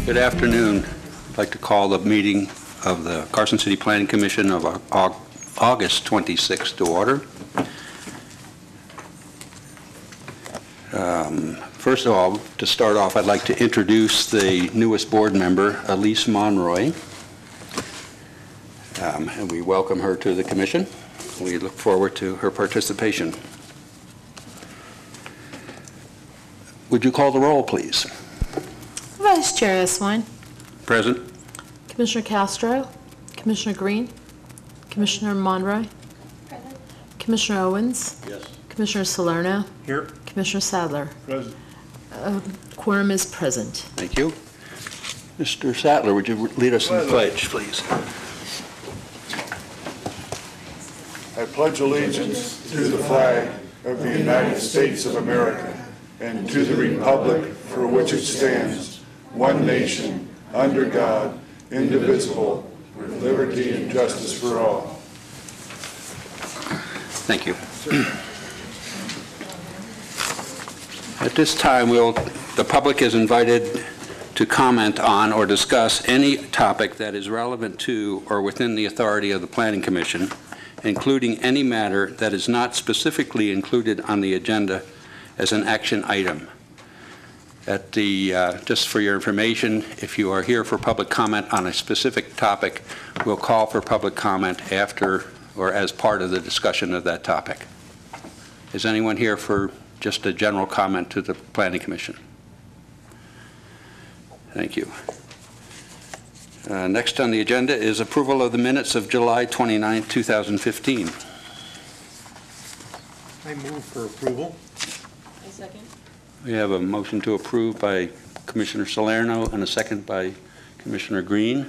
Good afternoon. I'd like to call the meeting of the Carson City Planning Commission of August 26th to order. First of all, to start off, I'd like to introduce the newest board member, Elise Monroy. And we welcome her to the commission. We look forward to her participation. Would you call the roll, please? Vice Chair Eswine. Present. Commissioner Castro. Commissioner Green. Commissioner Monroy. Present. Commissioner Owens. Yes. Commissioner Salerno. Here. Commissioner Sadler. Present. Quorum is present. Thank you. Mr. Sattler, would you lead us in the pledge, please? I pledge allegiance to the flag of the United States of America and to the republic for which it stands, one nation, under God, indivisible, with liberty and justice for all. Thank you. At this time, the public is invited to comment on or discuss any topic that is relevant to or within the authority of the Planning Commission, including any matter that is not specifically included on the agenda as an action item. Just for your information, if you are here for public comment on a specific topic, we'll call for public comment after or as part of the discussion of that topic. Is anyone here for just a general comment to the Planning Commission? Thank you. Next on the agenda is approval of the minutes of July 29, 2015. I move for approval. A second. We have a motion to approve by Commissioner Salerno and a second by Commissioner Green.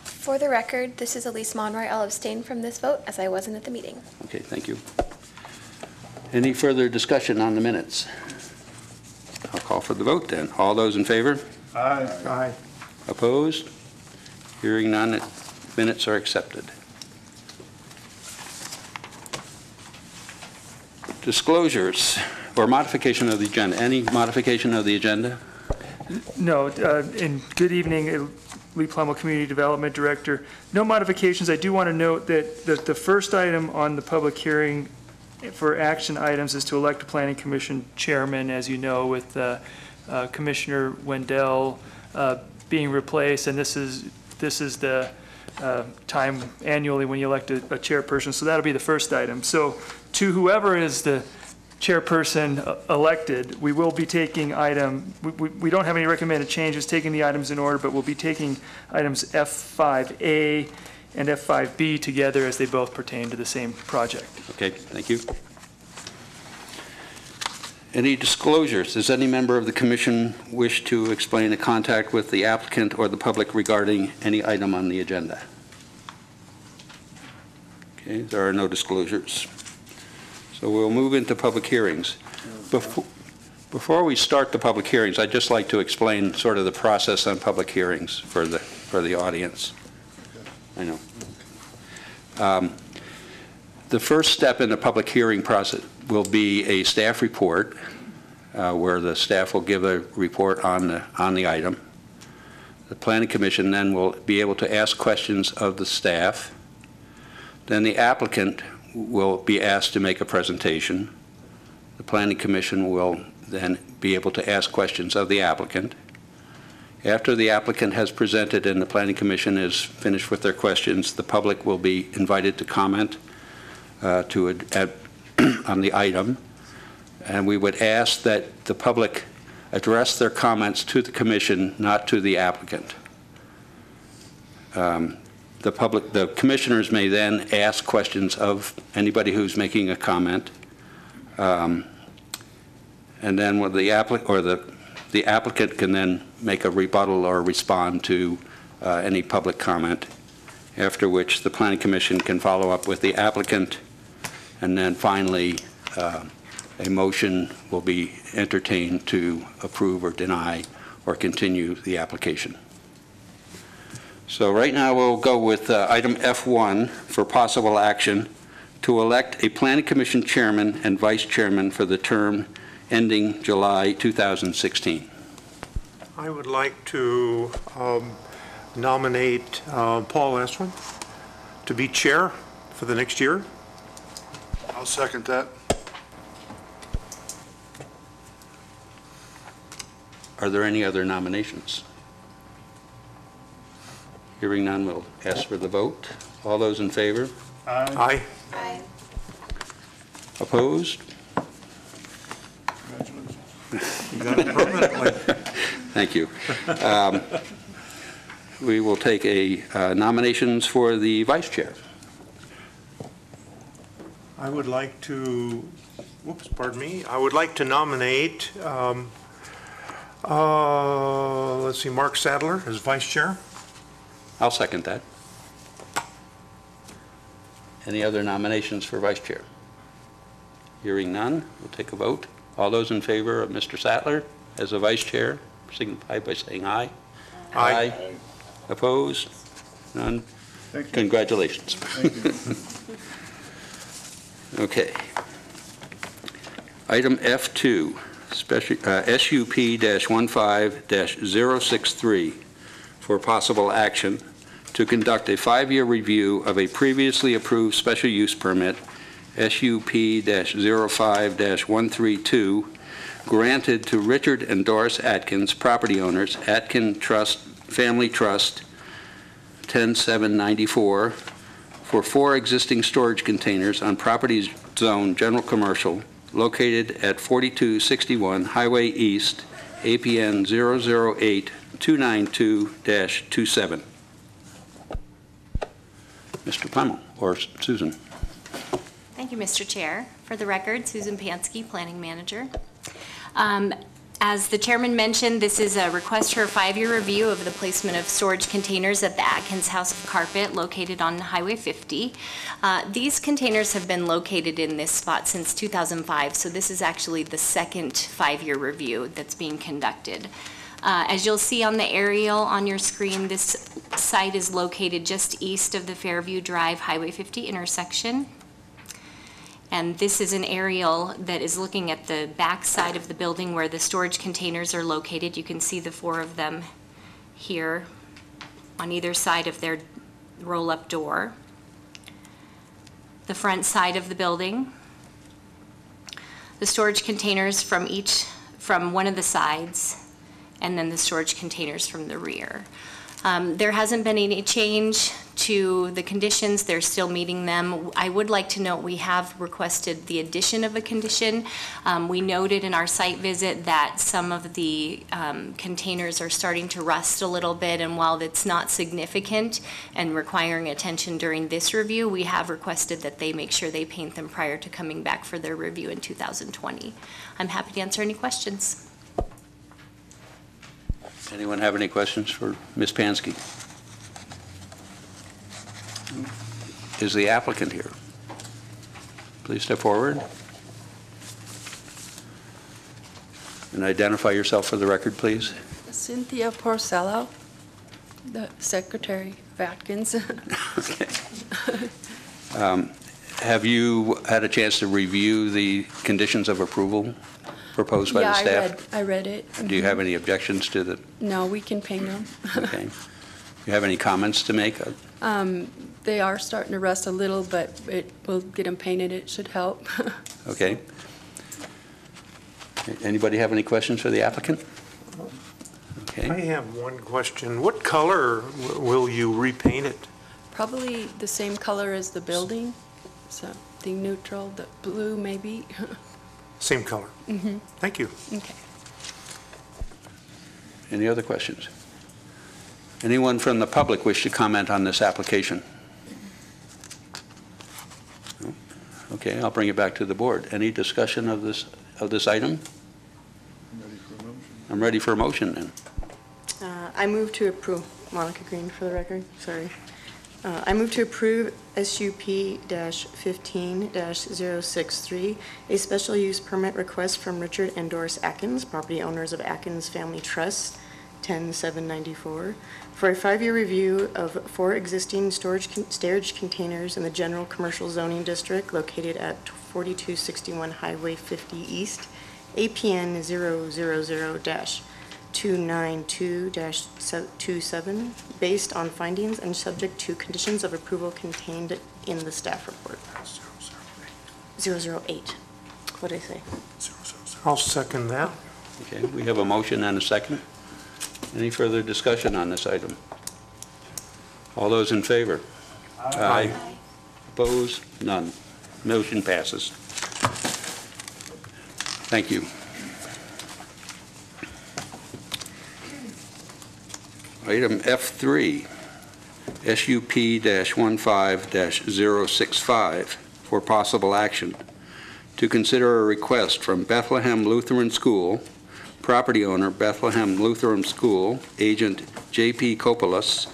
For the record, this is Elise Monroy. I'll abstain from this vote as I wasn't at the meeting. Okay, thank you. Any further discussion on the minutes? I'll call for the vote then. All those in favor? Aye. Aye. Opposed? Hearing none, minutes are accepted. Disclosures or modification of the agenda. Any modification of the agenda? No, and good evening, Lee Plummer, Community Development Director. No modifications. I do want to note that the first item on the public hearing for action items is to elect a Planning Commission chairman, as you know, with Commissioner Wendell being replaced, and this is the time annually when you elect a chairperson, so that'll be the first item. So to whoever is the chairperson elected, we will be taking we don't have any recommended changes, taking the items in order, but we'll be taking items F5A and F5B together as they both pertain to the same project. Okay, thank you. Any disclosures? Does any member of the commission wish to explain a contact with the applicant or the public regarding any item on the agenda? Okay, there are no disclosures. So we'll move into public hearings. Before we start the public hearings, I'd just like to explain sort of the process on public hearings for the audience. I know. The first step in the public hearing process will be a staff report where the staff will give a report on the item. The Planning Commission then will be able to ask questions of the staff. Then the applicant will be asked to make a presentation. The Planning Commission will then be able to ask questions of the applicant. After the applicant has presented and the Planning Commission is finished with their questions, the public will be invited to comment on the item. And we would ask that the public address their comments to the Commission, not to the applicant. The commissioners may then ask questions of anybody who's making a comment. And then the applicant can then make a rebuttal or respond to any public comment, after which the Planning Commission can follow up with the applicant, and then finally a motion will be entertained to approve or deny or continue the application. So right now we'll go with item F1 for possible action to elect a Planning Commission chairman and vice chairman for the term ending July 2016. I would like to nominate Paul Eswin to be chair for the next year. I'll second that. Are there any other nominations? Hearing none, we'll ask for the vote. All those in favor? Aye. Aye. Opposed? You got it permanently. Thank you. We will take nominations for the vice chair. I would like to, pardon me. I would like to nominate, let's see, Mark Sadler as vice chair. I'll second that. Any other nominations for vice chair? Hearing none, we'll take a vote. All those in favor of Mr. Sattler as a vice chair, signify by saying aye. Aye. Opposed? None? Thank you. Congratulations. Thank you. Okay. Item F2, SUP-15-063, for possible action to conduct a 5-year review of a previously approved special use permit, SUP-05-132, granted to Richard and Doris Atkins, property owners, Atkin Trust Family Trust, 10794, for 4 existing storage containers on property zone general commercial located at 4261 Highway East, APN 008-292-27. Mr. Plemmel, or Susan. Thank you, Mr. Chair. For the record, Susan Pansky, Planning Manager. As the chairman mentioned, this is a request for a 5-year review of the placement of storage containers at the Atkins House of Carpet located on Highway 50. These containers have been located in this spot since 2005, so this is actually the second 5-year review that's being conducted. As you'll see on the aerial on your screen, this site is located just east of the Fairview Drive Highway 50 intersection. And this is an aerial that is looking at the back side of the building where the storage containers are located. You can see the 4 of them here on either side of their roll-up door. The front side of the building. The storage containers from one of the sides, and then the storage containers from the rear. There hasn't been any change to the conditions. They're still meeting them. I would like to note we have requested the addition of a condition. We noted in our site visit that some of the containers are starting to rust a little bit, and while it's not significant and requiring attention during this review, we have requested that they make sure they paint them prior to coming back for their review in 2020. I'm happy to answer any questions. Anyone have any questions for Ms. Pansky? Is the applicant here? Please step forward and identify yourself for the record, please. Cynthia Porcello, the secretary of Atkins. Okay. Have you had a chance to review the conditions of approval proposed by the staff? Yeah, I read it. Do you have any objections to the? No, we can paint them. Okay. Do you have any comments to make? They are starting to rust a little, but we'll get them painted. It should help. Okay. Anybody have any questions for the applicant? I Okay. have one question. What color will you repaint it? Probably the same color as the building, something neutral, the blue maybe. Same color? Mm-hmm. Thank you. Okay. Any other questions? Anyone from the public wish to comment on this application? No? Okay, I'll bring it back to the board. Any discussion of this item? I'm ready for a motion then. I move to approve, Monica Green for the record, sorry. I move to approve SUP-15-063, a special use permit request from Richard and Doris Atkins, property owners of Atkins Family Trust, 10794, for a 5-year review of 4 existing storage containers in the general commercial zoning district located at 4261 Highway 50 East, APN 292-27, based on findings and subject to conditions of approval contained in the staff report. 008. What did I say? I'll second that. Okay, we have a motion and a second. Any further discussion on this item? All those in favor? Aye. Opposed? None. Motion passes. Thank you. Item F3, SUP-15-065, for possible action. To consider a request from Bethlehem Lutheran School, property owner Bethlehem Lutheran School, agent J.P. Kopolis,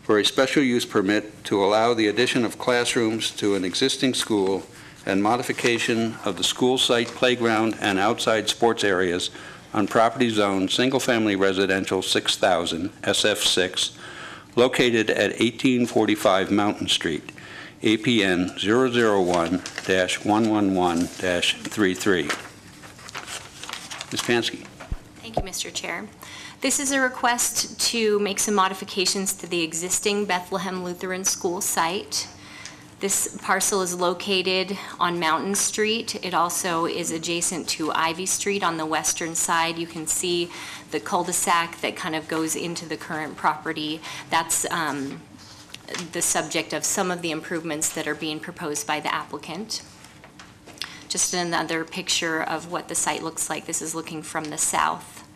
for a special use permit to allow the addition of classrooms to an existing school and modification of the school site playground and outside sports areas on property zone single-family residential 6000 SF6, located at 1845 Mountain Street, APN 001-111-33. Ms. Pansky. Thank you, Mr. Chair. This is a request to make some modifications to the existing Bethlehem Lutheran School site. This parcel is located on Mountain Street. It also is adjacent to Ivy Street on the western side. You can see the cul-de-sac that kind of goes into the current property. That's the subject of some of the improvements that are being proposed by the applicant. Just another picture of what the site looks like. This is looking from the south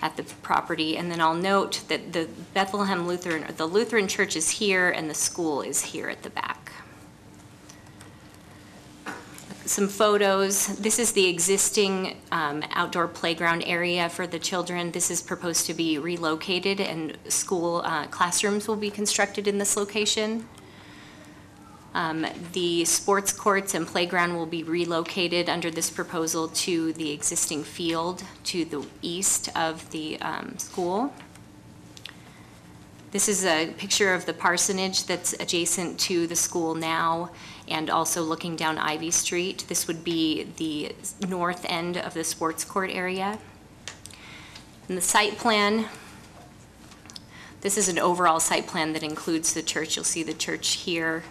at the property. And then I'll note that the Bethlehem Lutheran, the Lutheran church is here and the school is here at the back. Some photos. This is the existing outdoor playground area for the children. This is proposed to be relocated, and school classrooms will be constructed in this location. The sports courts and playground will be relocated under this proposal to the existing field to the east of the school. This is a picture of the parsonage that's adjacent to the school now, and also looking down Ivy Street. This would be the north end of the sports court area. And the site plan, this is an overall site plan that includes the church. You'll see the church here.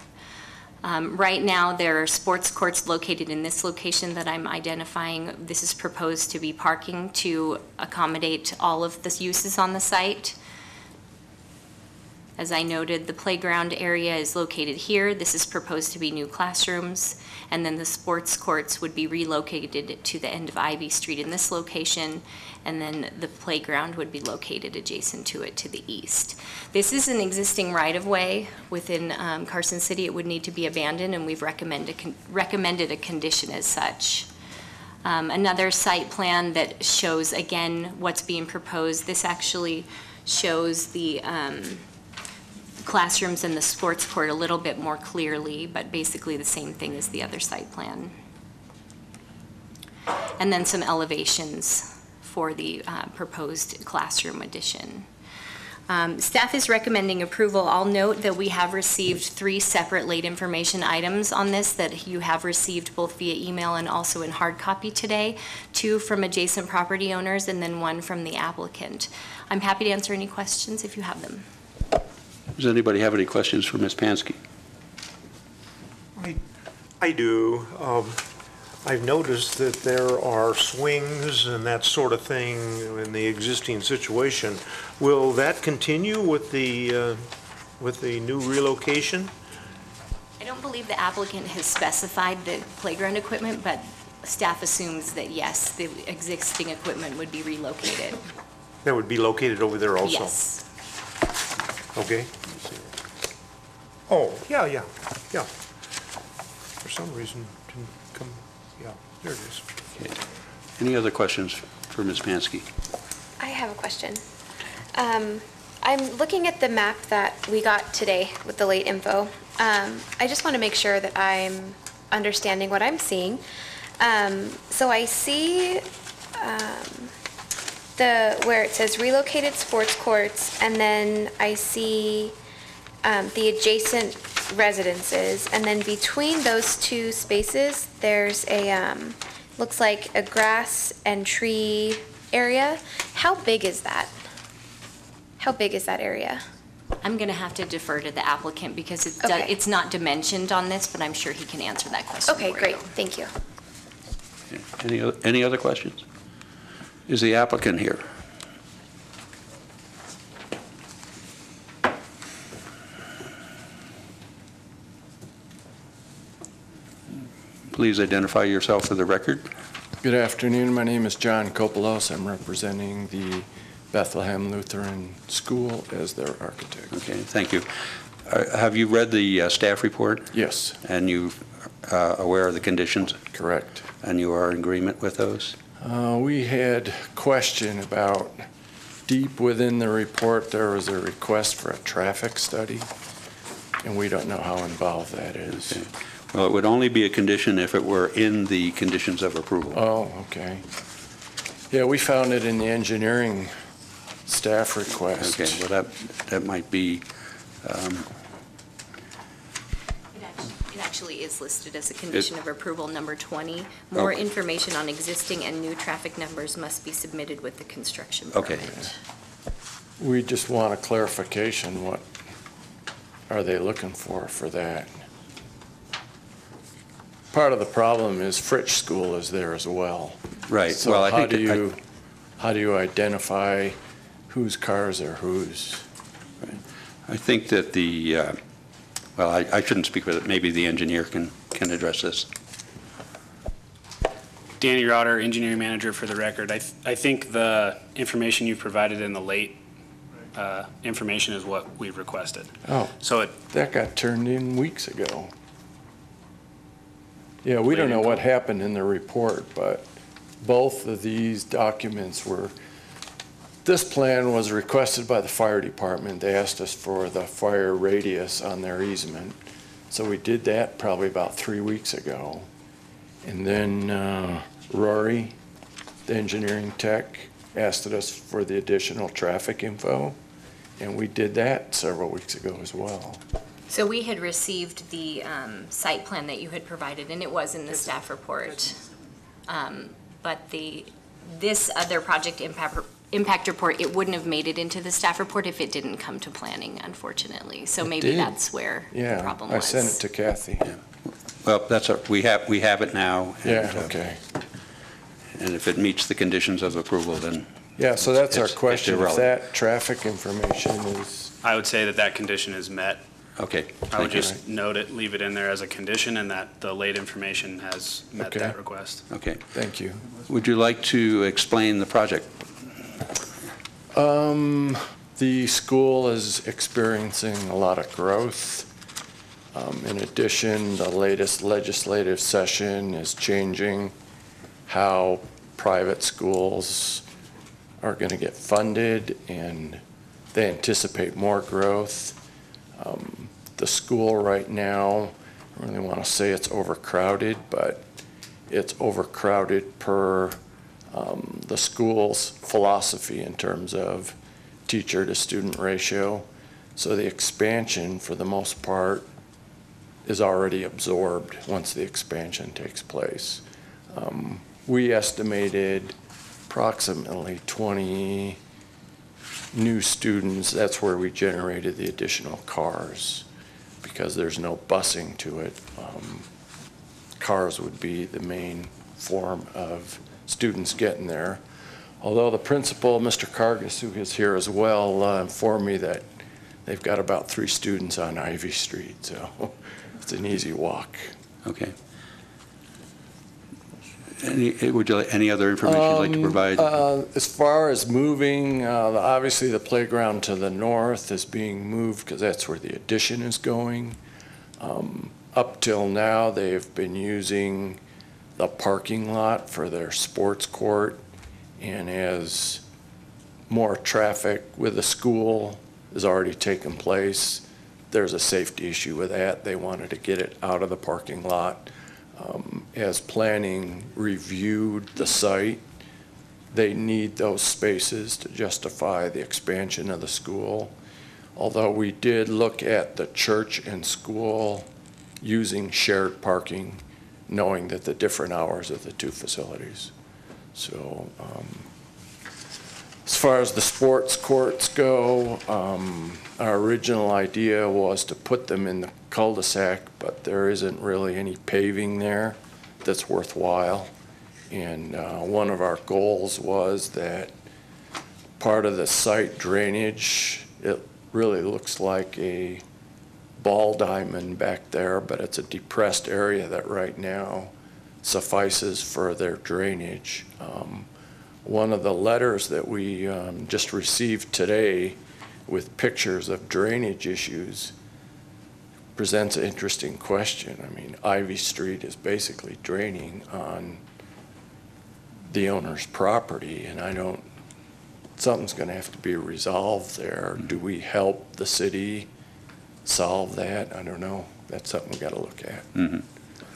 Right now, there are sports courts located in this location that I'm identifying. This is proposed to be parking to accommodate all of the uses on the site. As I noted, the playground area is located here. This is proposed to be new classrooms, and then the sports courts would be relocated to the end of Ivy Street in this location, and then the playground would be located adjacent to it to the east. This is an existing right-of-way within Carson City. It would need to be abandoned, and we've recommended a condition as such. Another site plan that shows, again, what's being proposed. This actually shows the classrooms and the sports court a little bit more clearly, but basically the same thing as the other site plan. And then some elevations for the proposed classroom addition. Staff is recommending approval. I'll note that we have received 3 separate late information items on this that you have received both via email and also in hard copy today, 2 from adjacent property owners and then 1 from the applicant. I'm happy to answer any questions if you have them. Does anybody have any questions for Ms. Pansky? I do. I've noticed that there are swings and that sort of thing in the existing situation. Will that continue with the new relocation? I don't believe the applicant has specified the playground equipment, but staff assumes that yes, the existing equipment would be relocated. That would be located over there also? Yes. Okay. Oh, yeah. For some reason, didn't come, yeah, there it is. Okay. Any other questions for Ms. Pansky? I have a question. I'm looking at the map that we got today with the late info. I just want to make sure that I'm understanding what I'm seeing. So I see where it says relocated sports courts, and then I see the adjacent residences, and then between those 2 spaces, there's a, looks like a grass and tree area. How big is that? How big is that area? I'm going to have to defer to the applicant because Okay. it's not dimensioned on this, but I'm sure he can answer that question Okay, for great, you. thank you. Any other questions? Is the applicant here? Please identify yourself for the record. Good afternoon. My name is John Kopelos. I'm representing the Bethlehem Lutheran School as their architect. Okay, thank you. Have you read the staff report? Yes, And you aware of the conditions? correct. And you are in agreement with those? We had question about deep within the report, there was a request for a traffic study, and we don't know how involved that is. Okay. Well, it would only be a condition if it were in the conditions of approval. Oh, okay. Yeah, we found it in the engineering staff request. Okay, well, that might be, It actually is listed as a condition of approval number 20. More Okay. information on existing and new traffic numbers must be submitted with the construction Okay. permit. We just want a clarification, what are they looking for that? Part of the problem is Fritch School is there as well. right. So Well, I how think do you identify whose cars are whose? I think that well, I shouldn't speak for it. Maybe the engineer can address this. Danny Rotter, engineering manager for the record. I think the information you provided in the late information is what we've requested. Oh, So that got turned in weeks ago. Yeah, we don't know what happened in the report, but both of these documents were, this plan was requested by the fire department. They asked us for the fire radius on their easement. So we did that probably about 3 weeks ago. And then Rory, the engineering tech, asked us for the additional traffic info. And we did that several weeks ago as well. So we had received the site plan that you had provided, and it was in the staff report. But this other project impact report, it wouldn't have made it into the staff report if it didn't come to planning, unfortunately. So It maybe did. that's where the problem Yeah, I was. sent it to Kathy. Well, we have it now. and, Yeah, okay. And if it meets the conditions of approval, then, Yeah, so that's our It's question. If irrelevant. that traffic information is, I would say that condition is met. okay. I would thank you. just note it, leave it in there as a condition, and that the late information has met Okay. that request. Okay. thank you. Would you like to explain the project? The school is experiencing a lot of growth. In addition, the latest legislative session is changing how private schools are going to get funded, and they anticipate more growth. The school right now, I really want to say it's overcrowded, but it's overcrowded per the school's philosophy in terms of teacher to student ratio. So the expansion, for the most part, is already absorbed once the expansion takes place. We estimated approximately 20 new students. That's where we generated the additional cars, because there's no busing to it. Cars would be the main form of students getting there. Although the principal, Mr. Cargus, who is here as well, informed me that they've got about 3 students on Ivy Street, so it's an easy walk. Okay. Any other information you'd like to provide? As far as moving, obviously the playground to the north is being moved because that's where the addition is going. Up till now, they've been using the parking lot for their sports court, and as more traffic with the school has already taken place, there's a safety issue with that. They wanted to get it out of the parking lot. As planning reviewed the site, they need those spaces to justify the expansion of the school. Although we did look at the church and school using shared parking, knowing that the different hours of the 2 facilities. So As far as the sports courts go, our original idea was to put them in the cul-de-sac, but there isn't really any paving there that's worthwhile. And one of our goals was that part of the site drainage, it really looks like a ball diamond back there, but it's a depressed area that right now suffices for their drainage. One of the letters that we just received today with pictures of drainage issues presents an interesting question. I mean, Ivy Street is basically draining on the owner's property, and something's going to have to be resolved there. Do we help the city solve that? I don't know. That's something we got to look at.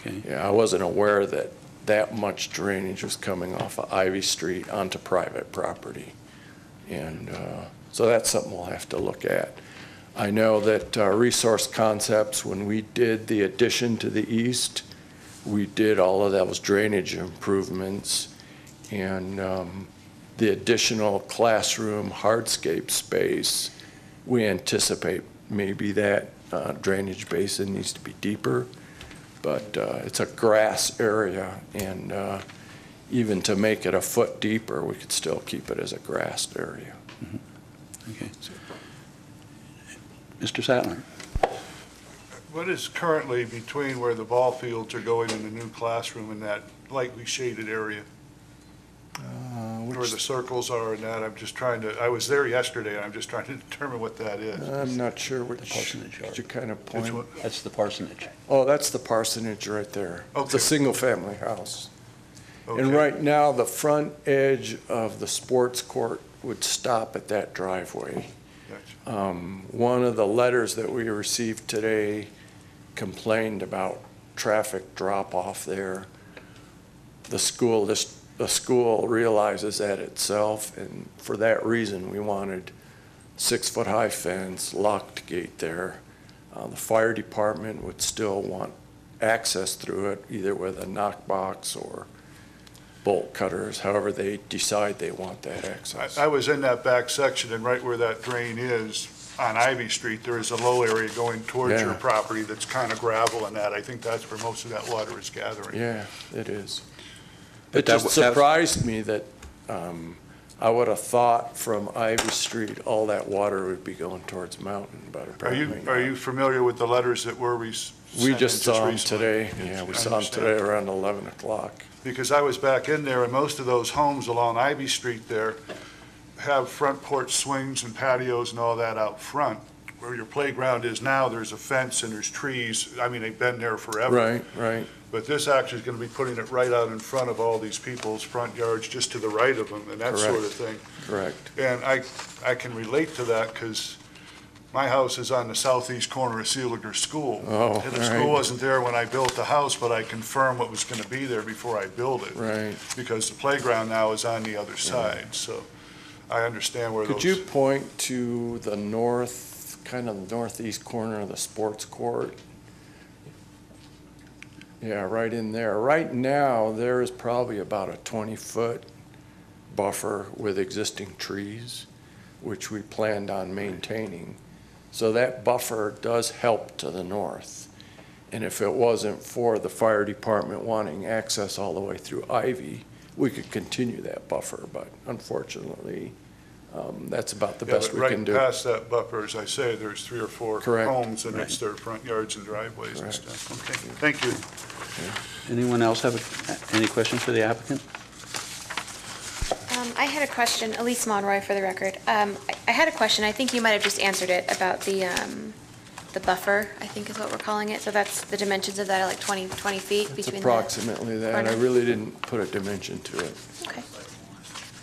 Okay. Yeah, I wasn't aware that much drainage was coming off of Ivy Street onto private property. And so that's something we'll have to look at. I know that Resource Concepts, when we did the addition to the east, we did all of those drainage improvements, and the additional classroom hardscape space, we anticipate maybe that drainage basin needs to be deeper, but it's a grass area, and even to make it a foot deeper, we could still keep it as a grassed area. Okay. Mr. Sattler? What is currently between where the ball fields are going in the new classroom and that lightly shaded area? Where the circles are and that, I was there yesterday, and I'm just trying to determine what that is. I'm not sure which, parsonage yard. could you kind of Which point? one? That's the parsonage. Oh, that's the parsonage right there. It's a Okay. single-family house. Okay. And right now, the front edge of the sports court would stop at that driveway. Gotcha. One of the letters that we received today complained about traffic drop-off there. The school realizes that itself, and for that reason, we wanted 6-foot-high fence, locked gate there. The fire department would still want access through it, either with a knockbox or bolt cutters, however they decide they want that access. I was in that back section, and right where that drain is, on Ivy Street, there is a low area going towards your Yeah. property that's kind of gravel and that. I think that's where most of that water is gathering. Yeah, it is. But It that just w- that- surprised me that I would have thought from Ivy Street, all that water would be going towards Mountain, but apparently not. Are you familiar with the letters that were We sent just in saw them recently? today. Yeah, we I saw them understand. today around 11 o'clock. Because I was back in there, and most of those homes along Ivy Street there have front porch swings and patios and all that out front. Where your playground is now, there's a fence and there's trees. I mean, they've been there forever. Right, right. But this actually is going to be putting it right out in front of all these people's front yards, just to the right of them, and that sort of thing. Correct. And I can relate to that, because my house is on the southeast corner of Seeliger School. Oh, And the right. school wasn't there when I built the house, but I confirmed what was going to be there before I built it. Right. Because the playground now is on the other side, so I understand where those. Could you point to the north, kind of the northeast corner of the sports court? Yeah, right in there. Right now, there is probably about a 20-foot buffer with existing trees, which we planned on maintaining. So that buffer does help to the north. And if it wasn't for the fire department wanting access all the way through Ivy, we could continue that buffer, but unfortunately, that's about the Yeah, best but we can do. Right past that buffer, as I say, there's 3 or 4 Correct. homes, and it's their front yards and driveways and Correct. stuff. Okay, thank you. Anyone else have any questions for the applicant? I had a question, Elise Monroy for the record. I had a question, I think you might have just answered it, about the buffer, I think is what we're calling it. So that's, the dimensions of that are like 20 feet It's between the. approximately that. I corner? really didn't put a dimension to it. Okay,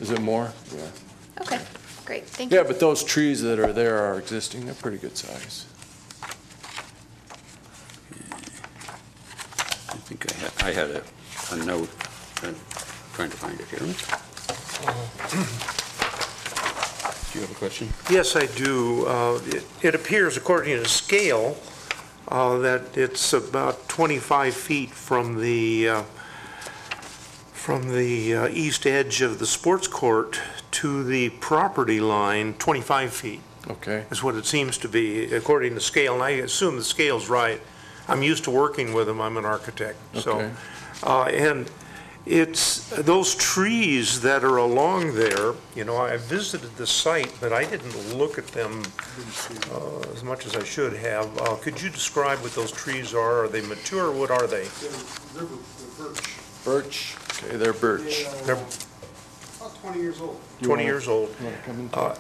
Is it more? Yeah. okay, great, thank you. Yeah, but those trees that are there are existing. They're pretty good size. I think I had a note, trying to find it here. Do you have a question? Yes, I do. It appears, according to the scale, that it's about 25 feet from the east edge of the sports court to the property line 25 feet. Okay. Is what it seems to be, according to scale, and I assume the scale's right. I'm used to working with them, I'm an architect, so. Okay. And it's those trees that are along there, you know, I visited the site, but I didn't look at them as much as I should have. Could you describe what those trees are? Are they mature? What are they? They're birch. Birch, okay, they're birch. They're About 20 years old. 20 years old. You wanna come and Uh,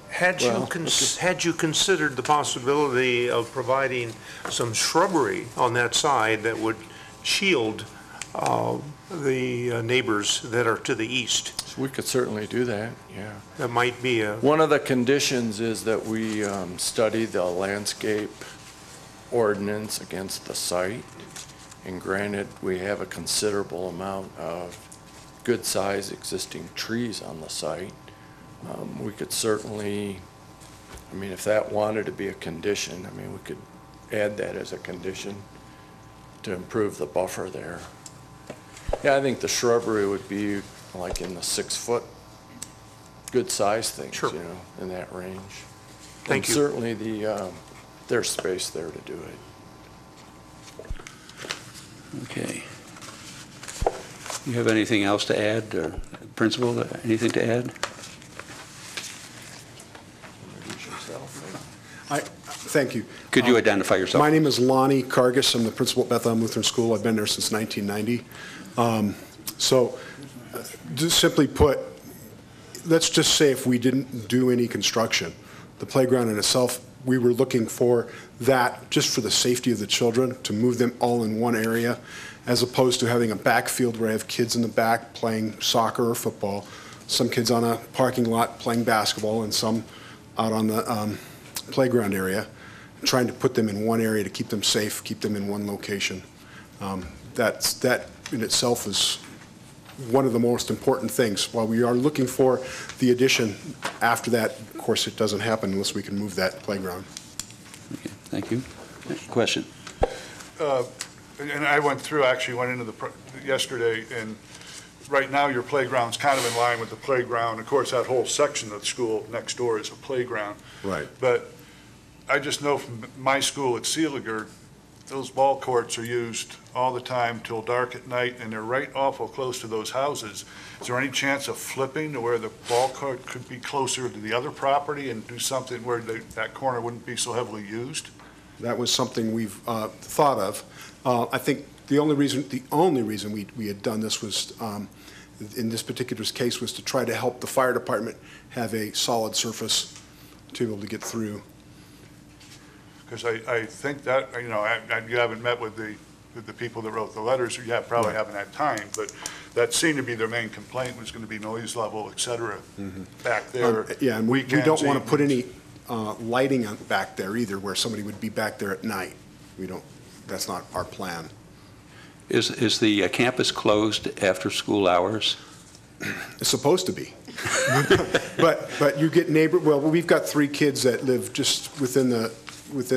Had you, Well, had you considered the possibility of providing some shrubbery on that side that would shield the neighbors that are to the east? We could certainly do that, yeah. That might be a, One of the conditions is that we study the landscape ordinance against the site. And granted, we have a considerable amount of good-sized existing trees on the site. We could certainly, I mean, if that wanted to be a condition, I mean, we could add that as a condition to improve the buffer there. Yeah, I think the shrubbery would be like in the 6-foot, good-sized things, Sure. you know, in that range. Thank you. And certainly there's space there to do it. Okay. You have anything else to add, or Principal, anything to add? Thank you. Could you identify yourself? My name is Lonnie Cargis. I'm the principal at Bethlehem Lutheran School. I've been there since 1990. Just simply put, let's just say if we didn't do any construction, the playground in itself, we were looking for that just for the safety of the children, to move them all in one area, as opposed to having a backfield where I have kids in the back playing soccer or football, some kids on a parking lot playing basketball, and some out on the playground area, trying to put them in one area to keep them safe, keep them in one location. That in itself is one of the most important things. While we are looking for the addition, after that, of course, it doesn't happen unless we can move that playground. Okay, thank you. Question? And I went into yesterday, and right now your playground's kind of in line with the playground. Of course, that whole section of the school next door is a playground. Right. But I just know from my school at Seeliger, those ball courts are used all the time till dark at night, and they're right awful close to those houses. Is there any chance of flipping to where the ball court could be closer to the other property and do something where that corner wouldn't be so heavily used? That was something we've thought of. I think the only reason we had done this was, in this particular case, was to try to help the fire department have a solid surface to be able to get through. Because I think that, you know, you haven't met with the people that wrote the letters, or you probably haven't had time, but that seemed to be their main complaint, was going to be noise level, et cetera, back there. Yeah, and we weekends, don't want to put evenings. any lighting back there either, where somebody would be back there at night. That's not our plan. Is the campus closed after school hours? It's supposed to be. But you get we've got 3 kids that live just within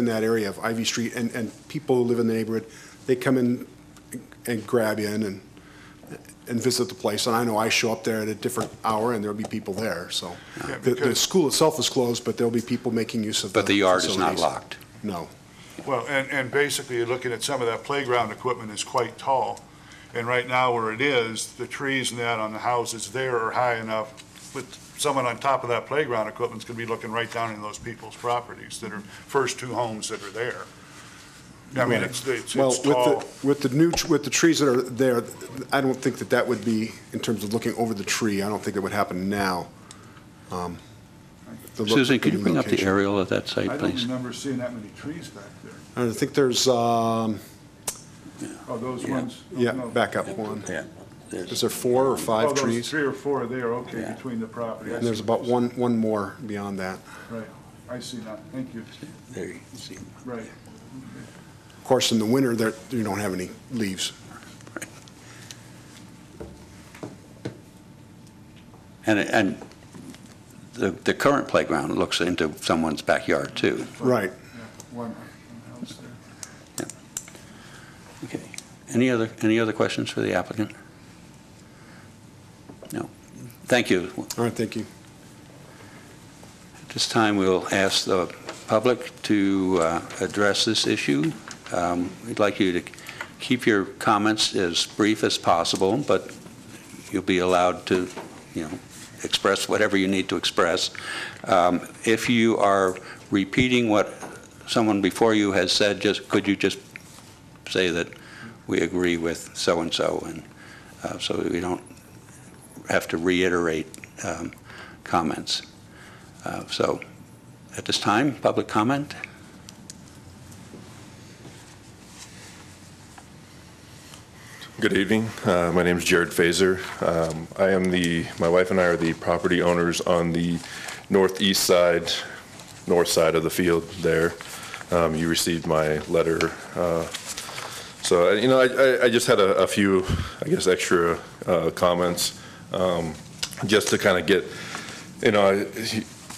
that area of Ivy Street, and people who live in the neighborhood, they come in and grab in and visit the place. And I know I show up there at a different hour, and there'll be people there, so. Yeah, The school itself is closed, but there'll be people making use of the But the yard is not facilities. locked? No. Well, and basically, you're looking at some of that playground equipment is quite tall. And right now where it is, the trees and that on the houses there are high enough, with someone on top of that playground equipment's gonna be looking right down in those people's properties that are first 2 homes that are there. I mean, it's Well, tall. with the trees that are there, I don't think that would be, in terms of looking over the tree, I don't think it would happen now. Susan, could you bring up the location. aerial of that I site, don't please? remember seeing that many trees back there. I think there's, Oh, those ones? Oh, yeah, no. back up one. Yeah. Is there 4 or 5 Oh, those trees? 3 or 4 are there, okay, Yeah. between the property. I And there's see about what you're one more beyond that. saying. Right, I see now, thank you. There you see. Right. Of course, in the winter, you don't have any leaves. And the current playground looks into someone's backyard, too. Right. Yeah, one house there. Okay. Any other questions for the applicant? No. Thank you. All right, thank you. This time, we'll ask the public to address this issue. We'd like you to keep your comments as brief as possible, but you'll be allowed to, express whatever you need to express. If you are repeating what someone before you has said, could you just say that we agree with so-and-so, and so that we don't have to reiterate comments. So at this time, public comment. Good evening. My name is Jared Fazer. My wife and I are the property owners on the north side of the field there. You received my letter. So, I just had a few, I guess, extra comments just to kind of get,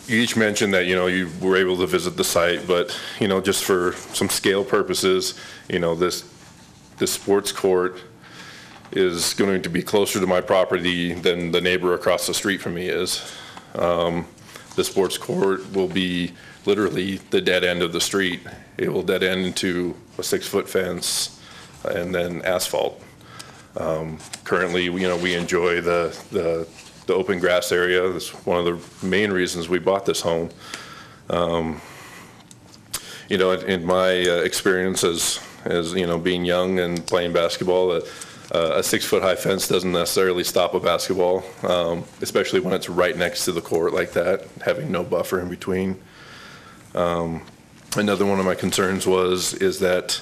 you each mentioned that, you were able to visit the site, but, just for some scale purposes, this sports court is going to be closer to my property than the neighbor across the street from me is. The sports court will be literally the dead end of the street. It will dead end into a 6-foot fence and then asphalt. Currently, we enjoy the open grass area. That's one of the main reasons we bought this home. In my experience as being young and playing basketball, a 6-foot high fence doesn't necessarily stop a basketball, especially when it's right next to the court like that, having no buffer in between. Another one of my concerns is that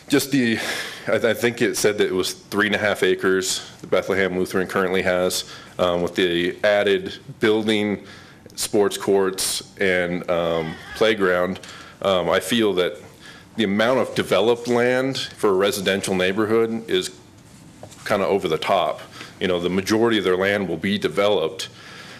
just I think it said that it was 3.5 acres the Bethlehem Lutheran currently has, with the added building, sports courts, and playground. I feel that the amount of developed land for a residential neighborhood is kind of over the top. The majority of their land will be developed.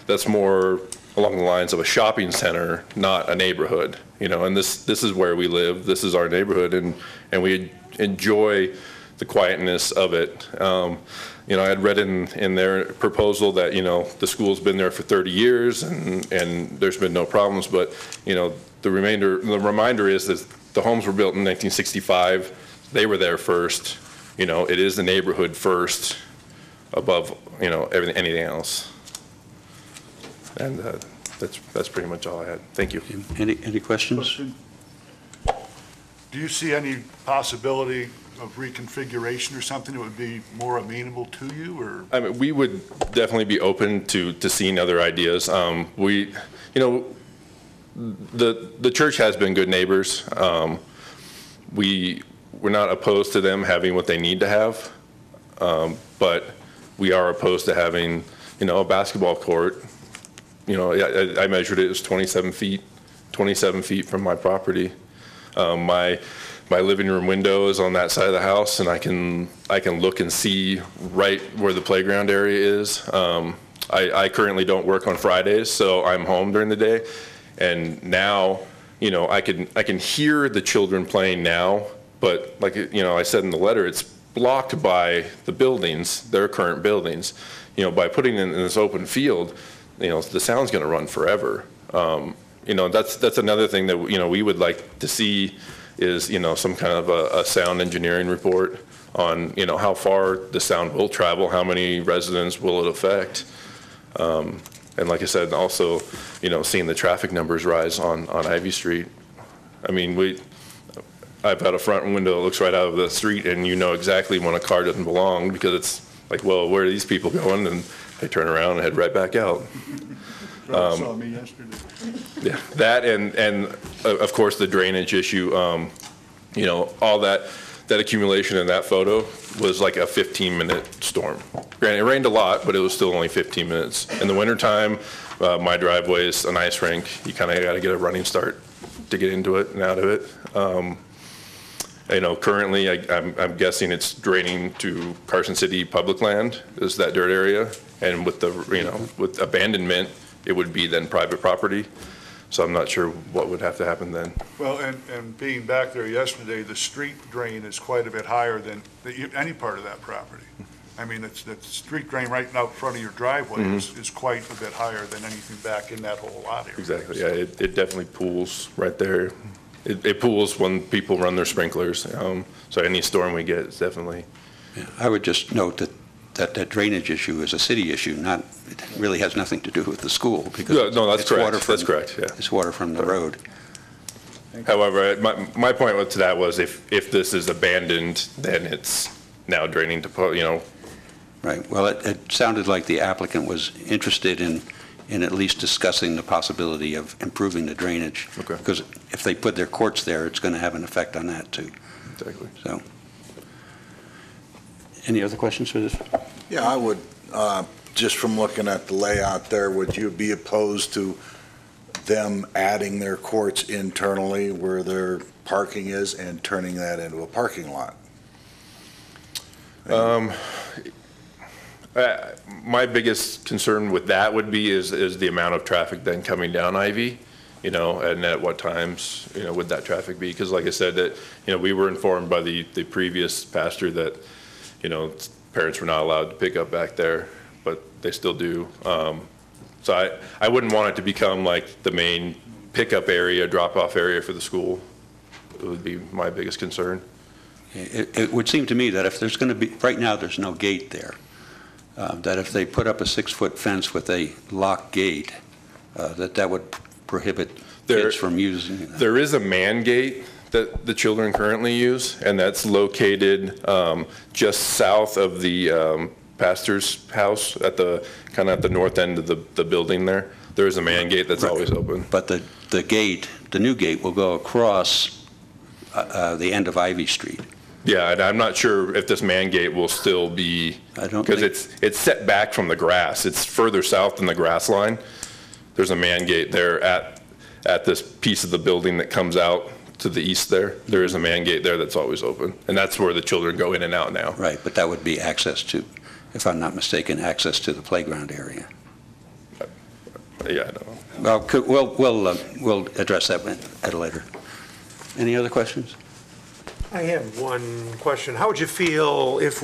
That's more along the lines of a shopping center, not a neighborhood. And this is where we live. This is our neighborhood, and we enjoy the quietness of it. I had read in their proposal that the school's been there for 30 years and there's been no problems. But the reminder is that the homes were built in 1965. They were there first. It is the neighborhood first, above anything else. And that's pretty much all I had. Thank you. Any questions? Do you see any possibility of reconfiguration or something that would be more amenable to you, or? I mean, we would definitely be open to seeing other ideas. The church has been good neighbors. We're not opposed to them having what they need to have, but we are opposed to having, a basketball court. I measured it as 27 feet from my property. My living room window is on that side of the house, and I can look and see right where the playground area is. I currently don't work on Fridays, so I'm home during the day, and now, I can hear the children playing now. But like, I said in the letter, it's blocked by the buildings, their current buildings. By putting it in this open field, the sound's going to run forever. That's another thing that, we would like to see is, some kind of a sound engineering report on, how far the sound will travel, how many residents will it affect. And like I said, also, seeing the traffic numbers rise on Ivy Street. I mean, I've got a front window that looks right out of the street, and exactly when a car doesn't belong, because it's like, well, where are these people going? And they turn around and head right back out. Saw me yesterday. Yeah, that and of course the drainage issue. All that accumulation in that photo was like a 15-minute storm. Granted, it rained a lot, but it was still only 15 minutes. In the wintertime, my driveway is an ice rink. You kind of got to get a running start to get into it and out of it. Currently, I'm guessing it's draining to Carson City public land, is that dirt area, and with with abandonment, it would be then private property. So I'm not sure what would have to happen then. Well, and being back there yesterday, the street drain is quite a bit higher than any part of that property. I mean, the street drain right out front of your driveway is quite a bit higher than anything back in that whole lot area. Exactly, yeah, it definitely pools right there. It pools when people run their sprinklers, so any storm we get is definitely. Yeah, I would just note that drainage issue is a city issue, it really has nothing to do with the school, because No, that's it's correct, water from, that's correct, yeah. it's water from the road. However, my point to that was if this is abandoned, then it's now draining to, Right, well, it sounded like the applicant was interested in at least discussing the possibility of improving the drainage. Okay. Because if they put their courts there, it's going to have an effect on that, too. Exactly. So, any other questions for this? Yeah, I would, just from looking at the layout there, would you be opposed to them adding their courts internally where their parking is and turning that into a parking lot? My biggest concern with that would be is the amount of traffic then coming down Ivy, and at what times, would that traffic be? Because like I said, that, we were informed by the previous pastor that, parents were not allowed to pick up back there, but they still do. So I wouldn't want it to become like the main pickup area, drop-off area for the school. It would be my biggest concern. It would seem to me that if there's going to be, right now, there's no gate there, that if they put up a 6-foot fence with a locked gate, that would prohibit kids from using it. There is a man gate that the children currently use, and that's located just south of the pastor's house at the north end of the building there. There is a man gate that's always open. But the new gate will go across the end of Ivy Street. Yeah, and I'm not sure if this man gate will still be, because it's set back from the grass. It's further south than the grass line. There's a man gate there at this piece of the building that comes out to the east there. There is a man gate there that's always open, and that's where the children go in and out now. Right, but that would be access to, if I'm not mistaken, access to the playground area. Yeah, I don't know. Well, we'll address that at a later. Any other questions? I have one question. How would you feel if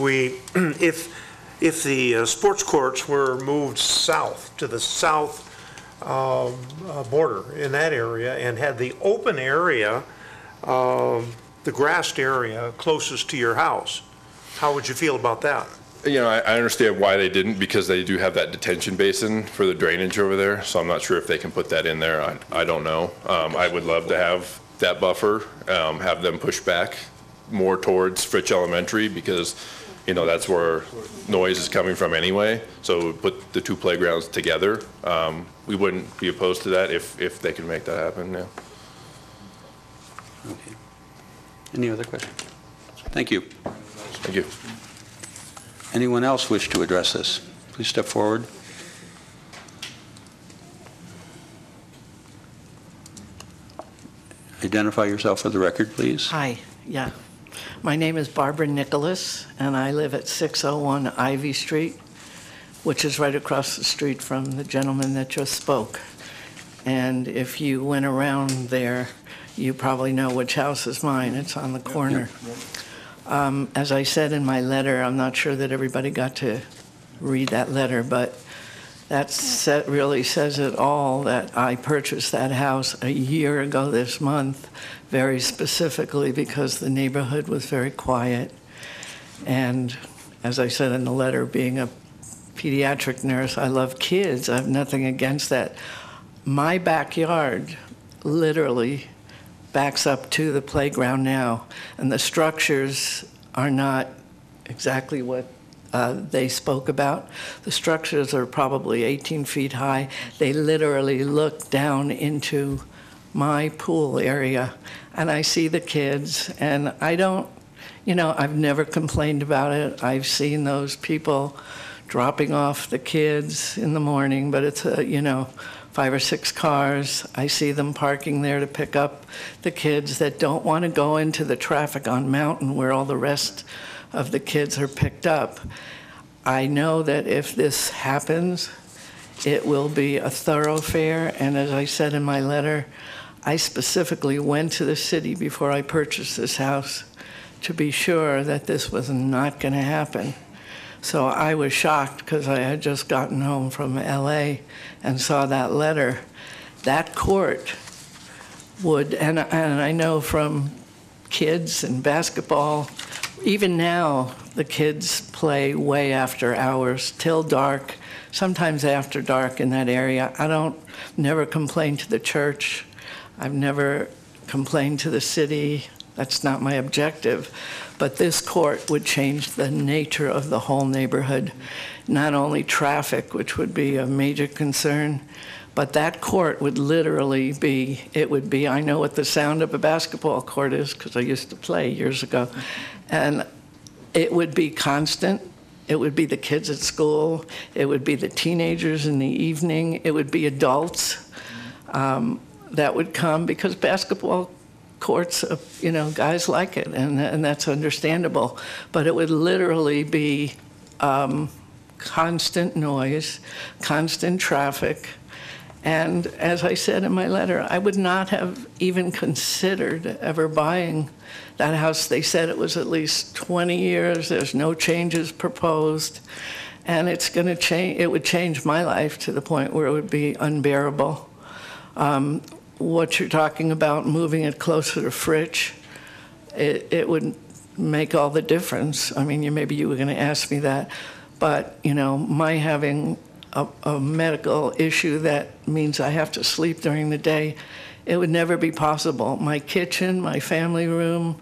if the sports courts were moved south to the south border in that area and had the open area, the grassed area closest to your house? How would you feel about that? I understand why they didn't, because they do have that detention basin for the drainage over there, so I'm not sure if they can put that in there. I don't know. I would love to have that buffer, have them push back more towards Fritch Elementary, because that's where noise is coming from anyway. So put the two playgrounds together. We wouldn't be opposed to that if they can make that happen. Yeah. Okay. Any other questions? Thank you. Thank you. Anyone else wish to address this? Please step forward. Identify yourself for the record, please. Hi, yeah. My name is Barbara Nicholas, and I live at 601 Ivy Street, which is right across the street from the gentleman that just spoke. And if you went around there, you probably know which house is mine. It's on the corner. As I said in my letter, I'm not sure that everybody got to read that letter, but that really says it all, that I purchased that house a year ago this month, very specifically because the neighborhood was very quiet. And as I said in the letter, being a pediatric nurse, I love kids. I have nothing against that. My backyard literally backs up to the playground now, and the structures are not exactly what they spoke about. The structures are probably 18 feet high. They literally look down into my pool area, and I see the kids, and I don't, I've never complained about it. I've seen those people dropping off the kids in the morning, but it's 5 or 6 cars. I see them parking there to pick up the kids that don't want to go into the traffic on Mountain where all the rest of the kids are picked up. I know that if this happens, it will be a thoroughfare, and as I said in my letter, I specifically went to the city before I purchased this house to be sure that this was not going to happen. So I was shocked because I had just gotten home from LA and saw that letter. That court would, and I know from kids and basketball, even now the kids play way after hours, till dark, sometimes after dark in that area. Never complained to the church. I've never complained to the city. That's not my objective. But this court would change the nature of the whole neighborhood. Not only traffic, which would be a major concern, but that court would literally be, I know what the sound of a basketball court is because I used to play years ago. And it would be constant. It would be the kids at school. It would be the teenagers in the evening. It would be adults that would come because basketball courts, guys like it, and that's understandable. But it would literally be constant noise, constant traffic. And as I said in my letter, I would not have even considered ever buying that house. They said it was at least 20 years. There's no changes proposed. And it's going to change. It would change my life to the point where it would be unbearable. What you're talking about, moving it closer to Fritch, it would make all the difference. I mean, maybe you were going to ask me that. But, my having a medical issue that means I have to sleep during the day, it would never be possible. My kitchen, my family room,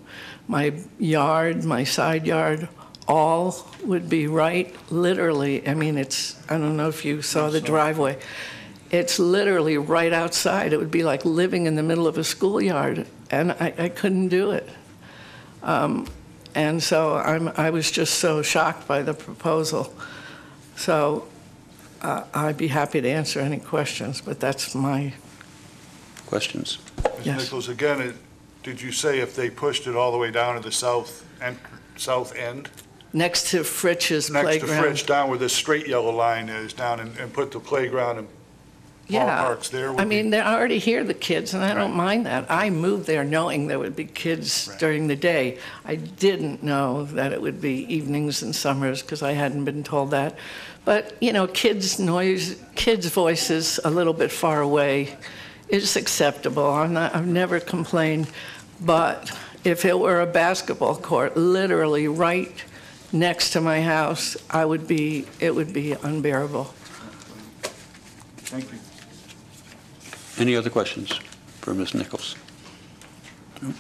my yard, my side yard, all would be right, literally. I mean, I don't know if you saw the driveway. It's literally right outside. It would be like living in the middle of a schoolyard, and I couldn't do it. And so I was just so shocked by the proposal. So I'd be happy to answer any questions, but that's my... Questions? Ms. Yes. Nichols, again, did you say if they pushed it all the way down to the south end? Next to Fritch's playground. Next to Fritch, down where the straight yellow line is, down and put the playground and ballparks there? I mean, they're already here, the kids, and I don't mind that. I moved there knowing there would be kids during the day. I didn't know that it would be evenings and summers because I hadn't been told that. But, kids' voices a little bit far away is acceptable. I've never complained. But if it were a basketball court literally right next to my house, it would be unbearable. Thank you. Any other questions for Ms. Nichols? No?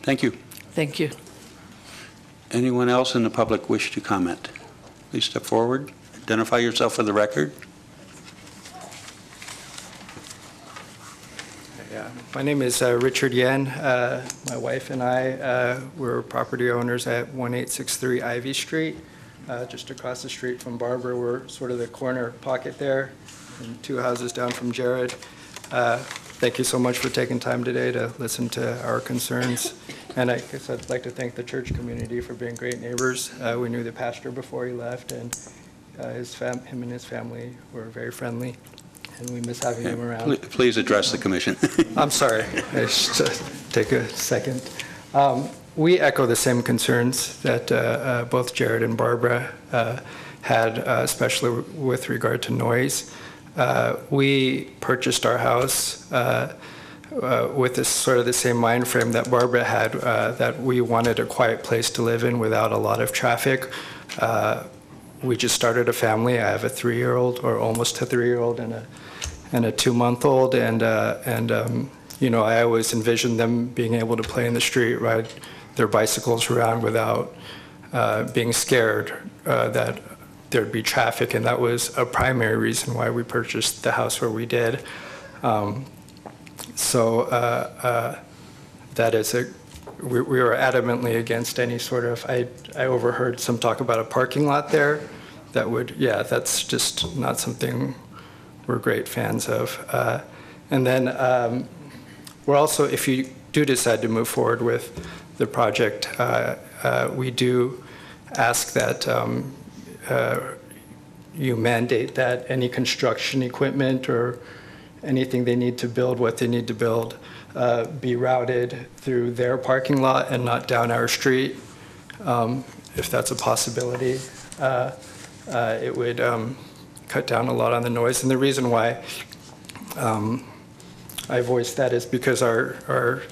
Thank you. Thank you. Anyone else in the public wish to comment? Please step forward. Identify yourself for the record. Yeah, my name is Richard Yen. My wife and I were property owners at 1863 Ivy Street, just across the street from Barbara. We're sort of the corner pocket there, and 2 houses down from Jared. Thank you so much for taking time today to listen to our concerns. And I guess I'd like to thank the church community for being great neighbors. We knew the pastor before he left, and him and his family were very friendly, and we miss having him around. Please address the commission. I'm sorry. I should take a second. We echo the same concerns that both Jared and Barbara had, especially with regard to noise. We purchased our house with this sort of the same mind frame that Barbara had, that we wanted a quiet place to live in without a lot of traffic. We just started a family. I have a 3-year-old, or almost a 3-year-old, and a 2-month-old, and I always envisioned them being able to play in the street, ride their bicycles around without being scared that there'd be traffic, and that was a primary reason why we purchased the house where we did. That is we were adamantly against any sort of, I overheard some talk about a parking lot there. That would, that's just not something we're great fans of. And then we're also, if you do decide to move forward with the project, we do ask that you mandate that any construction equipment or anything they need to build, what they need to build, be routed through their parking lot and not down our street, if that's a possibility. it would cut down a lot on the noise. And the reason why I voiced that is because our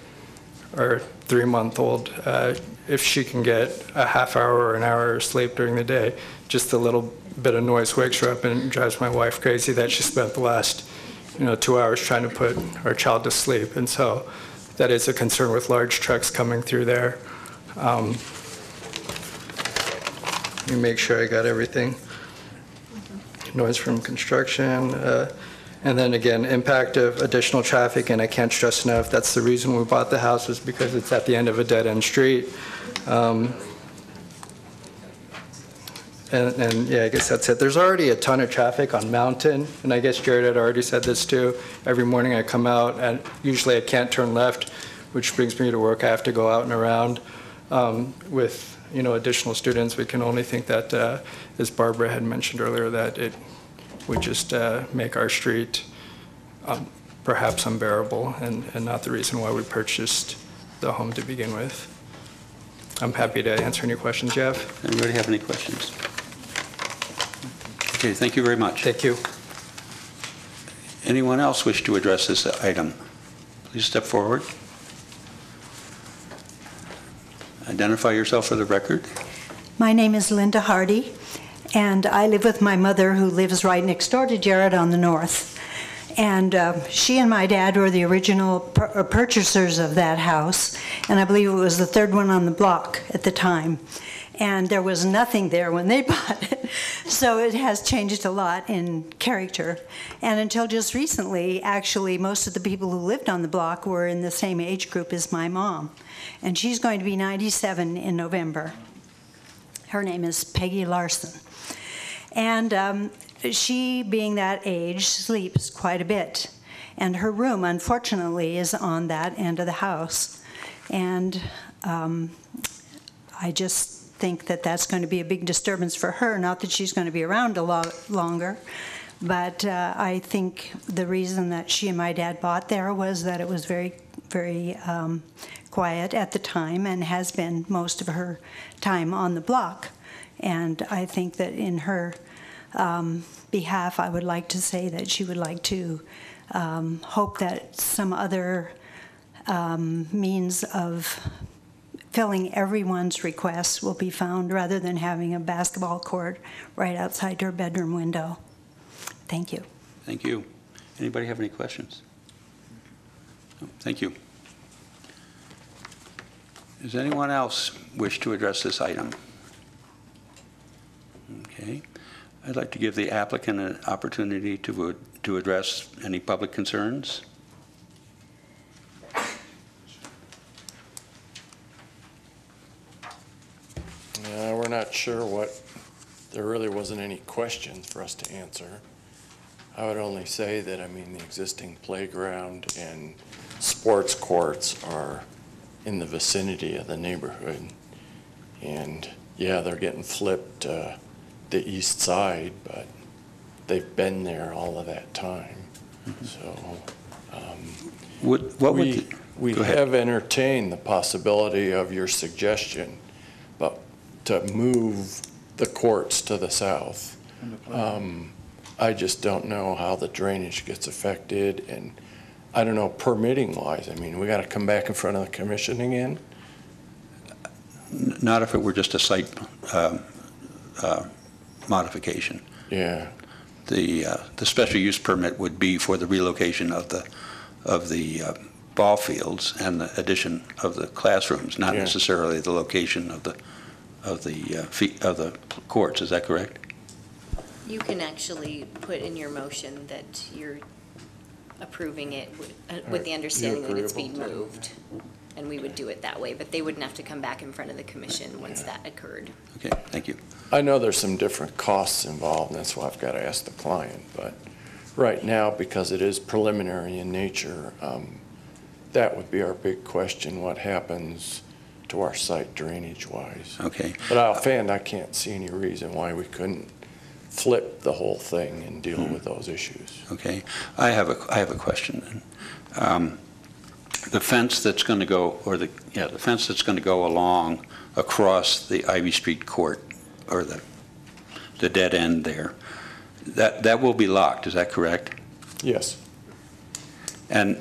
3-month-old, if she can get a half hour or an hour of sleep during the day, just a little bit of noise wakes her up and drives my wife crazy that she spent the last 2 hours trying to put our child to sleep. And so that is a concern with large trucks coming through there. Let me make sure I got everything. Noise from construction, and then again, impact of additional traffic, and I can't stress enough, that's the reason we bought the house, is because it's at the end of a dead-end street. And yeah, I guess that's it. There's already a ton of traffic on Mountain, and I guess Jared had already said this too. Every morning I come out, and usually I can't turn left, which brings me to work. I have to go out and around with additional students. We can only think that, as Barbara had mentioned earlier, that it would just make our street perhaps unbearable, and not the reason why we purchased the home to begin with. I'm happy to answer any questions you have. Anybody have any questions? Okay, thank you very much. Thank you. Anyone else wish to address this item? Please step forward. Identify yourself for the record. My name is Linda Hardy, and I live with my mother, who lives right next door to Jared on the north. And she and my dad were the original purchasers of that house, and I believe it was the third one on the block at the time. And there was nothing there when they bought it. So it has changed a lot in character. And until just recently, actually, most of the people who lived on the block were in the same age group as my mom. And she's going to be 97 in November. Her name is Peggy Larson. And she, being that age, sleeps quite a bit. And her room, unfortunately, is on that end of the house. And I just think that that's going to be a big disturbance for her. Not that she's going to be around a lot longer, but I think the reason that she and my dad bought there was that it was very, very quiet at the time, and has been most of her time on the block. And I think that in her behalf, I would like to say that she would like to hope that some other means of filling everyone's requests will be found, rather than having a basketball court right outside her bedroom window. Thank you. Thank you. Anybody have any questions? No, thank you. Does anyone else wish to address this item? Okay. I'd like to give the applicant an opportunity to address any public concerns. We're not sure there really wasn't any questions for us to answer. I would only say that, the existing playground and sports courts are in the vicinity of the neighborhood. And yeah, they're getting flipped the east side, but they've been there all of that time. So we have entertained the possibility of your suggestion, but to move the courts to the south. I just don't know how the drainage gets affected, and I don't know, permitting wise, we got to come back in front of the commission again? Not if it were just a site modification. Yeah. The special use permit would be for the relocation of the ball fields and the addition of the classrooms, not necessarily the location of the courts. Is that correct? You can actually put in your motion that you're approving it with the understanding that it's being moved, and we would do it that way, but they wouldn't have to come back in front of the commission once that occurred. Okay, thank you. I know there's some different costs involved, and that's why I've got to ask the client, but right now, because it is preliminary in nature, that would be our big question: what happens to our site drainage-wise? Okay. But offhand, I can't see any reason why we couldn't flip the whole thing and deal with those issues. Okay. I have a question. The fence that's going to go, the fence that's going to go along across the Ivy Street court, or the the dead end there. That will be locked, is that correct? Yes. And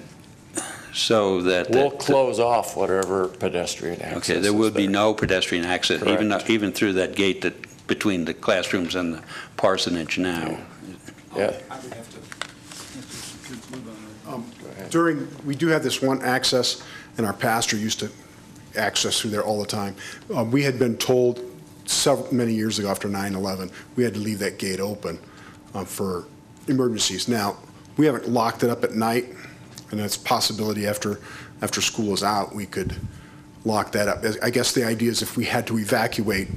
so that... We'll close off whatever pedestrian access Okay, there will is be no pedestrian access, even through that gate that, between the classrooms and the parsonage now. Yeah. We do have this one access, and our pastor used to access through there all the time. We had been told many years ago after 9/11, we had to leave that gate open for emergencies. Now, we haven't locked it up at night, and that's a possibility after school is out, we could lock that up. I guess the idea is if we had to evacuate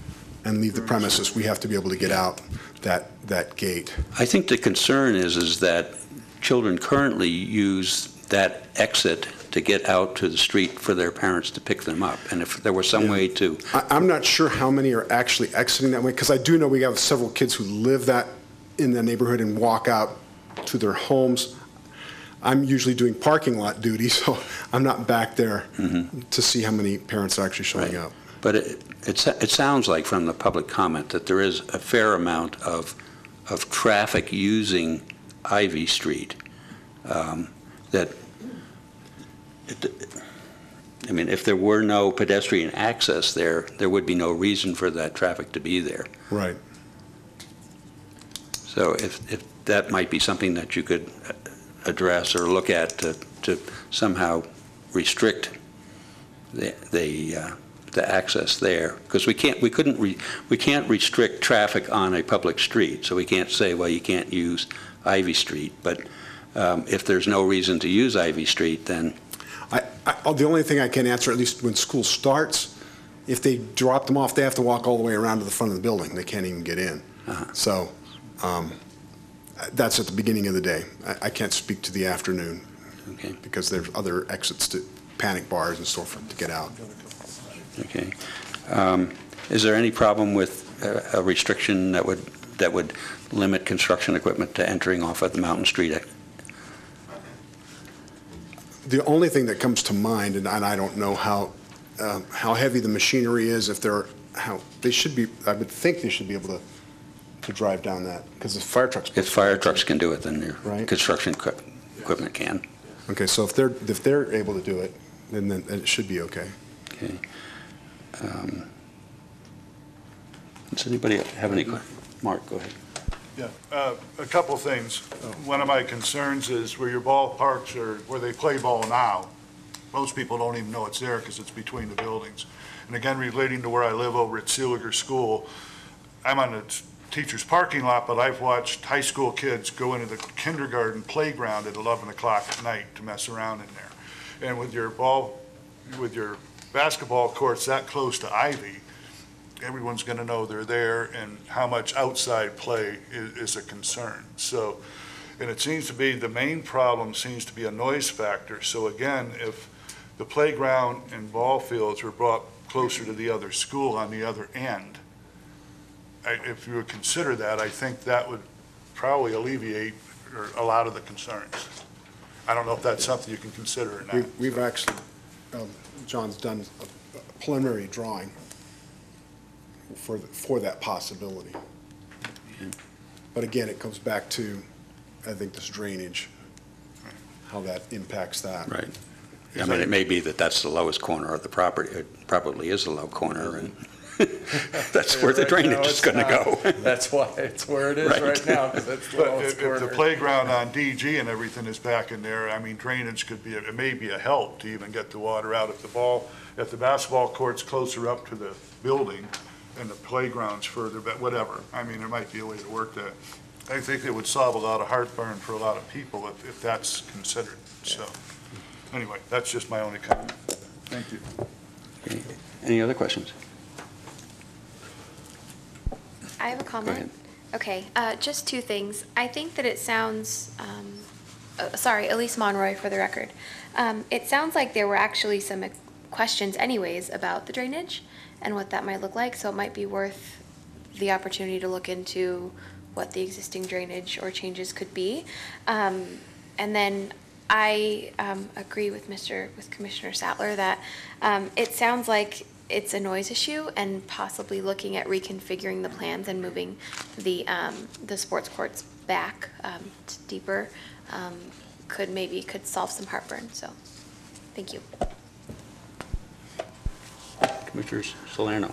and leave the premises, we have to be able to get out that gate. I think the concern is that children currently use that exit to get out to the street for their parents to pick them up. And if there was some way to... I'm not sure how many are actually exiting that way, because I do know we have several kids who live in the neighborhood and walk out to their homes. I'm usually doing parking lot duty, so I'm not back there to see how many parents are actually showing up. But it sounds like from the public comment that there is a fair amount of traffic using Ivy Street. I mean, if there were no pedestrian access there would be no reason for that traffic to be there. Right. So if that might be something that you could address or look at to somehow restrict the access there, because we can't restrict traffic on a public street, so we can't say, well, you can't use Ivy Street, but if there's no reason to use Ivy Street, then... The only thing I can answer, at least when school starts, if they drop them off, they have to walk all the way around to the front of the building. They can't even get in. So that's at the beginning of the day. I can't speak to the afternoon because there's other exits to panic bars and so forth to get out. Okay. Is there any problem with a restriction that would limit construction equipment to entering off of the Mountain Street? The only thing that comes to mind, and I don't know how heavy the machinery is, they should be. I would think they should be able to drive down that, because if fire trucks. If fire trucks can do it, then your right. construction equipment can. Okay, so if they're able to do it, then it should be okay. Okay. Does anybody have any questions? Mark, go ahead. Yeah, a couple things. One of my concerns is where your ballparks are, where they play ball now, most people don't even know it's there because it's between the buildings. And again, relating to where I live over at Seeliger School, I'm on the teacher's parking lot, but I've watched high school kids go into the kindergarten playground at 11 o'clock at night to mess around in there. And with your basketball courts that close to Ivy, everyone's going to know they're there, and how much outside play is a concern. So, and it seems to be the main problem seems to be a noise factor. So again, if the playground and ball fields were brought closer to the other school on the other end, if you would consider that, I think that would probably alleviate a lot of the concerns. I don't know if that's something you can consider or not. We've actually, John's done a preliminary drawing for that possibility. But again, it comes back to, I think, this drainage, how that impacts that. Right. I mean, it may be that that's the lowest corner of the property. It probably is a low corner, and that's where the drainage is going to go. That's why it's where it is right now, because it's the lowest corner. If the playground on DG and everything is back in there, I mean, drainage could be, it may be a help to even get the water out. If the basketball court's closer up to the building, and the playground's further back, whatever. I mean, there might be a way to work that. I think it would solve a lot of heartburn for a lot of people if that's considered. So, anyway, that's just my only comment. Thank you. Okay. Any other questions? I have a comment. Okay, just two things. I think that it sounds, sorry, Elise Monroy for the record. It sounds like there were actually some questions anyways about the drainage and what that might look like, so it might be worth the opportunity to look into what the existing drainage or changes could be. And then I agree with Commissioner Sattler that it sounds like it's a noise issue and possibly looking at reconfiguring the plans and moving the sports courts back deeper could solve some heartburn. So, thank you. Commissioner Salerno.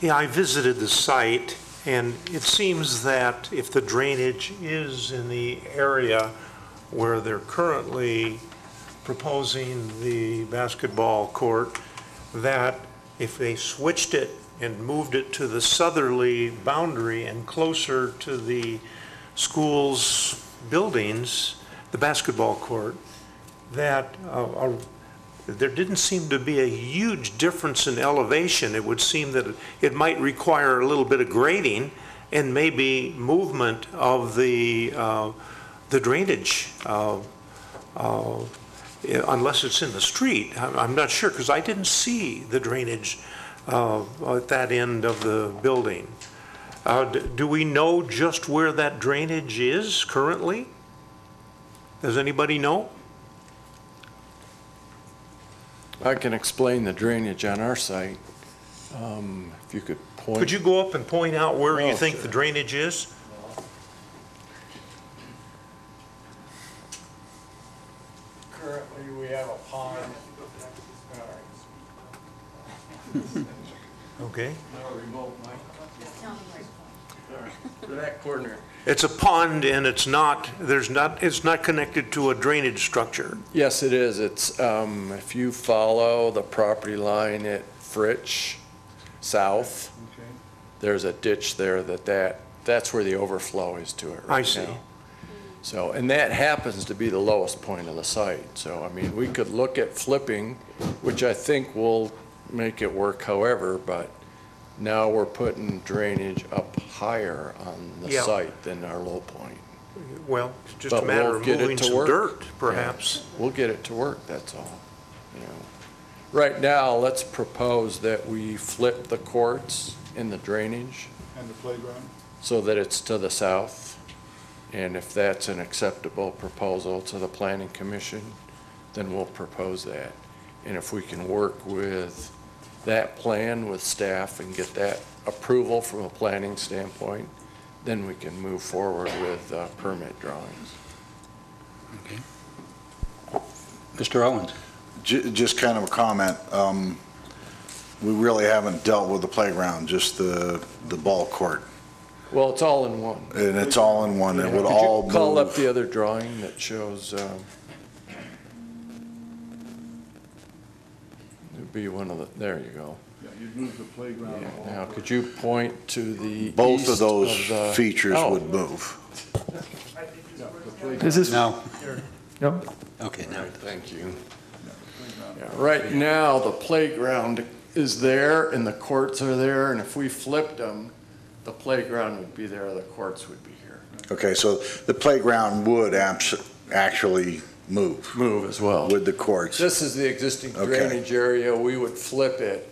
Yeah, I visited the site, and it seems that if the drainage is in the area where they're currently proposing the basketball court, that if they switched it and moved it to the southerly boundary and closer to the school's buildings, the basketball court, that there didn't seem to be a huge difference in elevation. It would seem that it might require a little bit of grading and maybe movement of the drainage, unless it's in the street. I'm not sure, because I didn't see the drainage at that end of the building. Do we know just where that drainage is currently? Does anybody know? I can explain the drainage on our site. If you could point. Could you go up and point out where you think sure. the drainage is? Currently, we have a pond. Okay. To that corner. It's a pond, and it's not connected to a drainage structure. Yes, it is. It's, if you follow the property line at Fritch south, there's a ditch there that's where the overflow is to it right now. I see. So, and that happens to be the lowest point of the site. So, I mean, we could look at flipping, which I think will make it work however, but now we're putting drainage up higher on the Yeah. site than our low point. Well, it's just But a matter we'll of get it moving to some work. dirt, perhaps. Yeah, we'll get it to work, that's all. You know, right now, let's propose that we flip the courts in the drainage And the playground? so that it's to the south. And if that's an acceptable proposal to the Planning Commission, then we'll propose that. And if we can work with that plan with staff and get that approval from a planning standpoint, then we can move forward with permit drawings. Okay. Mr. Owens. Just kind of a comment. We really haven't dealt with the playground, just the ball court. Well, it's all in one. And it's all in one. It would Could all you call up move. the other drawing that shows, it'd be one of the, there you go. Yeah, you'd move the playground. Yeah. Now, could you point to the Both east of those the- features Oh, would move. Is this? No. No? Okay, now. Thank you. Yeah, right now, the playground is there and the courts are there, and if we flipped them, the playground would be there, the courts would be here. Okay, so the playground would actually move Move as well. with the courts. This is the existing Okay. drainage area, we would flip it,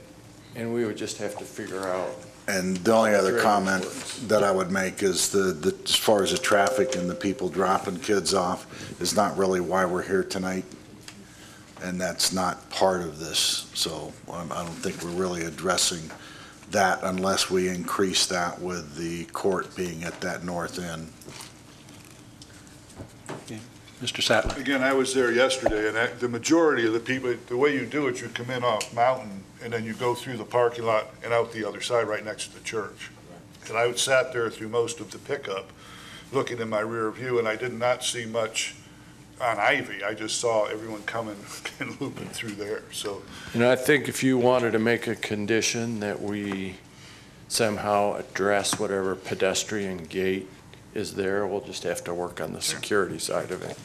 and we would just have to figure out. And the only other Drainage comment works. that I would make is as far as the traffic and the people dropping kids off is not really why we're here tonight. And that's not part of this. So I don't think we're really addressing that unless we increase that with the court being at that north end. Okay. Mr. Sattler. Again, I was there yesterday, and the majority of the people, the way you do it, you come in off Mountain, and then you go through the parking lot and out the other side, right next to the church. And I sat there through most of the pickup, looking in my rear view, and I did not see much on Ivy. I just saw everyone coming and looping through there, so. And I think if you wanted to make a condition that we somehow address whatever pedestrian gate is there, we'll just have to work on the security side of it.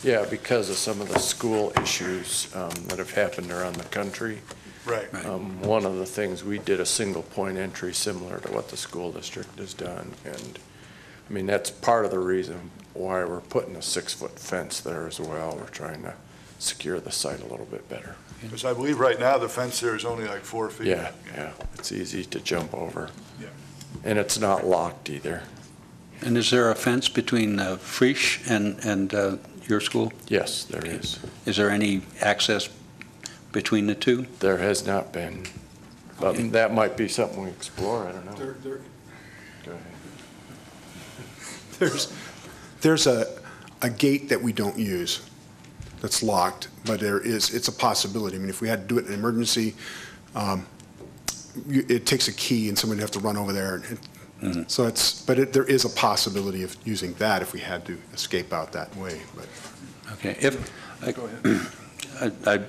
Yeah, because of some of the school issues that have happened around the country. Right. One of the things, we did a single point entry similar to what the school district has done. And I mean, that's part of the reason why we're putting a 6-foot fence there as well. We're trying to secure the site a little bit better. Because I believe right now the fence there is only like 4 feet. Yeah, yeah, it's easy to jump over. Yeah. And it's not locked either. And is there a fence between Frisch and your school? Yes, there is. Is there any access between the two? There has not been. But that might be something we explore, I don't know. Go ahead. There's a gate that we don't use that's locked, but it's a possibility. I mean, if we had to do it in an emergency, it takes a key and somebody would have to run over there. So there is a possibility of using that if we had to escape out that way. But. Okay. Go ahead.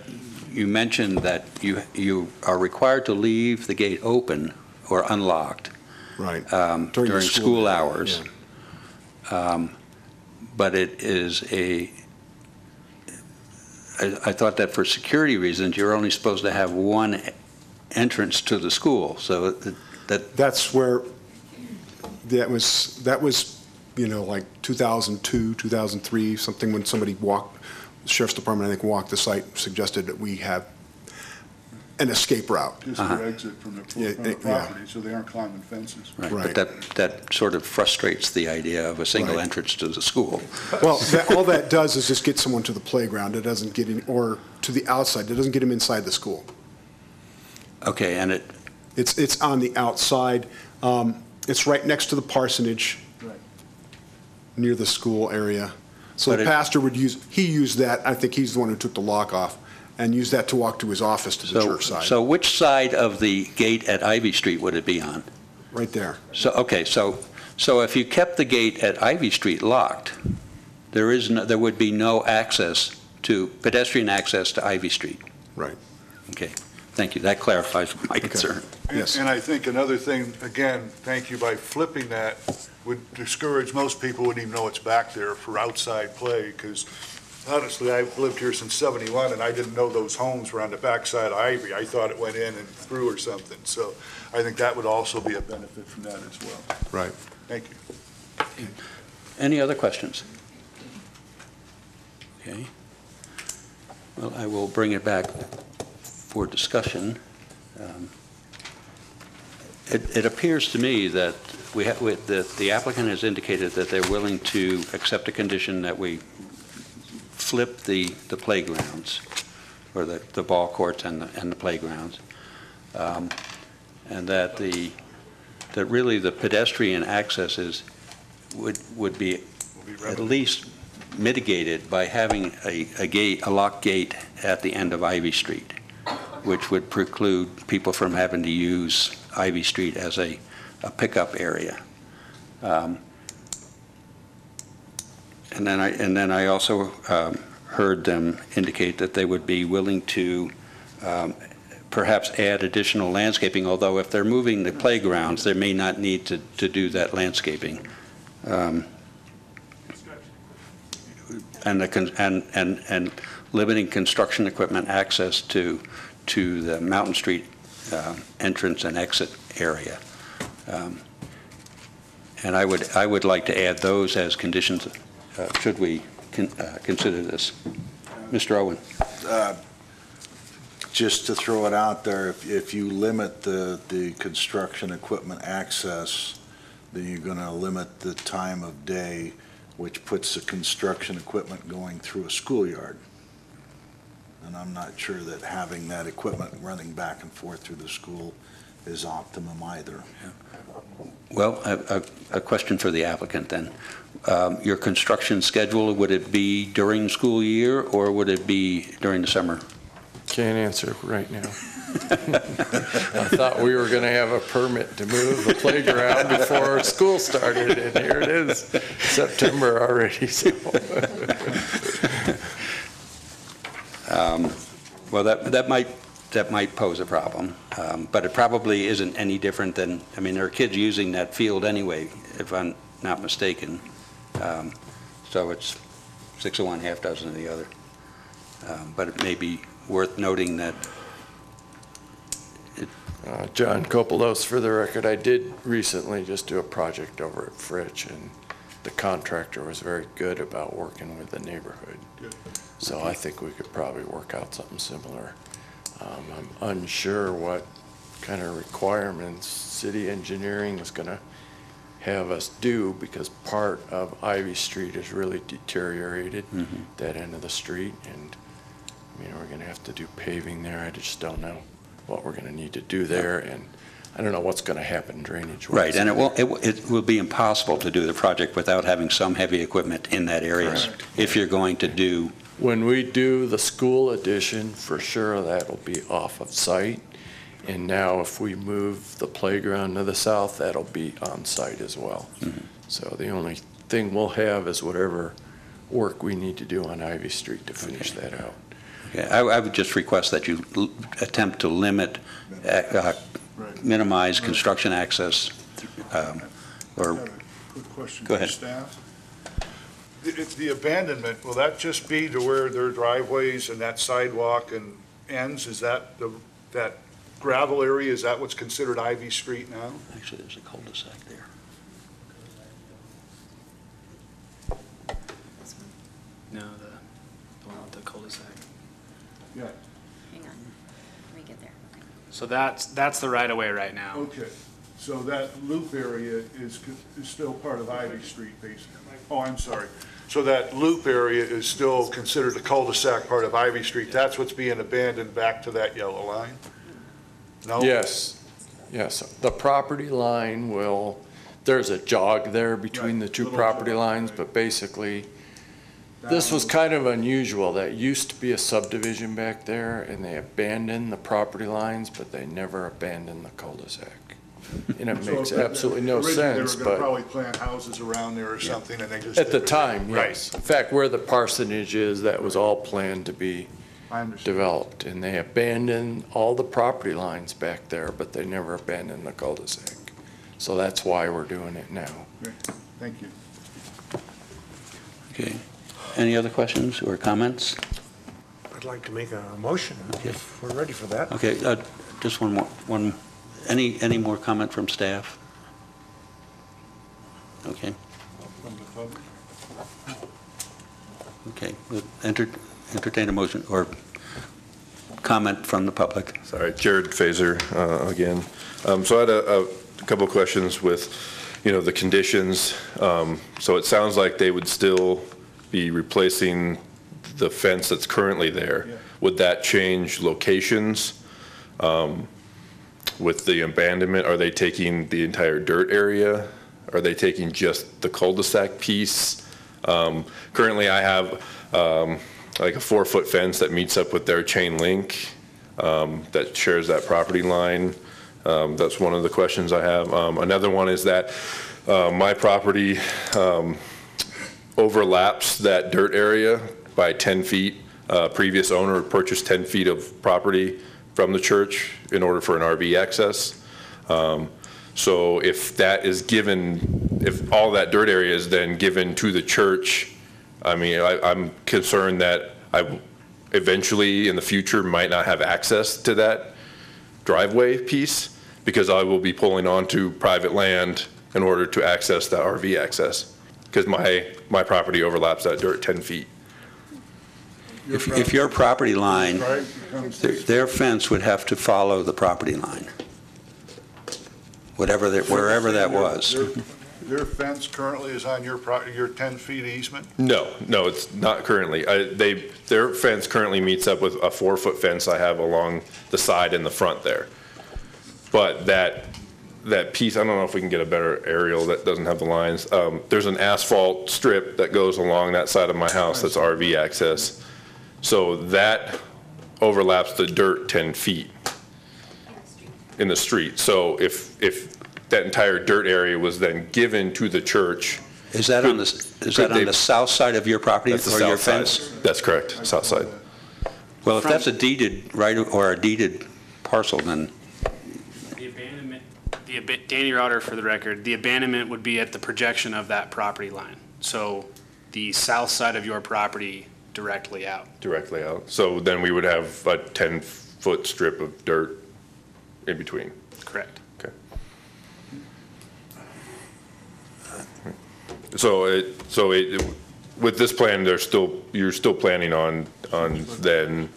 You mentioned that you are required to leave the gate open or unlocked. Right. During school hours. Yeah. But it is I thought that for security reasons, you're only supposed to have one entrance to the school, so that's where, that was, like 2002, 2003, something when somebody walked, the Sheriff's Department, I think, walked the site, suggested that we have an escape route. Just their exit from the property, so they aren't climbing fences. Right. But that sort of frustrates the idea of a single entrance to the school. Well, all that does is just get someone to the playground. It doesn't get in, or to the outside. It doesn't get them inside the school. Okay, and it's on the outside. It's right next to the parsonage, near the school area. So but the pastor would used that. I think he's the one who took the lock off, and used that to walk to his office to the church side. So which side of the gate at Ivy Street would it be on? Right there. So, okay, so if you kept the gate at Ivy Street locked, there would be no pedestrian access to Ivy Street. Right. Okay, thank you. That clarifies my concern. Yes. And I think another thing, again, thank you, by flipping that would discourage most people wouldn't even know it's back there for outside play, because honestly, I've lived here since '71, and I didn't know those homes were on the backside of Ivy. I thought it went in and through or something. So I think that would also be a benefit from that as well. Right. Thank you. Any other questions? Okay. Well, I will bring it back for discussion. It appears to me that the applicant has indicated that they're willing to accept a condition that we flip the playgrounds, or the ball courts and the playgrounds, and that really the pedestrian accesses would be at least mitigated by having a locked gate at the end of Ivy Street, which would preclude people from having to use Ivy Street as a pickup area. And then I also heard them indicate that they would be willing to perhaps add additional landscaping, although if they're moving the playgrounds, they may not need to do that landscaping. And limiting construction equipment access to the Mountain Street entrance and exit area. And I would like to add those as conditions, should we consider this. Mr. Owen. Just to throw it out there, if you limit the construction equipment access, then you're going to limit the time of day, which puts the construction equipment going through a schoolyard. And I'm not sure that having that equipment running back and forth through the school is optimum either. Well, a question for the applicant then. Your construction schedule, would it be during school year or would it be during the summer? Can't answer right now. I thought we were going to have a permit to move the playground before school started, and here it is, September already. So. Well, that might pose a problem, but it probably isn't any different than, I mean, there are kids using that field anyway, if I'm not mistaken. So it's 6 of one, half dozen of the other. But it may be worth noting that John Copelos, for the record, I did recently just do a project over at Fritch, and the contractor was very good about working with the neighborhood. Good. So I think we could probably work out something similar. I'm unsure what kind of requirements city engineering is going to have us do, because part of Ivy Street is really deteriorated, that end of the street, and I mean, we're going to have to do paving there. I just don't know. what we're going to need to do there, and I don't know what's going to happen drainage-wise. Right, and it will be impossible to do the project without having some heavy equipment in that area. Correct. If you're going to do, When we do the school addition, for sure that'll be off of site. And now if we move the playground to the south, that'll be on site as well. So the only thing we'll have is whatever work we need to do on Ivy Street to finish that out. okay, I would just request that you attempt to limit, minimize construction access, or, Quick question Go to ahead. staff. It's the abandonment, will that just be to where their driveways and that sidewalk and ends? Is that that gravel area, is that what's considered Ivy Street now? actually, there's a cul-de-sac there. No, the one with the cul-de-sac. Yeah. Hang on, let me get there. So that's the right-of-way right now. Okay, so that loop area is still part of Ivy Street, basically? Oh, I'm sorry. So that loop area is still considered a cul-de-sac part of Ivy Street? That's what's being abandoned back to that yellow line? No? Yes, yes. The property line there's a jog there between Right, the two little property jog, lines, right. but basically, this was kind of unusual. That used to be a subdivision back there, and they abandoned the property lines, but they never abandoned the cul-de-sac. And it So makes if- absolutely no sense, Originally, they were but gonna probably plant houses around there or something, and they just. at the didn't. time, Right. yes. In fact, where the parsonage is, that was all planned to be I understand. developed, and they abandoned all the property lines back there, but they never abandoned the cul-de-sac. So that's why we're doing it now. Great. Thank you. Okay. Any other questions or comments? I'd like to make a motion if we're ready for that. Okay, just one more, any more comment from staff? Okay. From the public? Okay, we'll entertain a motion or comment from the public. Sorry, Jared Fazer again. So I had a couple of questions with, the conditions. So it sounds like they would still be replacing the fence that's currently there. Yeah. Would that change locations with the abandonment? Are they taking the entire dirt area? Are they taking just the cul-de-sac piece? Currently, I have like a 4-foot fence that meets up with their chain link that shares that property line. That's one of the questions I have. Another one is that my property overlaps that dirt area by 10 feet. Previous owner purchased 10 feet of property from the church in order for an RV access. So if that is given, if all that dirt area is then given to the church, I'm concerned that I eventually in the future might not have access to that driveway piece because I will be pulling onto private land in order to access the RV access because my property overlaps that dirt 10 feet. If your property line, Right, becomes this- their fence would have to follow the property line, wherever that was. Their fence currently is on your 10 feet easement? No, it's not currently. Their fence currently meets up with a 4-foot fence I have along the side and the front there. But that piece, I don't know if we can get a better aerial that doesn't have the lines. There's an asphalt strip that goes along that side of my house that's RV access. So that overlaps the dirt 10 feet in the street. So if that entire dirt area was then given to the church. Is that on the south side of your property That's the or your south fence? side. That's correct, south side. Well, if that's a deeded right or a deeded parcel, then The abandonment, Danny Rotter for the record, the abandonment would be at the projection of that property line. So the south side of your property directly out. Directly out. So then we would have a 10-foot strip of dirt in between. Correct. Okay. So with this plan, you're still planning on then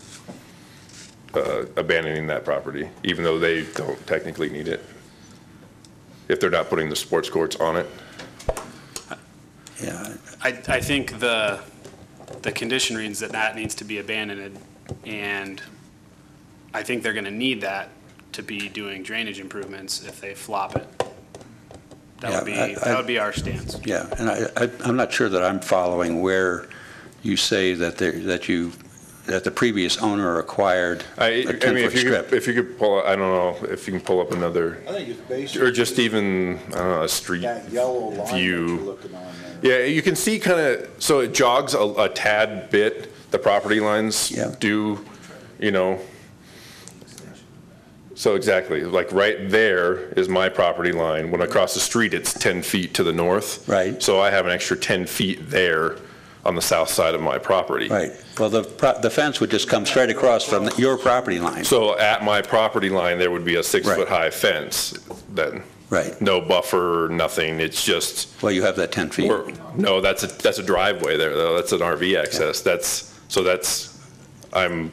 abandoning that property, even though they don't technically need it, if they're not putting the sports courts on it? yeah, I think the condition reads that needs to be abandoned, and I think they're going to need that to be doing drainage improvements if they flop it. That Yeah, would be, that would be our stance. Yeah, and I'm not sure that I'm following where you say that the previous owner acquired a I mean, 10-foot strip. if you could pull, I don't know, if you can pull up another, I think it's basically. or just even, I don't know, a street That yellow line that view. you're looking on there. Yeah, you can see kind of, so it jogs a tad bit, the property lines do, you know. So exactly, like right there is my property line. When across the street, it's 10 feet to the north. Right. So I have an extra 10 feet there on the south side of my property. Right. Well, the fence would just come straight across from your property line. So at my property line, there would be a 6-foot-high fence then. Right. No buffer, nothing, it's just. Well, you have that 10 feet. No, that's a driveway there, though, that's an RV access. I'm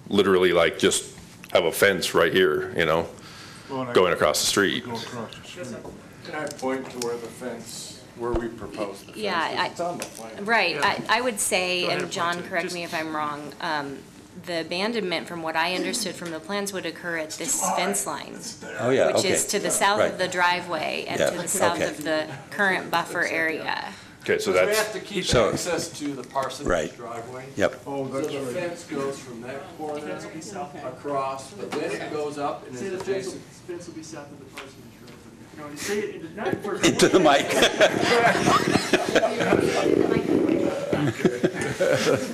literally like, just have a fence right here, you know, going across the street. Can I point to where the fence, where we proposed the fence? Yeah, It's on the plan. Right, Yeah. I would say, Go ahead and and John, point to it. correct me if I'm wrong, the abandonment, from what I understood from the plans, would occur at this fence line. Oh, yeah, Which okay. is to the south Right. of the driveway and Yeah, to the south okay. of the current buffer area. Okay, so We that's, have to keep So- access to the parsonage Right. driveway. Yep. So the fence goes from that corner across, but then it goes up and is adjacent. Fence will be south of the parsonage road. No, you say it not for. Into the mic.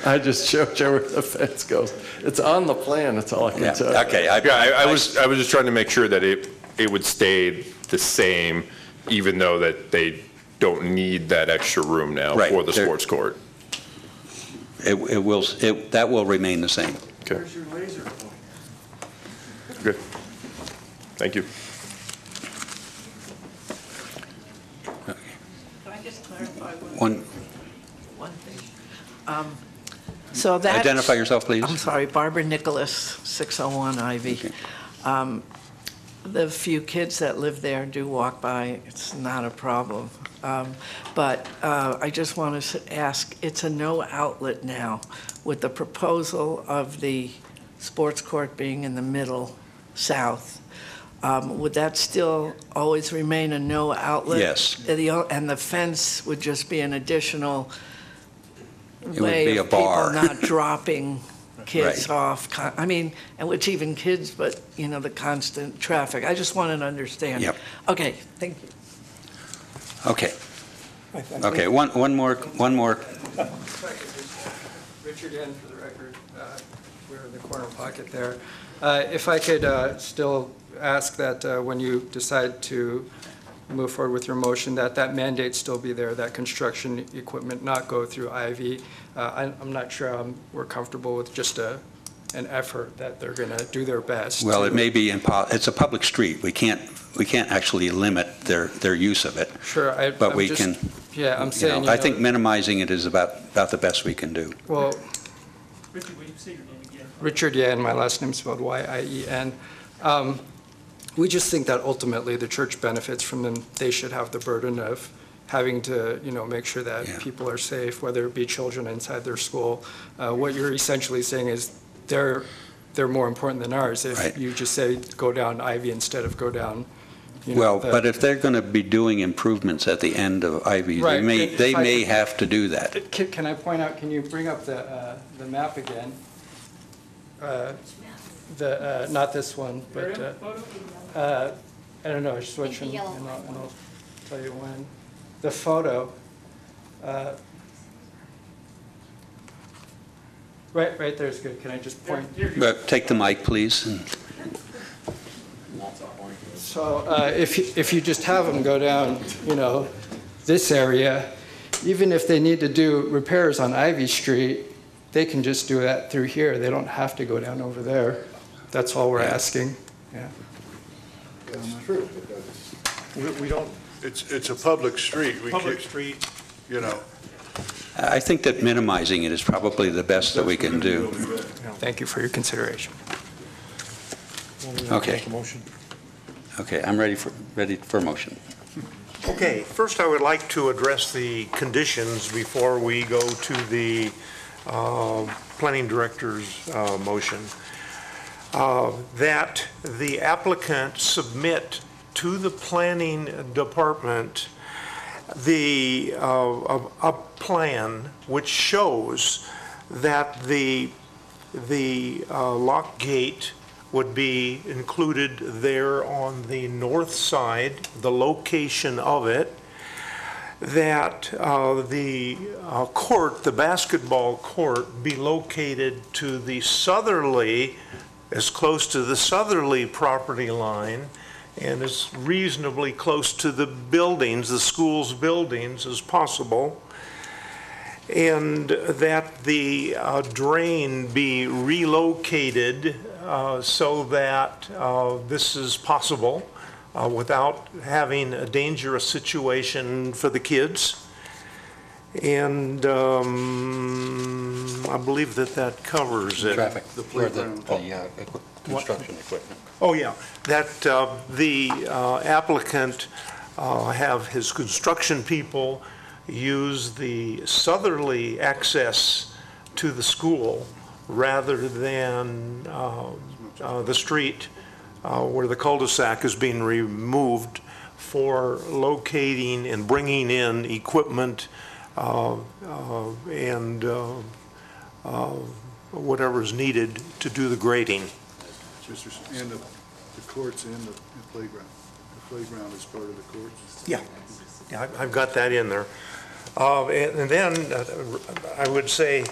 I just showed you where the fence goes. It's on the plan, that's all I Yeah, can tell you. okay. I was just trying to make sure that it would stay the same, even though that they don't need that extra room now Right. for the sports court. That will remain the same. Okay. Where's your laser point? Good. Thank you. Can I just clarify One, one thing? So that. identify yourself, please. I'm sorry, Barbara Nicholas, 601 Ivy. Okay. The few kids that live there do walk by, it's not a problem. But I just want to ask, it's a no outlet now with the proposal of the sports court being in the middle south. Would that still always remain a no outlet? Yes. And the fence would just be an additional It would way be a of people bar. not dropping kids Right. off. I mean, and which even kids, but, you know, the constant traffic. I just wanted to understand. Yep. Okay, thank you. Okay. Okay, one more. Richard Yen, for the record, we're in the corner pocket there. If I could still ask that when you decide to move forward with your motion, that mandate still be there, that construction equipment not go through Ivy. I'm not sure we're comfortable with just an effort that they're going to do their best. Well, it may be, it's a public street. We can't actually limit their use of it. Sure. But I'm we just- can, Yeah, I'm you saying, know, I think minimizing it is about the best we can do. Well, Richard, will you say your name again? Richard Yen, my last name's spelled Y-I-E-N. We just think that ultimately the church benefits from them. They should have the burden of having to, you know, make sure that people are safe, whether it be children inside their school. What you're essentially saying is they're more important than ours. If Right. you just say go down Ivy instead of go down, you know. Well, but if they're going to be doing improvements at the end of Ivy, Right, they if I may could- have to do that. Can I point out, can you bring up the map again? Not this one, but, I don't know, switch and I'll tell you when. The photo, right there's good. Can I just point? But take the mic, please. So if you just have them go down, you know, this area, even if they need to do repairs on Ivy Street, they can just do that through here. They don't have to go down over there. That's all we're asking. Yeah. That's true. We don't, it's a public street. Public street. You know. I think that minimizing it is probably the best that we can do. Thank you for your consideration. Okay. Okay, I'm ready for motion. Okay, first I would like to address the conditions before we go to the planning director's motion. that the applicant submit to the planning department a plan which shows that the lock gate would be included there on the north side, the location of it, that the court, the basketball court, be located to the southerly, as close to the southerly property line and as reasonably close to the buildings, the school's buildings as possible, and that the drain be relocated so that this is possible without having a dangerous situation for the kids. And I believe that covers it. Traffic, The or the playground. construction equipment. Oh, yeah, that the applicant have his construction people use the southerly access to the school rather than the street where the cul-de-sac is being removed for locating and bringing in equipment and whatever is needed to do the grading. And the courts and the playground. The playground is part of the courts. Yeah, I've got that in there. And then I would say,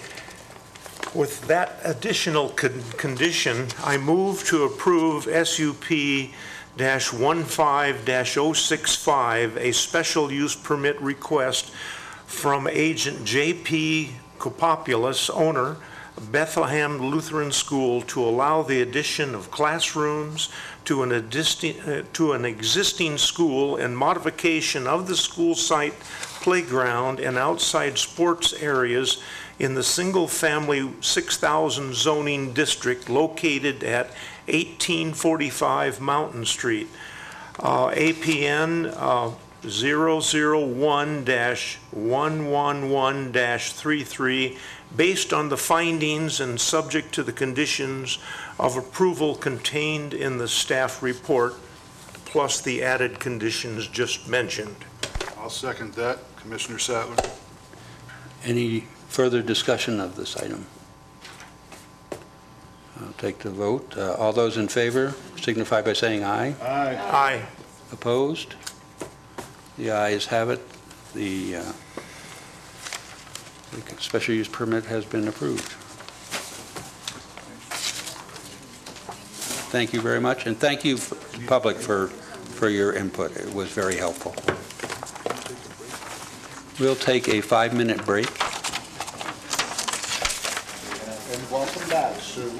with that additional condition, I move to approve SUP-15-065, a special use permit request from agent J.P. Kopopoulos, owner, Bethlehem Lutheran School, to allow the addition of classrooms to an existing school and modification of the school site playground and outside sports areas in the single-family 6,000 zoning district located at 1845 Mountain Street. APN 001-111-33, based on the findings and subject to the conditions of approval contained in the staff report, plus the added conditions just mentioned. I'll second that. Commissioner Sattler. Any further discussion of this item? I'll take the vote. All those in favor signify by saying aye. Aye. Aye. Opposed? The ayes have it. The special use permit has been approved. Thank you very much, and thank you, public, for your input. It was very helpful. We'll take a 5-minute break. And welcome back, Sue.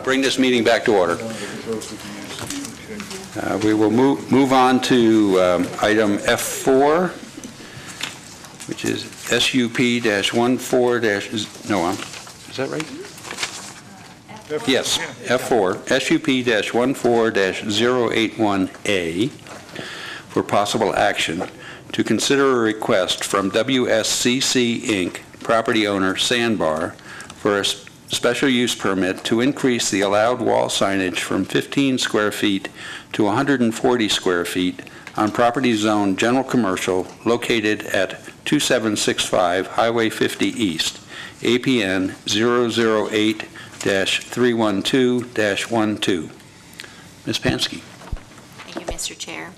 bring this meeting back to order. We will move on to item F4, which is SUP-14- no, is that right? Yes, F4, SUP-14-081A, for possible action to consider a request from WSCC Inc., property owner Sandbar, for a special use permit to increase the allowed wall signage from 15 square feet to 140 square feet on property zone general commercial located at 2765 Highway 50 East, APN 008-312-12. Ms. Pansky. Thank you, Mr. Chair.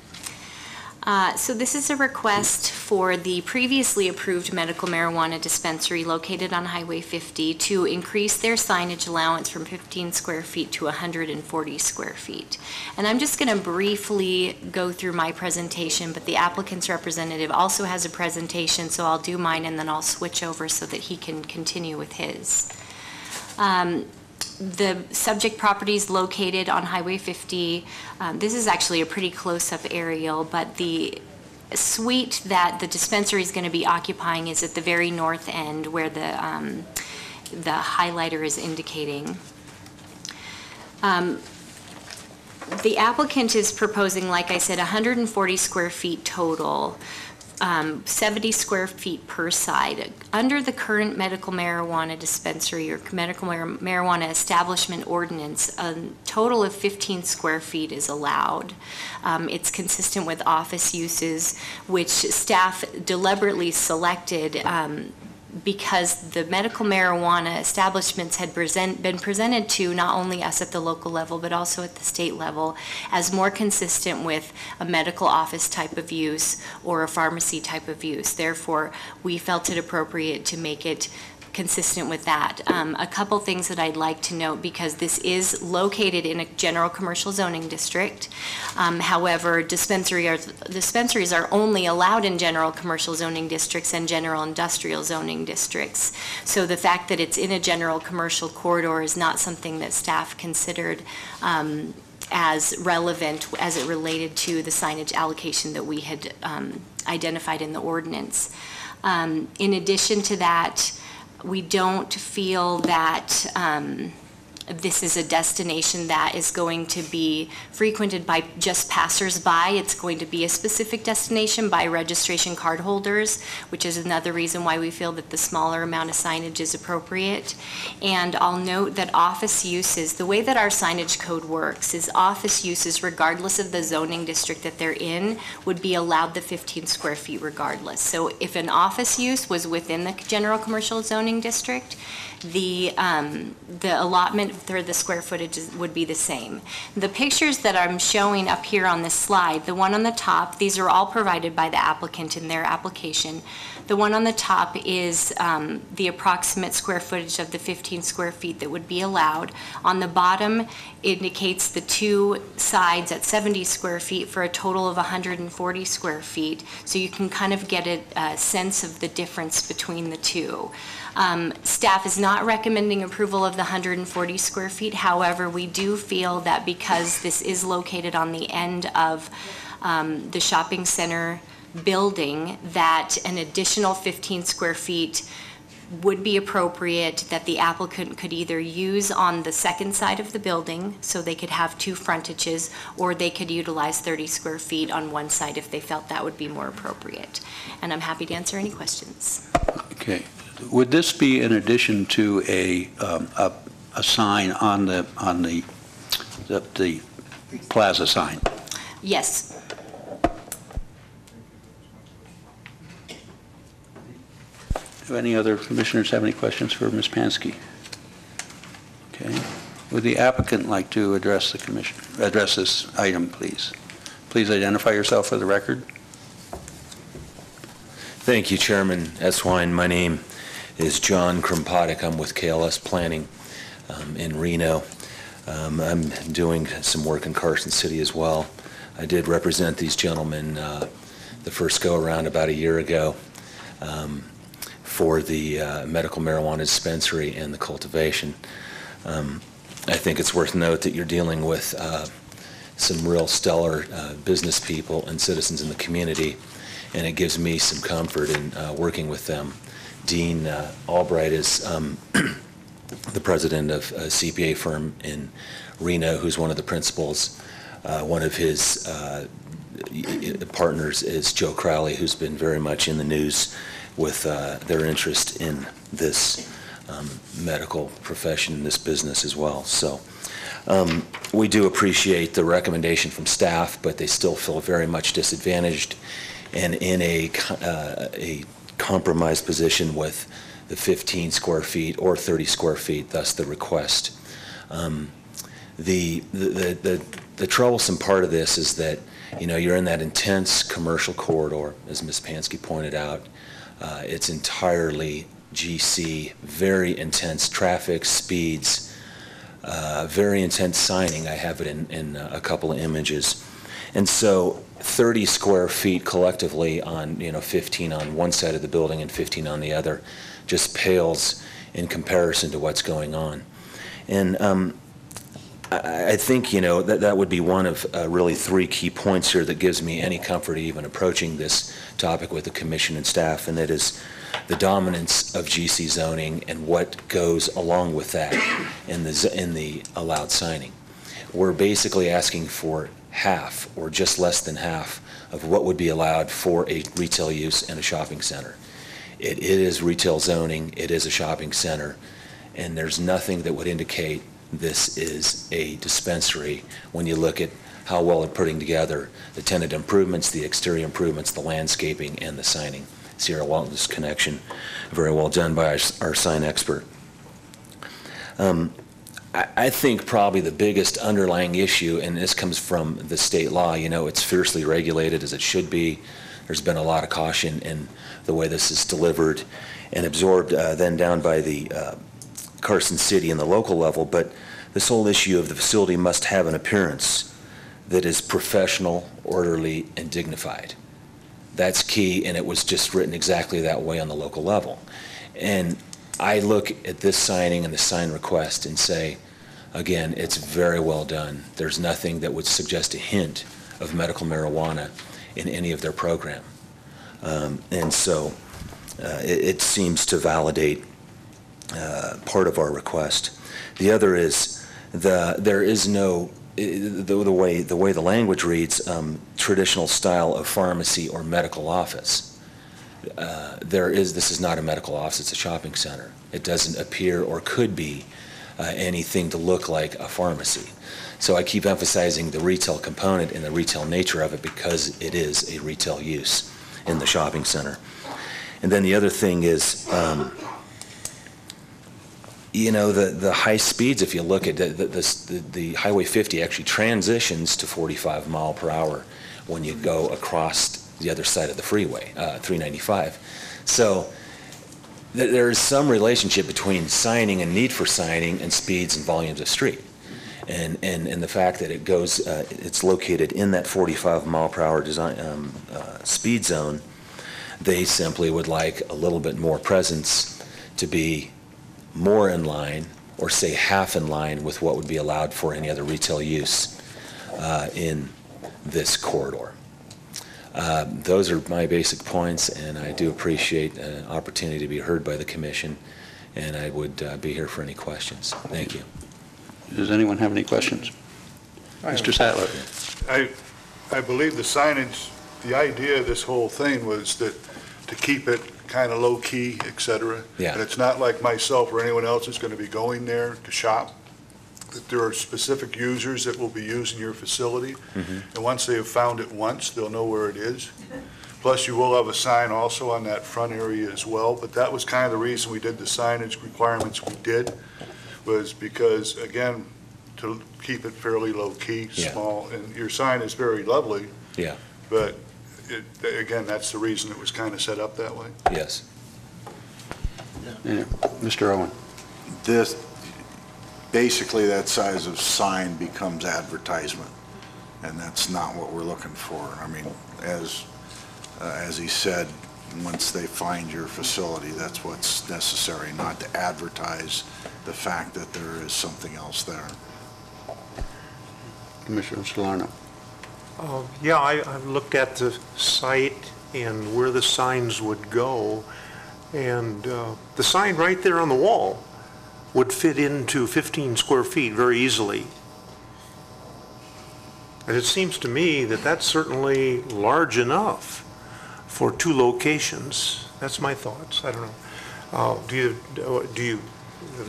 So this is a request for the previously approved medical marijuana dispensary located on Highway 50 to increase their signage allowance from 15 square feet to 140 square feet. And I'm just going to briefly go through my presentation, but the applicant's representative also has a presentation, so I'll do mine and then I'll switch over so that he can continue with his. The subject property is located on Highway 50. This is actually a pretty close-up aerial, but the suite that the dispensary is going to be occupying is at the very north end where the highlighter is indicating. The applicant is proposing, like I said, 140 square feet total. 70 square feet per side. Under the current medical marijuana dispensary or medical marijuana establishment ordinance, a total of 15 square feet is allowed. It's consistent with office uses, which staff deliberately selected because the medical marijuana establishments had been presented to not only us at the local level, but also at the state level as more consistent with a medical office type of use or a pharmacy type of use. Therefore, we felt it appropriate to make it consistent with that. A couple things that I'd like to note, because this is located in a general commercial zoning district. However, dispensaries are only allowed in general commercial zoning districts and general industrial zoning districts. So the fact that it's in a general commercial corridor is not something that staff considered as relevant as it related to the signage allocation that we had identified in the ordinance. In addition to that, we don't feel that this is a destination that is going to be frequented by just passersby. It's going to be a specific destination by registration card holders, which is another reason why we feel that the smaller amount of signage is appropriate. And I'll note that office uses, the way that our signage code works is office uses, regardless of the zoning district that they're in, would be allowed the 15 square feet regardless. So if an office use was within the general commercial zoning district, the allotment for the square footage would be the same. The pictures that I'm showing up here on this slide, the one on the top, these are all provided by the applicant in their application. The one on the top is the approximate square footage of the 15 square feet that would be allowed. On the bottom indicates the two sides at 70 square feet for a total of 140 square feet. So you can kind of get a sense of the difference between the two. Staff is not recommending approval of the 140 square feet. However, we do feel that because this is located on the end of the shopping center building, that an additional 15 square feet would be appropriate, that the applicant could either use on the second side of the building, so they could have two frontages, or they could utilize 30 square feet on one side if they felt that would be more appropriate. And I'm happy to answer any questions. Okay. Would this be in addition to a sign on the plaza sign? Yes. Do any other commissioners have any questions for Ms. Pansky? Okay. Would the applicant like to address the commission, address this item, please? Please identify yourself for the record. Thank you, Chairman Eswine. My name is John Krimpatic. I'm with KLS Planning in Reno. I'm doing some work in Carson City as well. I did represent these gentlemen the first go-around about a year ago for the medical marijuana dispensary and the cultivation. I think it's worth note that you're dealing with some real stellar business people and citizens in the community, and it gives me some comfort in working with them. Dean Albright is the president of a CPA firm in Reno, who's one of the principals. One of his partners is Joe Crowley, who's been very much in the news with their interest in this medical profession, this business as well. So we do appreciate the recommendation from staff, but they still feel very much disadvantaged and in a compromised position with the 15 square feet or 30 square feet, thus the request. The troublesome part of this is that, you know, you're in that intense commercial corridor, as Ms. Pansky pointed out. It's entirely GC, very intense traffic, speeds, very intense signing. I have it in a couple of images. And so 30 square feet collectively on, 15 on one side of the building and 15 on the other just pales in comparison to what's going on. And I think, that would be one of really three key points here that gives me any comfort even approaching this topic with the commission and staff, and that is the dominance of GC zoning and what goes along with that in the allowed signing. We're basically asking for half or just less than half of what would be allowed for a retail use in a shopping center. It is retail zoning, it is a shopping center, and there's nothing that would indicate this is a dispensary when you look at how well they're putting together the tenant improvements, the exterior improvements, the landscaping, and the signing. Sierra Wellness connection, very well done by our sign expert. I think probably the biggest underlying issue, and this comes from the state law, it's fiercely regulated as it should be. There's been a lot of caution in the way this is delivered and absorbed then down by the Carson City and the local level, but this whole issue of the facility must have an appearance that is professional, orderly, and dignified. That's key, and it was just written exactly that way on the local level. And I look at this signing and the sign request and say, again, it's very well done. There's nothing that would suggest a hint of medical marijuana in any of their program. And so it seems to validate part of our request. The other is there is no, the way the language reads, traditional style of pharmacy or medical office. This is not a medical office, it's a shopping center. It doesn't appear or could be anything to look like a pharmacy. So I keep emphasizing the retail component and the retail nature of it because it is a retail use in the shopping center. And then the other thing is, the high speeds, if you look at the Highway 50 actually transitions to 45 mile per hour when you go across the other side of the freeway, 395. So there is some relationship between signing and need for signing and speeds and volumes of street. And the fact that it goes, it's located in that 45 mile per hour design, speed zone, they simply would like a little bit more presence to be more in line, or say half in line with what would be allowed for any other retail use in this corridor. Those are my basic points, and I do appreciate an opportunity to be heard by the commission, and I would be here for any questions. Thank you. Does anyone have any questions? Mr. Sattler. I believe the signage, the idea of this whole thing was that to keep it kind of low-key, et cetera. Yeah. And it's not like myself or anyone else is going to be going there to shop, that there are specific users that will be using your facility. Mm-hmm. And once they have found it once, they'll know where it is. Plus, you will have a sign also on that front area as well. But that was kind of the reason we did the signage requirements we did, was because, again, to keep it fairly low-key, Yeah. small. And your sign is very lovely. Yeah. But again, that's the reason it was kind of set up that way. Yes. Yeah. Mr. Owen. Basically, that size of sign becomes advertisement, and that's not what we're looking for. I mean, as he said, once they find your facility, that's what's necessary, not to advertise the fact that there is something else there. Commissioner Salerno. Yeah, I've looked at the site and where the signs would go, and the sign right there on the wall would fit into 15 square feet very easily. And it seems to me that that's certainly large enough for 2 locations. That's my thoughts. I don't know. Do you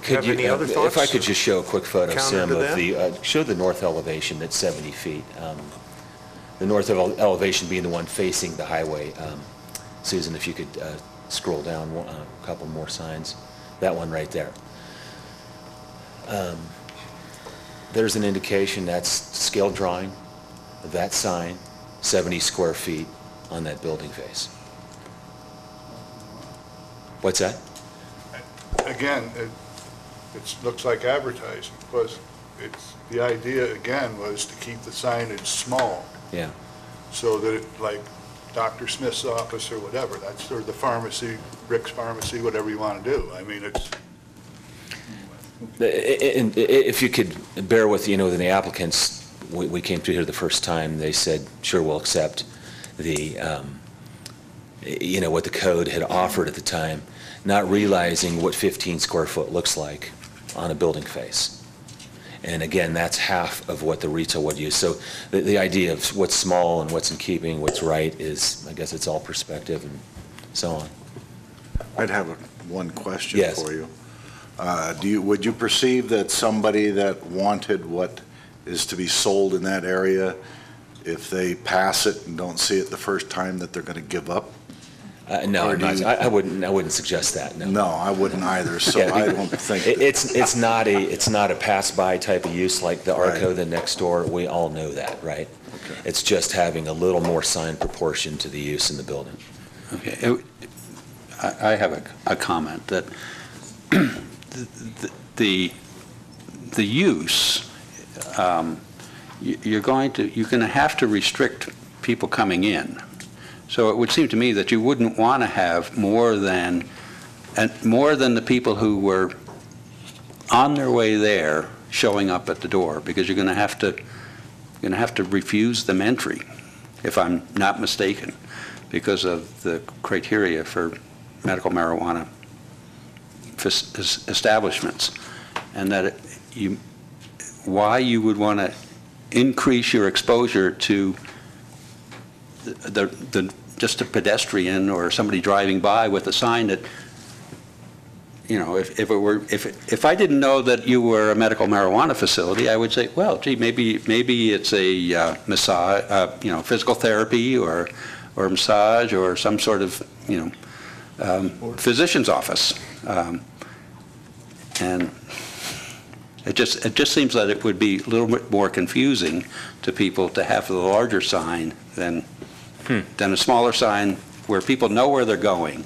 have any other thoughts? If I could just show a quick photo, Counter Sim, to of that? show the north elevation at 70 feet. The north elevation being the one facing the highway. Susan, if you could scroll down a couple more signs. That one right there. There's an indication that's scale drawing of that sign, 70 square feet on that building face. What's that? Again, it looks like advertising, because the idea, again, was to keep the signage small. Yeah. So that, like Dr. Smith's office or whatever, that's, or the pharmacy, Rick's Pharmacy, whatever you want to do. I mean, it's... And if you could bear with, the applicants, we came through here the first time, they said, sure, we'll accept the, what the code had offered at the time, not realizing what 15 square foot looks like on a building face. And again, that's half of what the retail would use. So the idea of what's small and what's in keeping, what's right is, I guess it's all perspective and so on. I'd have one question Yes. for you. Would you perceive that somebody that wanted what is to be sold in that area, if they pass it and don't see it the first time, that they're going to give up? No, I wouldn't suggest that. No. No, I wouldn't either. So Yeah, I don't think it's not a pass-by type of use like the Arco, the next door. We all know that, right? Okay. It's just having a little more sign proportion to the use in the building. Okay. I have a comment that the use, you're going to have to restrict people coming in. So it would seem to me that you wouldn't want to have more than the people who were on their way there showing up at the door, because you're going to have to refuse them entry, if I'm not mistaken, because of the criteria for medical marijuana establishments, and that why you would want to increase your exposure to just a pedestrian or somebody driving by with a sign that, if I didn't know that you were a medical marijuana facility, I would say, well, gee, maybe it's a massage, physical therapy or massage or some sort of, physician's office. And it just seems that it would be a little bit more confusing to people to have the larger sign than a smaller sign where people know where they're going,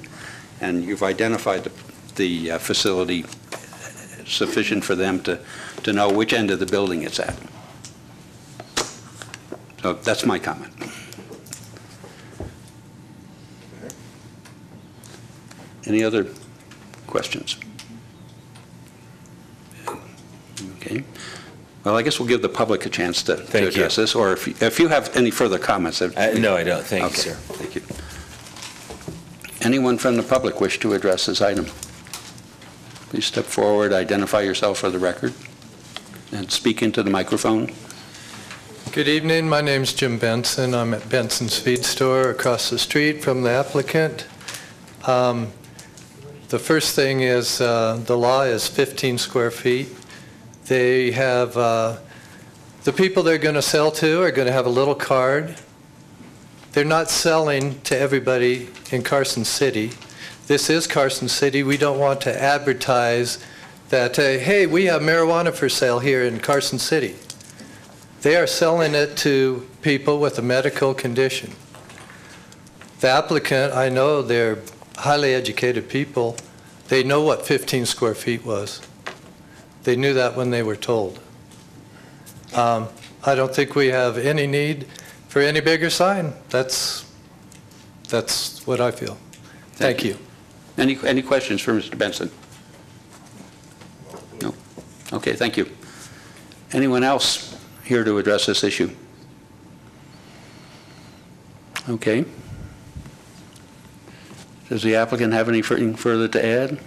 and you've identified the facility sufficient for them to know which end of the building it's at. So that's my comment. Any other questions? Okay. Well, I guess we'll give the public a chance to address this, or if you have any further comments. No, I don't. Thank you, sir. Thank you. Anyone from the public wish to address this item? Please step forward, identify yourself for the record, and speak into the microphone. Good evening. My name's Jim Benson. I'm at Benson's Feed Store across the street from the applicant. The first thing is the law is 15 square feet. They have, the people they're going to sell to are going to have a little card. They're not selling to everybody in Carson City. This is Carson City. We don't want to advertise that, hey, we have marijuana for sale here in Carson City. They are selling it to people with a medical condition. The applicant, I know they're highly educated people. They know what 15 square feet was. They knew that when they were told. I don't think we have any need for any bigger sign. That's what I feel. Thank you. Any questions for Mr. Benson? No? Okay, thank you. Anyone else here to address this issue? Okay. Does the applicant have anything further to add?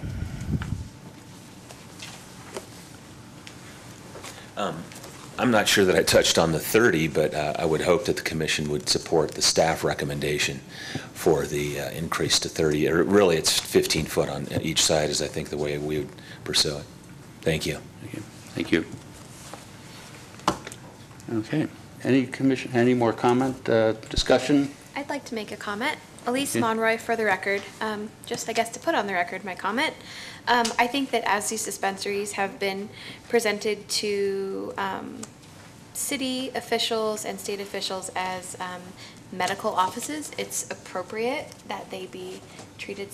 I'm not sure that I touched on the 30, but I would hope that the commission would support the staff recommendation for the increase to 30. Or really, it's 15 foot on each side is, I think, the way we would pursue it. Thank you. Thank you. Okay. Any more comment, discussion? I'd like to make a comment. Elise Monroy for the record, just I guess to put on the record my comment. I think that as these dispensaries have been presented to city officials and state officials as medical offices, it's appropriate that they be treated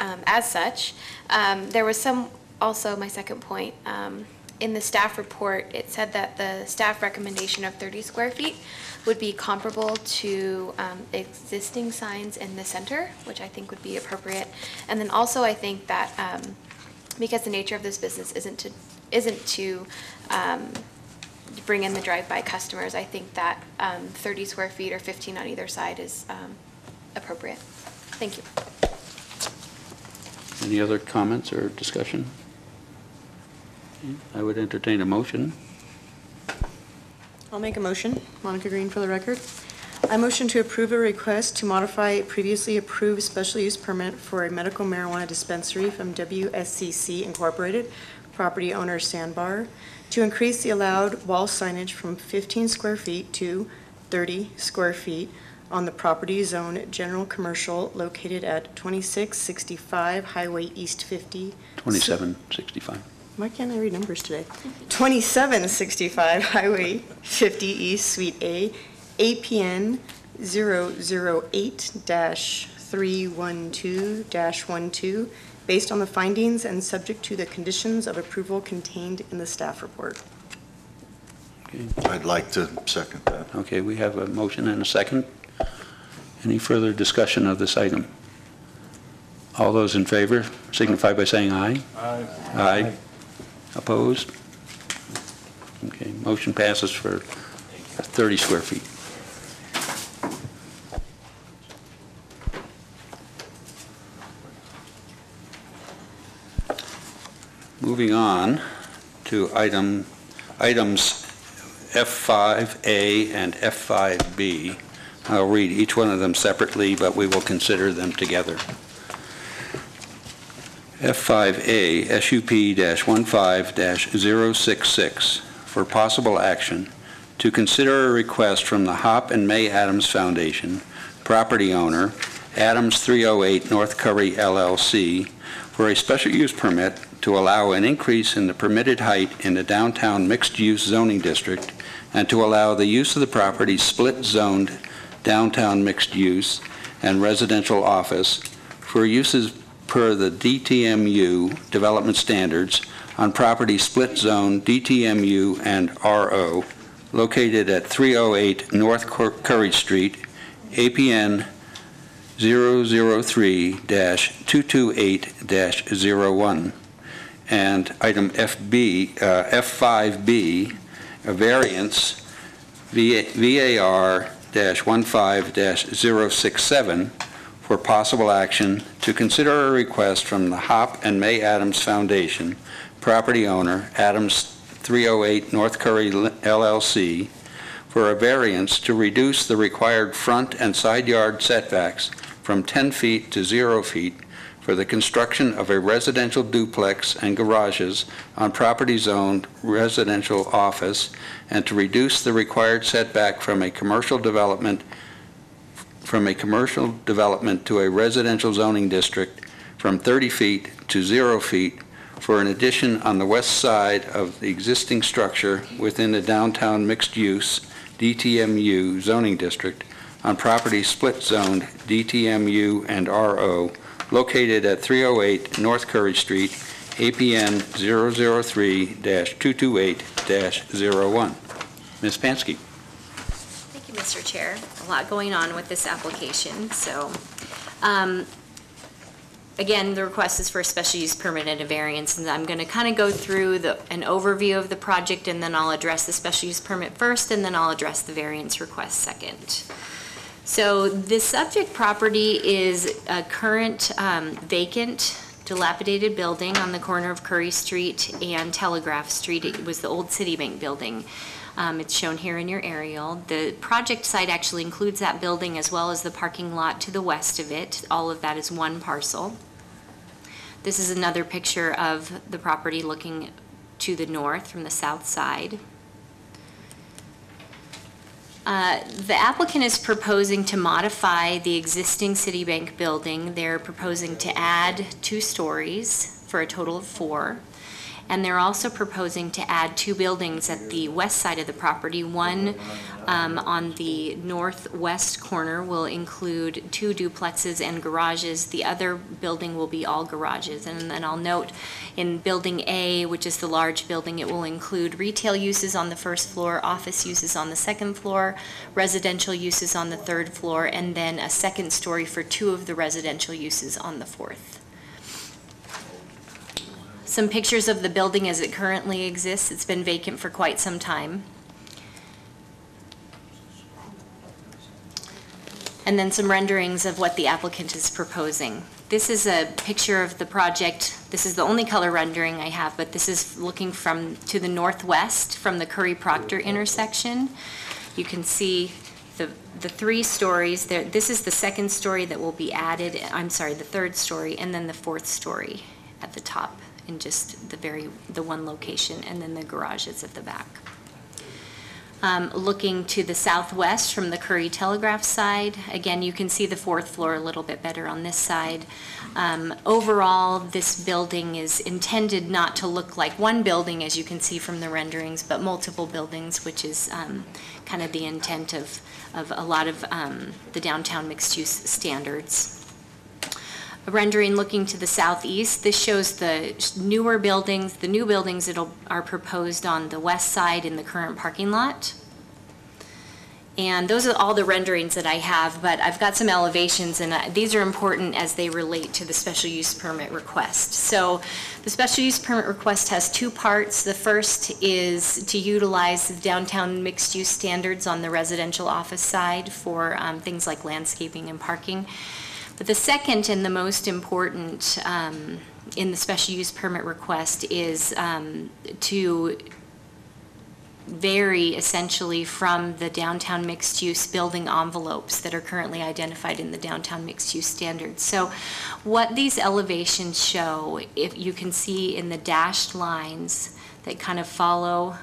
as such. There was also my second point, in the staff report, it said that the staff recommendation of 30 square feet would be comparable to existing signs in the center, which I think would be appropriate. And then also I think that because the nature of this business isn't to bring in the drive-by customers, I think that 30 square feet or 15 on either side is appropriate. Thank you. Any other comments or discussion? I would entertain a motion. I'll make a motion. Monica Green for the record. I motion to approve a request to modify a previously approved special use permit for a medical marijuana dispensary from WSCC Incorporated, property owner Sandbar, to increase the allowed wall signage from 15 square feet to 30 square feet on the property zone general commercial located at 2665 Highway East 50. 2765. Why can't I read numbers today? 2765 Highway 50 East Suite A, APN 008-312-12, based on the findings and subject to the conditions of approval contained in the staff report. Okay. I'd like to second that. Okay, we have a motion and a second. Any further discussion of this item? All those in favor signify by saying aye. Aye. Aye. Opposed? Okay, motion passes for 30 square feet. Moving on to items F5A and F5B. I'll read each one of them separately, but we will consider them together. F5A, SUP-15-066, for possible action to consider a request from the Hop and May Adams Foundation, property owner, Adams 308 North Curry LLC, for a special use permit to allow an increase in the permitted height in the downtown mixed-use zoning district and to allow the use of the property split-zoned downtown mixed-use and residential office for uses per the DTMU development standards on property split zone DTMU and RO located at 308 North Curry Street, APN 003-228-01. And item F5B, a variance VAR-15-067 for possible action to consider a request from the Hop and May Adams Foundation, property owner, Adams 308 North Curry LLC, for a variance to reduce the required front and side yard setbacks from 10 feet to 0 feet for the construction of a residential duplex and garages on property zoned residential office, and to reduce the required setback from a commercial development to a residential zoning district from 30 feet to 0 feet for an addition on the west side of the existing structure within the downtown mixed-use DTMU zoning district on property split-zoned DTMU and RO located at 308 North Curry Street, APN 003-228-01. Ms. Pansky. Thank you, Mr. Chair. A lot going on with this application. So again, the request is for a special use permit and a variance, and I'm going to kind of go through an overview of the project, and then I'll address the special use permit first, and then I'll address the variance request second. So the subject property is a current vacant, dilapidated building on the corner of Curry Street and Telegraph Street. It was the old Citibank building. It's shown here in your aerial. The project site actually includes that building as well as the parking lot to the west of it. All of that is one parcel. This is another picture of the property looking to the north from the south side. The applicant is proposing to modify the existing Citibank building. They're proposing to add 2 stories for a total of 4. And they're also proposing to add 2 buildings at the west side of the property. One on the northwest corner will include 2 duplexes and garages. The other building will be all garages. And then I'll note in Building A, which is the large building, it will include retail uses on the first floor, office uses on the second floor, residential uses on the third floor, and then a second story for 2 of the residential uses on the fourth. Some pictures of the building as it currently exists. It's been vacant for quite some time. And then some renderings of what the applicant is proposing. This is a picture of the project. This is the only color rendering I have, but this is looking to the northwest from the Curry-Proctor intersection. You can see the 3 stories there. This is the second story that will be added. I'm sorry, the third story, and then the 4th story at the top in just the one location, and then the garages at the back. Looking to the southwest from the Curry Telegraph side, again, you can see the 4th floor a little bit better on this side. Overall, this building is intended not to look like one building, as you can see from the renderings, but multiple buildings, which is kind of the intent of a lot of the downtown mixed-use standards. A rendering looking to the southeast, this shows the newer buildings, the new buildings that are proposed on the west side in the current parking lot. And those are all the renderings that I have, but I've got some elevations, and these are important as they relate to the special use permit request. So the special use permit request has 2 parts. The first is to utilize the downtown mixed use standards on the residential office side for things like landscaping and parking. But the second and the most important in the special use permit request is to vary essentially from the downtown mixed use building envelopes that are currently identified in the downtown mixed use standards. So what these elevations show, if you can see in the dashed lines that kind of follow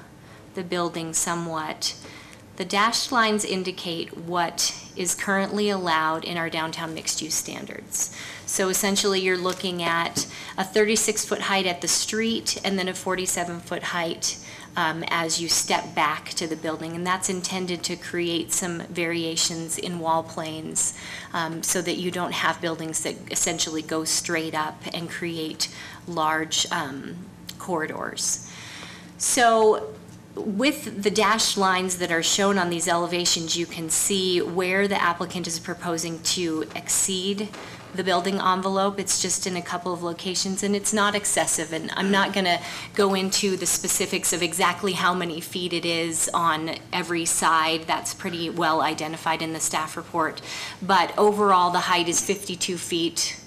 the building somewhat, the dashed lines indicate what is currently allowed in our downtown mixed-use standards. So essentially, you're looking at a 36-foot height at the street and then a 47-foot height as you step back to the building. And that's intended to create some variations in wall planes so that you don't have buildings that essentially go straight up and create large corridors. So with the dashed lines that are shown on these elevations, you can see where the applicant is proposing to exceed the building envelope. It's just in a couple of locations, and it's not excessive. And I'm not going to go into the specifics of exactly how many feet it is on every side. That's pretty well identified in the staff report. But overall, the height is 52 feet,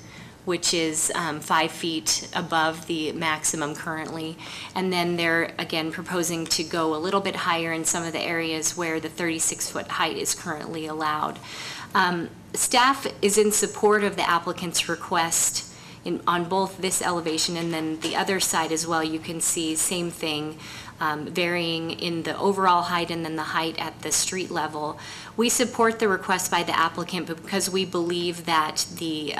which is 5 feet above the maximum currently. And then they're, again, proposing to go a little bit higher in some of the areas where the 36-foot height is currently allowed. Staff is in support of the applicant's request on both this elevation and then the other side as well. You can see same thing, varying in the overall height and then the height at the street level. We support the request by the applicant because we believe that the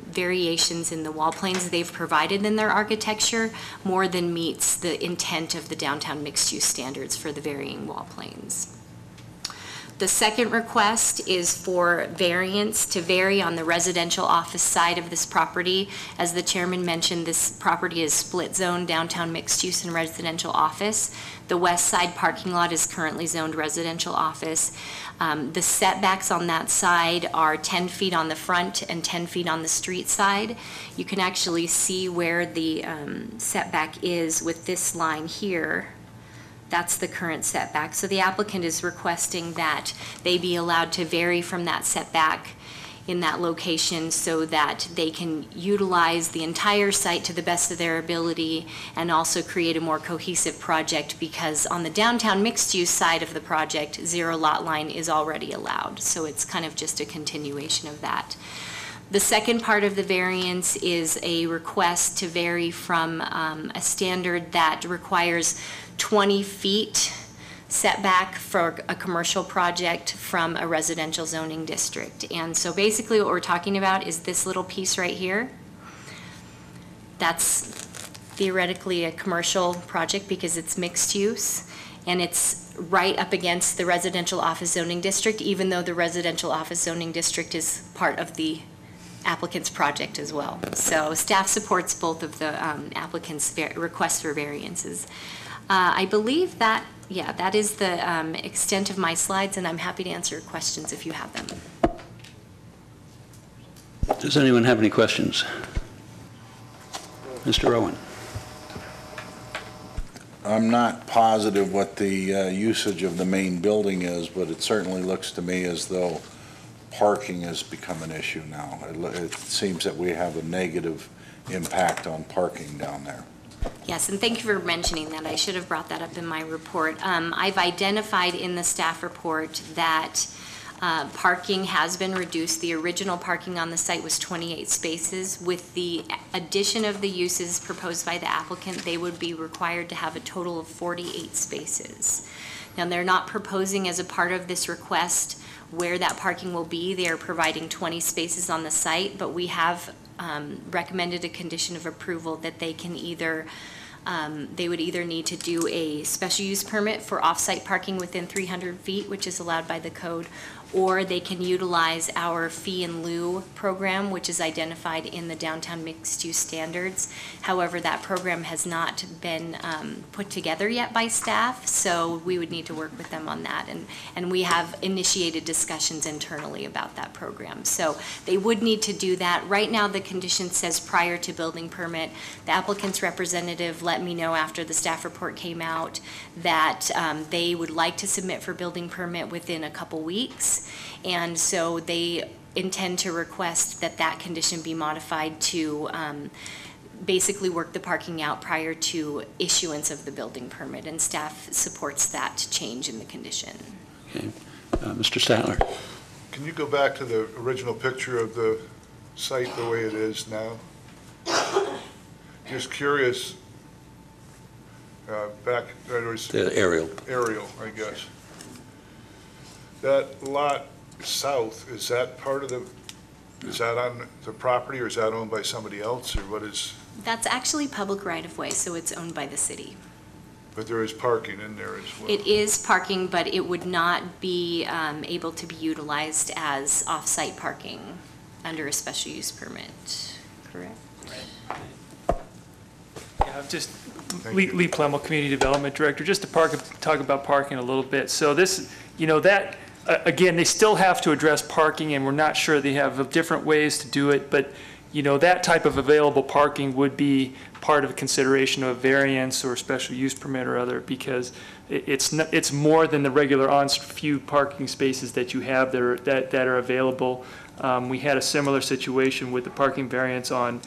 variations in the wall planes they've provided in their architecture more than meets the intent of the downtown mixed-use standards for the varying wall planes. The second request is for variance to vary on the residential office side of this property. As the chairman mentioned, this property is split zone, downtown mixed use and residential office. The west side parking lot is currently zoned residential office. The setbacks on that side are 10 feet on the front and 10 feet on the street side. You can actually see where the setback is with this line here. That's the current setback. So the applicant is requesting that they be allowed to vary from that setback in that location so that they can utilize the entire site to the best of their ability and also create a more cohesive project, because on the downtown mixed-use side of the project, zero lot line is already allowed. So it's kind of just a continuation of that. The second part of the variance is a request to vary from a standard that requires 20 feet setback for a commercial project from a residential zoning district. And so basically what we're talking about is this little piece right here. That's theoretically a commercial project because it's mixed use, and it's right up against the residential office zoning district, even though the residential office zoning district is part of the applicant's project as well. So staff supports both of the applicant's requests for variances. I believe that, yeah, that is the extent of my slides, and I'm happy to answer questions if you have them. Does anyone have any questions? Mr. Owen. I'm not positive what the usage of the main building is, but it certainly looks to me as though parking has become an issue now. It seems that we have a negative impact on parking down there. Yes, and thank you for mentioning that. I should have brought that up in my report. I've identified in the staff report that parking has been reduced. The original parking on the site was 28 spaces. With the addition of the uses proposed by the applicant, they would be required to have a total of 48 spaces. Now, they're not proposing as a part of this request where that parking will be. They are providing 20 spaces on the site, but we have recommended a condition of approval that they can either, they would either need to do a special use permit for off-site parking within 300 feet, which is allowed by the code, or they can utilize our fee in lieu program, which is identified in the downtown mixed use standards. However, that program has not been put together yet by staff, so we would need to work with them on that. And we have initiated discussions internally about that program. So they would need to do that. Right now, the condition says prior to building permit. The applicant's representative let me know after the staff report came out that they would like to submit for building permit within a couple weeks. And so they intend to request that that condition be modified to basically work the parking out prior to issuance of the building permit, and staff supports that change in the condition. Okay. Mr. Statler. Can you go back to the original picture of the site the way it is now? Just curious, back, the aerial, I guess. That lot south, is that part of the, is that on the property, or is that owned by somebody else, or what is? That's actually public right-of-way, so it's owned by the city. But there is parking in there as well? It is parking, but it would not be able to be utilized as off-site parking under a special use permit, correct? Yeah, just Lee Plemmel, Community Development Director, just to talk about parking a little bit. So this, you know, that, again, they still have to address parking, and we're not sure they have different ways to do it, but, you know, that type of available parking would be part of a consideration of a variance or special use permit or other, because it's more than the regular on-few parking spaces that you have that are available. We had a similar situation with the parking variance on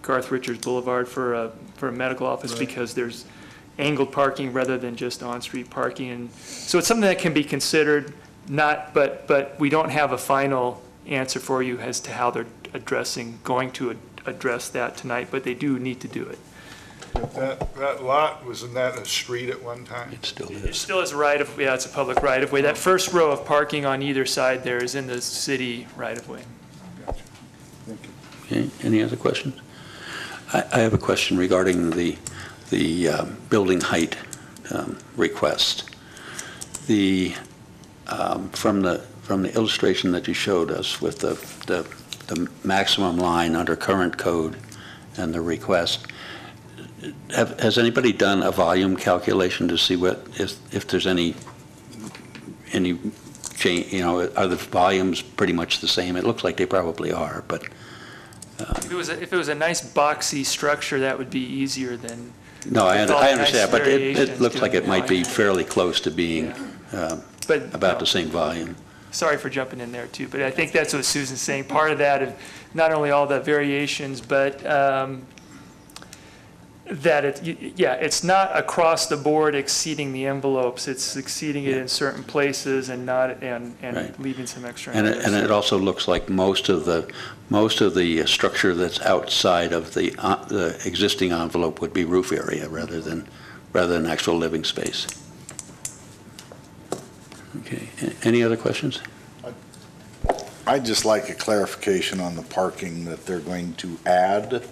Garth Richards Boulevard for a medical office, right, because there's angled parking rather than just on-street parking, and so it's something that can be considered. But we don't have a final answer for you as to how they're going to address that tonight. But they do need to do it. That lot, wasn't that a street at one time? It still is. It still is yeah, it's a public right-of-way. That first row of parking on either side there is in the city right-of-way. Gotcha. Thank you. Okay. Any other questions? I have a question regarding the building height request. The from the illustration that you showed us with the maximum line under current code and the request, has anybody done a volume calculation to see if there's any change? Are the volumes pretty much the same? It looks like they probably are, but If it was a nice boxy structure, that would be easier than. no, I with all the understand, nice but it variations looks like doing it might be volume. fairly close to being But, about no. the same volume. Sorry for jumping in there too, but I think that's what Susan's saying. Part of that is not only all the variations, but that it's not across the board exceeding the envelopes. It's exceeding it in certain places and not and Right. leaving some extra. And in others. it also looks like most of the structure that's outside of the existing envelope would be roof area rather than actual living space. Okay. Any other questions? I'd just like a clarification on the parking that they're going to add.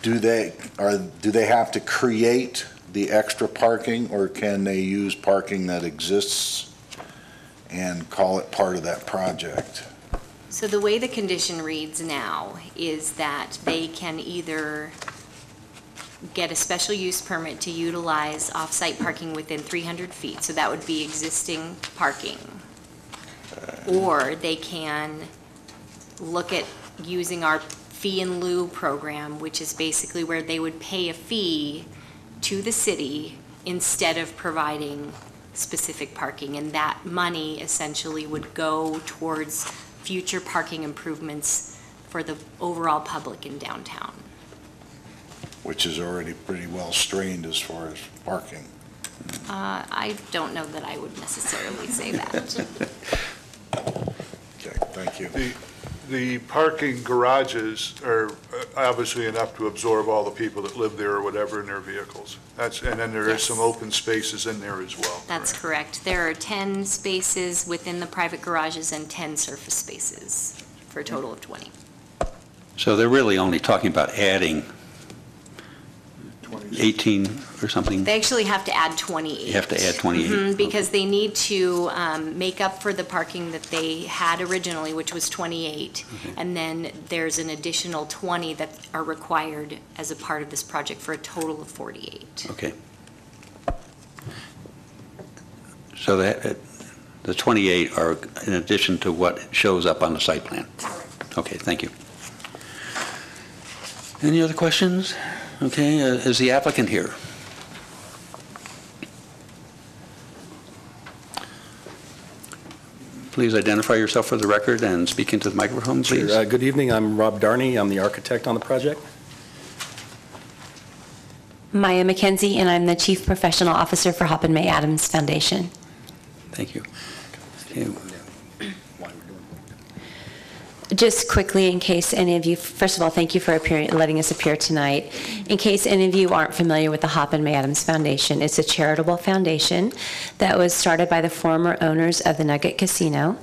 Do they have to create the extra parking, or can they use parking that exists and call it part of that project? So the way the condition reads now is that they can either get a special use permit to utilize off-site parking within 300 feet, so that would be existing parking. Or they can look at using our fee in lieu program, which is basically where they would pay a fee to the city instead of providing specific parking. And that money essentially would go towards future parking improvements for the overall public in downtown. Which is already pretty well strained as far as parking. I don't know that I would necessarily say that. Okay, thank you. The parking garages are obviously enough to absorb all the people that live there or whatever in their vehicles. And then there is some open spaces in there as well. That's correct. There are 10 spaces within the private garages and 10 surface spaces for a total of 20. So they're really only talking about adding 18 or something? They actually have to add 28. You have to add 28? Because they need to make up for the parking that they had originally, which was 28. And then there's an additional 20 that are required as a part of this project for a total of 48. Okay. So the 28 are in addition to what shows up on the site plan? Okay, thank you. Any other questions? Okay, is the applicant here? Please identify yourself for the record and speak into the microphone, please. Sure. Good evening. I'm Rob Darney. I'm the architect on the project. Maya McKenzie, and I'm the Chief Professional Officer for Hop and May Adams Foundation. Thank you. Okay. Just quickly, in case any of you, first of all, thank you for letting us appear tonight. In case any of you aren't familiar with the Hop and May Adams Foundation, it's a charitable foundation that was started by the former owners of the Nugget Casino.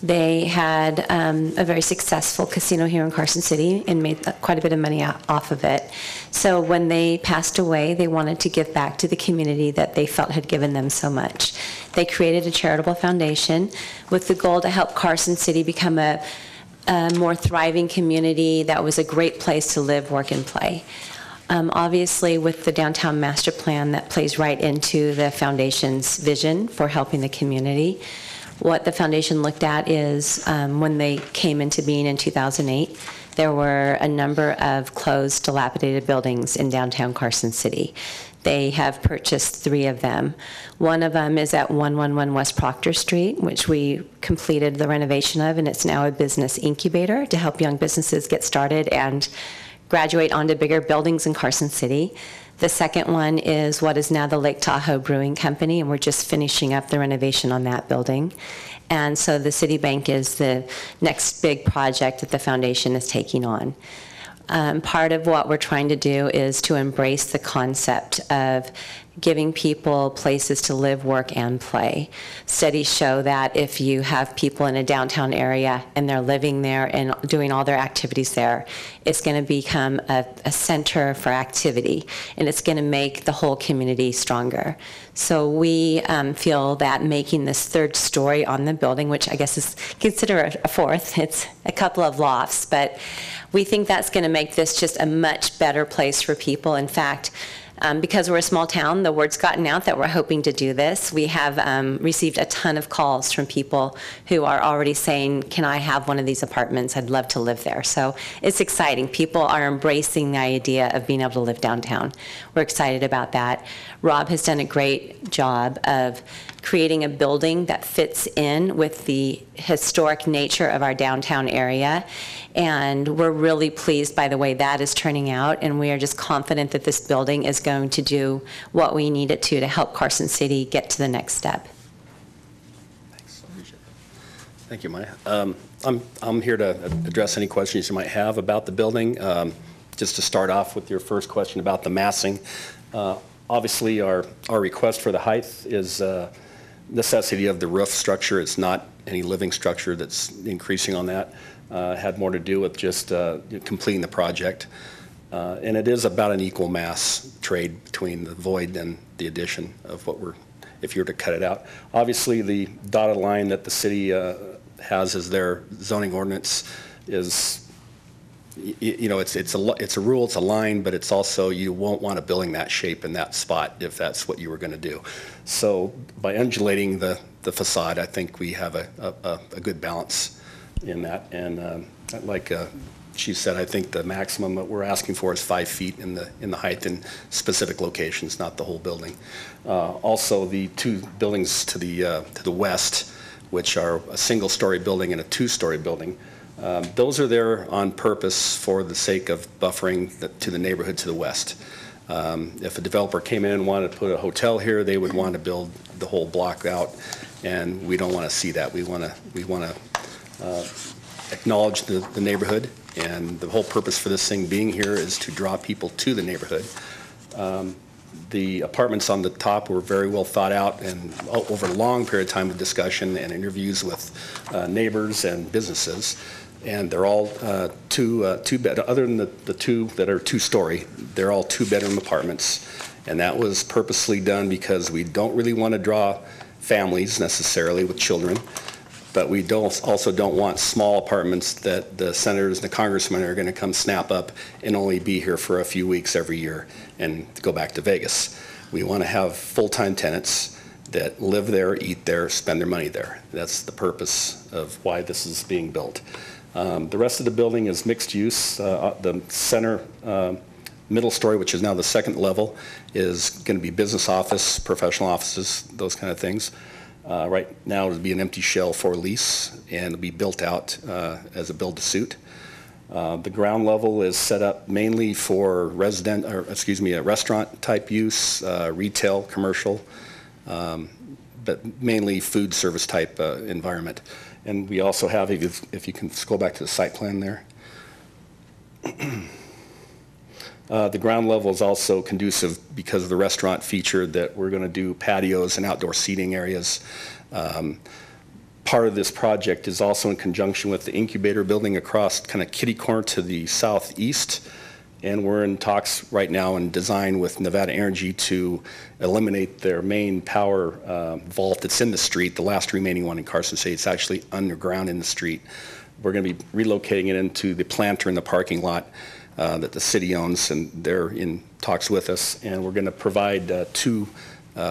They had a very successful casino here in Carson City and made quite a bit of money off of it. So when they passed away, they wanted to give back to the community that they felt had given them so much. They created a charitable foundation with the goal to help Carson City become a more thriving community that was a great place to live, work, and play. Obviously, with the downtown master plan, that plays right into the foundation's vision for helping the community. What the foundation looked at is when they came into being in 2008, there were a number of closed, dilapidated buildings in downtown Carson City. They have purchased 3 of them. One of them is at 111 West Proctor Street, which we completed the renovation of, and it's now a business incubator to help young businesses get started and graduate onto bigger buildings in Carson City. The second one is what is now the Lake Tahoe Brewing Company, and we're just finishing up the renovation on that building. And so the City Bank is the next big project that the foundation is taking on. Part of what we're trying to do is to embrace the concept of giving people places to live, work, and play. Studies show that if you have people in a downtown area and they're living there and doing all their activities there, it's going to become a center for activity, and it's going to make the whole community stronger. So we feel that making this third story on the building, which I guess is considered a fourth, it's a couple of lofts, but we think that's going to make this just a much better place for people. In fact, because we're a small town, the word's gotten out that we're hoping to do this. We have received a ton of calls from people who are already saying, can I have one of these apartments? I'd love to live there. So it's exciting. People are embracing the idea of being able to live downtown. We're excited about that. Rob has done a great job of creating a building that fits in with the historic nature of our downtown area. And we're really pleased by the way that is turning out, and we are just confident that this building is going to do what we need it to help Carson City get to the next step. Thank you, Maya. I'm here to address any questions you might have about the building. Just to start off with your first question about the massing. Obviously, our request for the height is necessity of the roof structure. It's not any living structure that's increasing on that. Had more to do with just completing the project. And it is about an equal mass trade between the void and the addition of what we're, if you were to cut it out. Obviously, the dotted line that the city has as their zoning ordinance is, you know, it's a rule, it's a line, but it's also, you won't want a building that shape in that spot if that's what you were going to do. So by undulating the facade, I think we have a good balance in that. And like she said, I think the maximum that we're asking for is 5 feet in the height in specific locations, not the whole building. Also, the two buildings to the west, which are a single-story building and a two-story building, those are there on purpose for the sake of buffering to the neighborhood to the west. If a developer came in and wanted to put a hotel here, they would want to build the whole block out, and we don't want to see that. We want to acknowledge the neighborhood, and the whole purpose for this thing being here is to draw people to the neighborhood. The apartments on the top were very well thought out, and over a long period of time of discussion and interviews with neighbors and businesses. And they're all two-bed, other than the two that are two-story, they're all two-bedroom apartments. And that was purposely done because we don't really want to draw families necessarily with children, but we also don't want small apartments that the senators and the congressmen are going to come snap up and only be here for a few weeks every year and go back to Vegas. We want to have full-time tenants that live there, eat there, spend their money there. That's the purpose of why this is being built. The rest of the building is mixed use. The center middle story, which is now the second level, is going to be business office, professional offices, those kind of things. Right now it'll be an empty shell for lease, and it'll be built out as a build-to-suit. The ground level is set up mainly for a restaurant type use, retail, commercial, but mainly food service type environment. And we also have, if you can scroll back to the site plan there. The ground level is also conducive because of the restaurant feature that we're going to do patios and outdoor seating areas. Part of this project is also in conjunction with the incubator building across kind of kitty corner to the southeast. And we're in talks right now and design with Nevada Energy to eliminate their main power vault that's in the street, the last remaining one in Carson City. It's actually underground in the street. We're going to be relocating it into the planter in the parking lot that the city owns, and they're in talks with us. And we're going to provide 2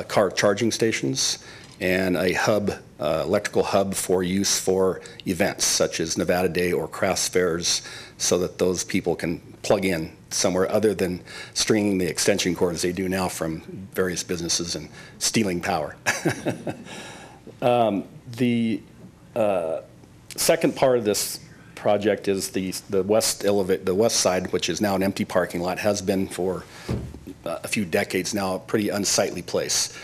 car charging stations and a hub, electrical hub for use for events such as Nevada Day or crafts fairs, so that those people can plug in somewhere other than stringing the extension cord as they do now from various businesses and stealing power. The second part of this project is the west side, which is now an empty parking lot, has been for a few decades now, a pretty unsightly place.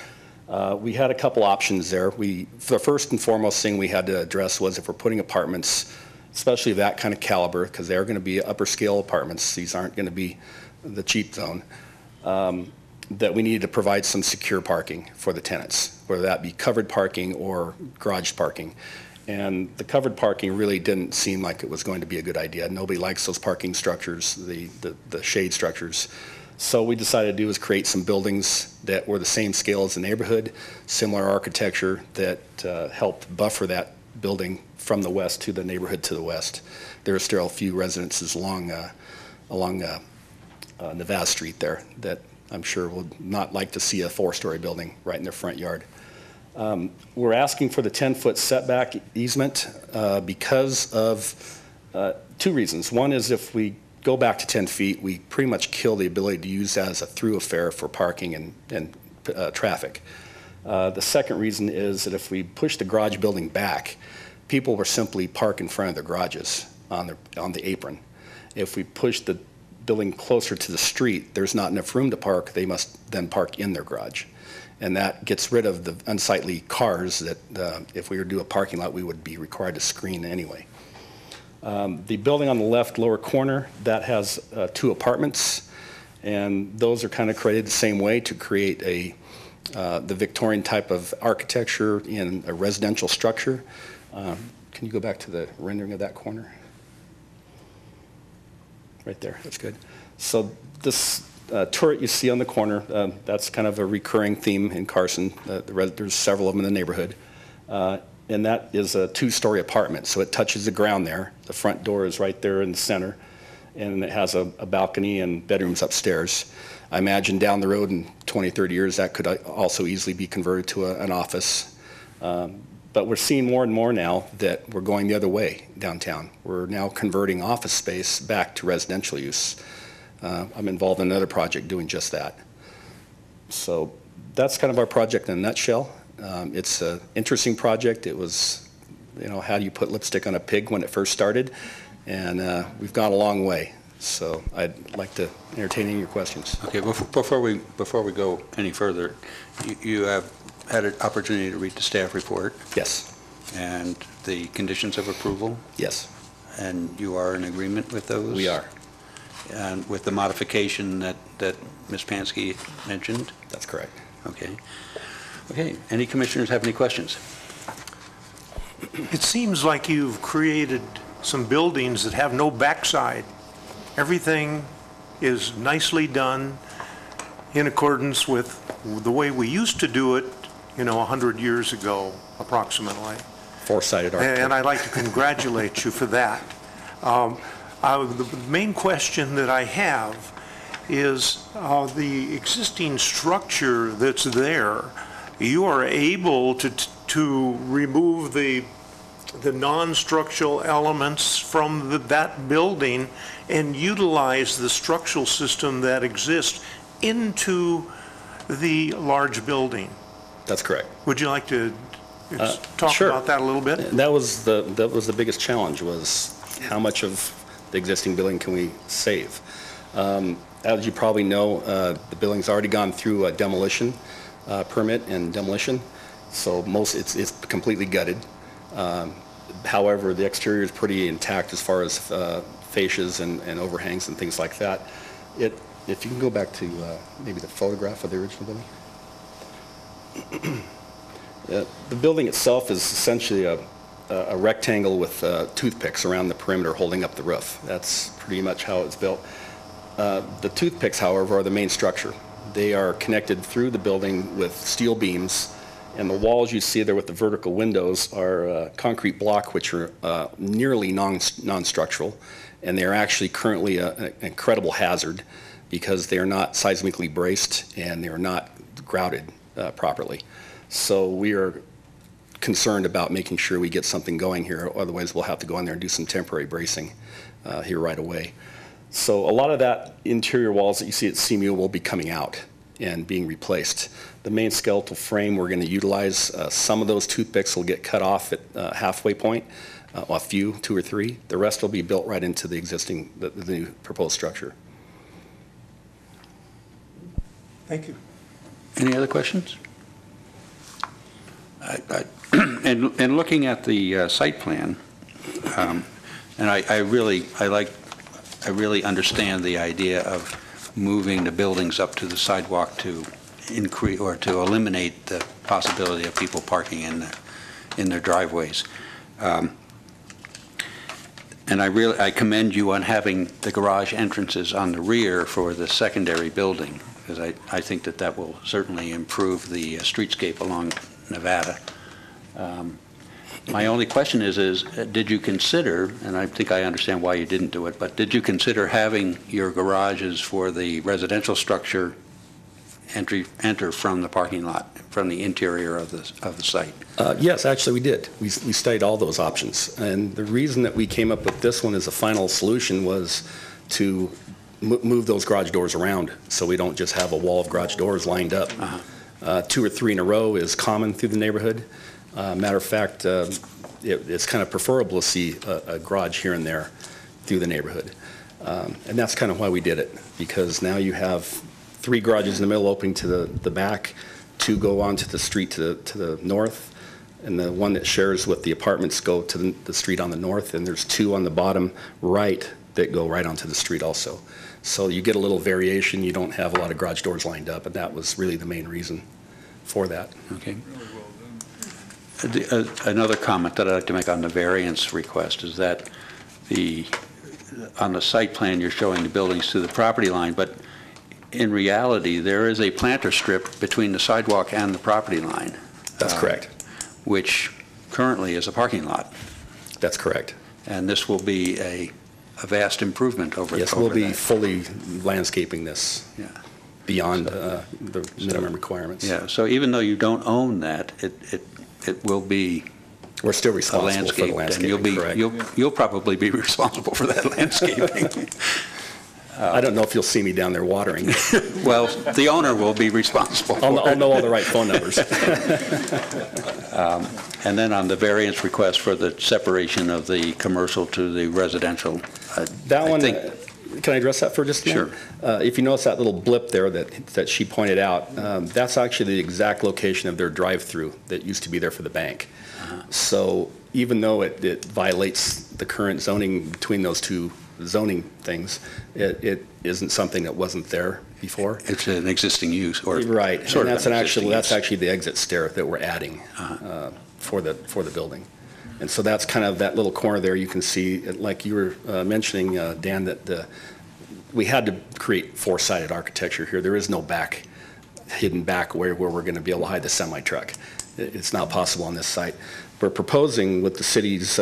We had a couple options there. The first and foremost thing we had to address was if we're putting apartments especially of that kind of caliber, because they're going to be upper scale apartments. These aren't going to be the cheap zone. That we needed to provide some secure parking for the tenants, whether that be covered parking or garage parking. And the covered parking really didn't seem like it was going to be a good idea. Nobody likes those parking structures, the shade structures. So what we decided to do is create some buildings that were the same scale as the neighborhood, similar architecture that helped buffer that building from the west to the neighborhood to the west. There are still a few residences along Nevada Street there that I'm sure would not like to see a 4-story building right in their front yard. We're asking for the 10-foot setback easement because of 2 reasons. One is if we go back to 10 feet, we pretty much kill the ability to use that as a through affair for parking and traffic. The second reason is that if we push the garage building back, people will simply park in front of their garages on the apron. If we push the building closer to the street, there's not enough room to park, they must then park in their garage. And that gets rid of the unsightly cars that if we were to do a parking lot, we would be required to screen anyway. The building on the left lower corner, that has 2 apartments, and those are kind of created the same way to create the Victorian type of architecture in a residential structure. Can you go back to the rendering of that corner? Right there, that's good. So this turret you see on the corner, that's kind of a recurring theme in Carson. There's several of them in the neighborhood. And that is a 2-story apartment, so it touches the ground there. The front door is right there in the center, and it has a balcony and bedrooms upstairs. I imagine down the road in 20, 30 years, that could also easily be converted to an office. But we're seeing more and more now that we're going the other way downtown. We're now converting office space back to residential use. I'm involved in another project doing just that. So that's kind of our project in a nutshell. It's an interesting project. It was, how do you put lipstick on a pig when it first started? And we've gone a long way. So I'd like to entertain any of your questions. Okay, before we go any further, you have had an opportunity to read the staff report? Yes. And the conditions of approval? Yes. And you are in agreement with those? We are. And with the modification that Ms. Pansky mentioned? That's correct. Okay. Okay, any commissioners have any questions? It seems like you've created some buildings that have no backside. Everything is nicely done in accordance with the way we used to do it, 100 years ago, approximately. Foresighted architect. And I'd like to congratulate you for that. The main question that I have is the existing structure that's there, you are able to remove the non-structural elements from that building and utilize the structural system that exists into the large building. That's correct. Would you like to talk sure. about that a little bit? That was the biggest challenge, was how much of the existing building can we save? As you probably know, the building's already gone through a demolition permit and demolition, so it's completely gutted. However, the exterior is pretty intact as far as fascias and overhangs and things like that. If you can go back to maybe the photograph of the original building. The building itself is essentially a rectangle with toothpicks around the perimeter holding up the roof. That's pretty much how it's built. The toothpicks, however, are the main structure. They are connected through the building with steel beams, and the walls you see there with the vertical windows are concrete block, which are nearly non-structural, and they are actually currently an incredible hazard because they are not seismically braced and they are not grouted properly. So we are concerned about making sure we get something going here, otherwise we'll have to go in there and do some temporary bracing here right away. So a lot of that interior walls that you see at CMU will be coming out and being replaced. The main skeletal frame we're going to utilize, some of those toothpicks will get cut off at halfway point, a few, 2 or 3. The rest will be built right into the existing, the new proposed structure. Thank you. Any other questions? And looking at the site plan, And I really understand the idea of moving the buildings up to the sidewalk to increase or to eliminate the possibility of people parking in their driveways. And I commend you on having the garage entrances on the rear for the secondary building, because I think that will certainly improve the streetscape along Nevada. My only question is did you consider, and I think I understand why you didn't do it, but did you consider having your garages for the residential structure enter from the parking lot, from the interior of the site? Yes, actually we did. We studied all those options. And the reason that we came up with this one as a final solution was to move those garage doors around so we don't just have a wall of garage doors lined up. 2 or 3 in a row is common through the neighborhood. Matter of fact, it's kind of preferable to see a garage here and there through the neighborhood. And that's kind of why we did it, because now you have 3 garages in the middle opening to the back, 2 go onto the street to the north, and the one that shares with the apartments go to the street on the north, and there's 2 on the bottom right that go right onto the street also. So you get a little variation. You don't have a lot of garage doors lined up, and that was really the main reason for that. Okay. Another comment that I'd like to make on the variance request is that on the site plan you're showing the buildings to the property line, but in reality there is a planter strip between the sidewalk and the property line. That's correct. Which currently is a parking lot. That's correct. And this will be a vast improvement over that. Yes, we'll be fully landscaping this beyond the minimum requirements. Yeah, so even though you don't own that, it will be. We're still responsible for the landscaping, correct. You'll probably be responsible for that landscaping. I don't know if you'll see me down there watering. Well, the owner will be responsible. I'll know all the right phone numbers. And then on the variance request for the separation of the commercial to the residential. Can I address that for just a minute? Sure. If you notice that little blip there that she pointed out, that's actually the exact location of their drive-through that used to be there for the bank. So even though it violates the current zoning between those 2 zoning things, it isn't something that wasn't there before. It's an existing use, or right, sort and of that's actually the exit stair that we're adding for the building. And so that's kind of that little corner there. You can see, like you were mentioning, Dan, that we had to create 4-sided architecture here. There is no hidden back where we're going to be able to hide the semi-truck. It's not possible on this site. We're proposing with the city's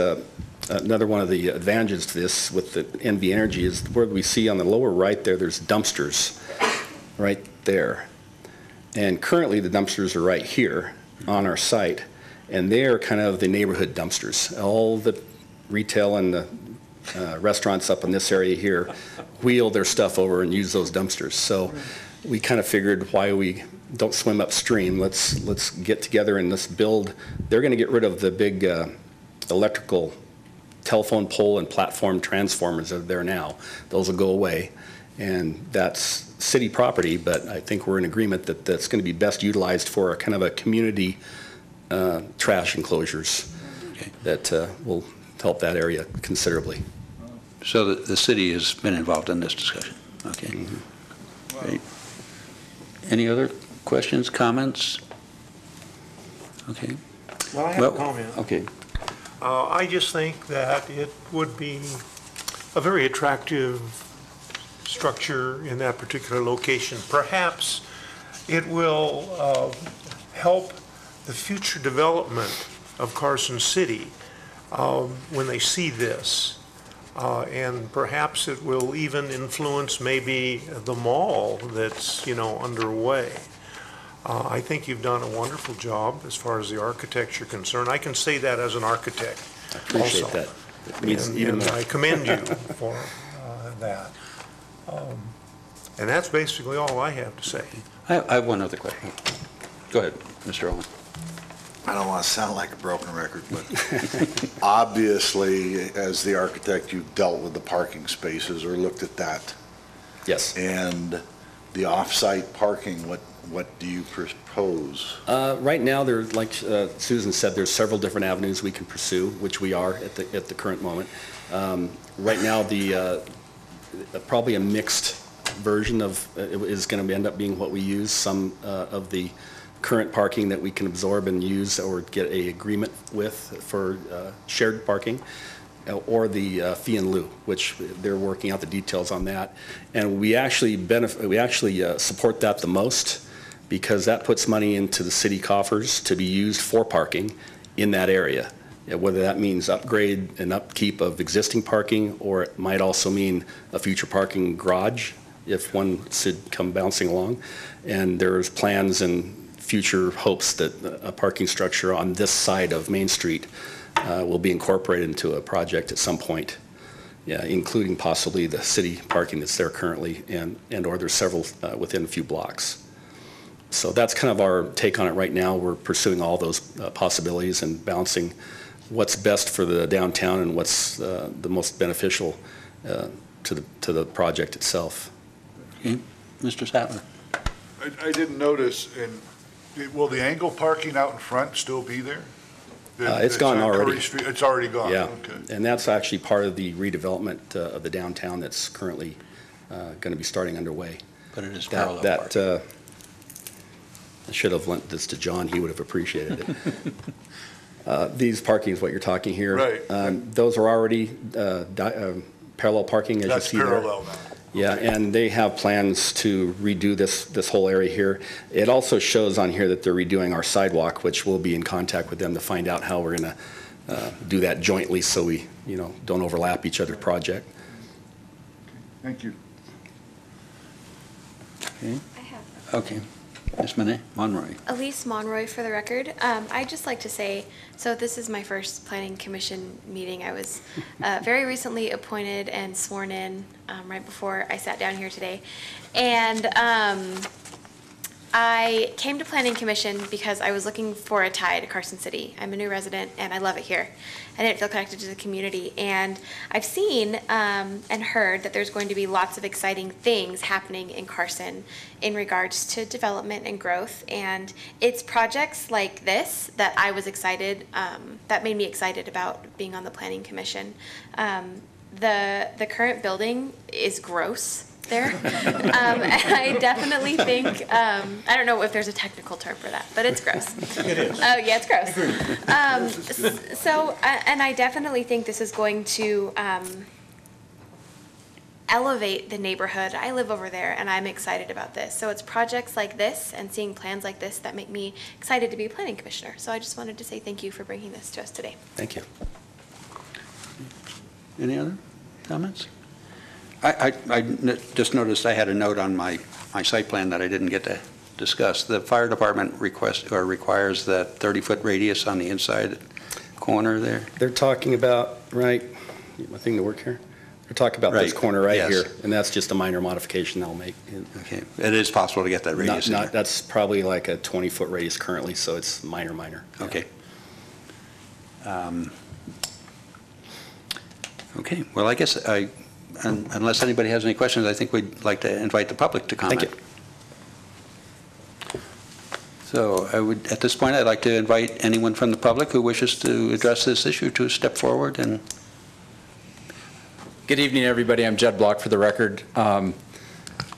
another one of the advantages to this with the NV Energy is where we see on the lower right there's dumpsters right there. And currently the dumpsters are right here on our site, and they are kind of the neighborhood dumpsters. All the retail and the restaurants up in this area here wheel their stuff over and use those dumpsters. So we kind of figured why we don't swim upstream. Let's get together and let's build. They're going to get rid of the big electrical telephone pole and platform transformers that are there now. Those will go away, and that's city property, but I think we're in agreement that that's going to be best utilized for a kind of a community trash enclosures that will help that area considerably. So the city has been involved in this discussion. Okay. Great. Any other questions, comments? Okay. Well, I have a comment. Okay. I just think that it would be a very attractive structure in that particular location. Perhaps it will help the future development of Carson City when they see this. And perhaps it will even influence maybe the mall that's, underway. I think you've done a wonderful job as far as the architecture concerned. I can say that as an architect. I appreciate also. that. It means And I commend you for that. And that's basically all I have to say. I have one other question. Go ahead, Mr. Owen. I don't want to sound like a broken record, but obviously, as the architect, you've dealt with the parking spaces or looked at that. Yes. And the off-site parking, what do you propose? Right now, there's, like Susan said, there's several different avenues we can pursue, which we are at the current moment. Right now, probably a mixed version of is going to end up being what we use. Some of the current parking that we can absorb and use or get a agreement with for shared parking, or the fee in lieu, which they're working out the details on that. And we actually support that the most, because that puts money into the city coffers to be used for parking in that area. Whether that means upgrade and upkeep of existing parking, or it might also mean a future parking garage if one should come bouncing along. And there's plans and future hopes that a parking structure on this side of Main Street will be incorporated into a project at some point, including possibly the city parking that's there currently, and or there's several within a few blocks. So that's kind of our take on it right now. We're pursuing all those possibilities and balancing what's best for the downtown and what's the most beneficial to the project itself. Okay. Mr. Sattler. I didn't notice, will the angle parking out in front still be there? It's gone already. It's already gone? Yeah, Okay. and that's actually part of the redevelopment of the downtown that's currently going to be starting underway. But it is parallel parking. I should have lent this to John, he would have appreciated it. These parkings, what you're talking here. Right. Those are already parallel parking, as you see there. That's parallel now. Yeah, and they have plans to redo this whole area here. It also shows on here that they're redoing our sidewalk, which we'll be in contact with them to find out how we're going to do that jointly, so we don't overlap each other's project. Thank you. Okay. Okay. Ms. Monroy. Elise Monroy, for the record. I'd just like to say, so this is my first Planning Commission meeting. I was very recently appointed and sworn in right before I sat down here today. And I came to Planning Commission because I was looking for a tie to Carson City. I'm a new resident and I love it here. I didn't feel connected to the community. And I've seen and heard that there's going to be lots of exciting things happening in Carson in regards to development and growth. And it's projects like this that I was excited, that made me excited about being on the Planning Commission. The current building is gross there. I definitely think, I don't know if there's a technical term for that, but it's gross. It is. Oh, yeah, it's gross. And I definitely think this is going to elevate the neighborhood. I live over there, and I'm excited about this. So it's projects like this and seeing plans like this that make me excited to be a planning commissioner. So I just wanted to say thank you for bringing this to us today. Thank you. Any other comments? I just noticed I had a note on my site plan that I didn't get to discuss. The fire department requires that 30-foot radius on the inside corner there. They're talking about, right, my thing to work here? They're talking about this corner right here, and that's just a minor modification they'll make. Okay, it is possible to get that radius in there. That's probably like a 20-foot radius currently, so it's minor. Okay. Okay, well, I guess unless anybody has any questions, I think we'd like to invite the public to comment. Thank you. So at this point, I'd like to invite anyone from the public who wishes to address this issue to step forward and. Good evening, everybody. I'm Jed Block, for the record.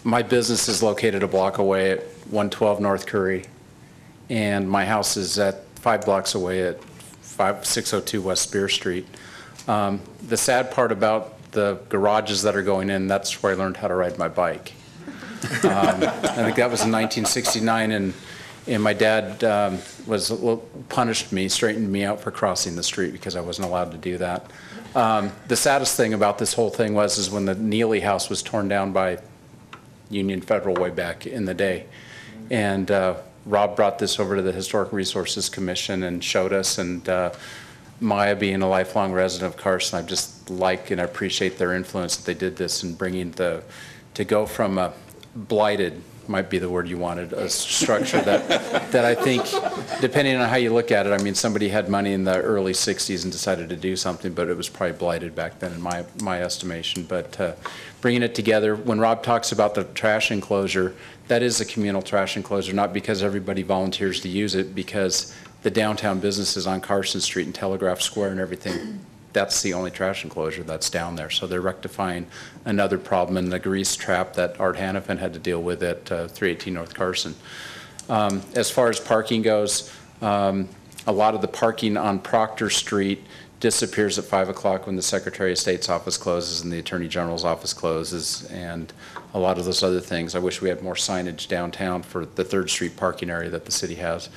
My business is located a block away at 112 North Curry, and my house is at 5 blocks away at 602 West Spear Street. The sad part about the garages that are going in, that's where I learned how to ride my bike. I think that was in 1969, and my dad punished me, straightened me out for crossing the street because I wasn't allowed to do that. The saddest thing about this whole thing was when the Neely house was torn down by Union Federal way back in the day. And Rob brought this over to the Historic Resources Commission and showed us, and Maya, being a lifelong resident of Carson, I just like and appreciate their influence that they did this in bringing to go from a blighted might be the word you wanted, a structure that I think, depending on how you look at it, I mean, somebody had money in the early 60s and decided to do something, but it was probably blighted back then in my estimation. But bringing it together, when Rob talks about the trash enclosure, that is a communal trash enclosure, not because everybody volunteers to use it, because the downtown businesses on Carson Street and Telegraph Square and everything, that's the only trash enclosure that's down there. So they're rectifying another problem in the grease trap that Art Hannafin had to deal with at 318 North Carson. As far as parking goes, a lot of the parking on Proctor Street disappears at 5 o'clock when the Secretary of State's office closes and the Attorney General's office closes, and a lot of those other things. I wish we had more signage downtown for the 3rd Street parking area that the city has.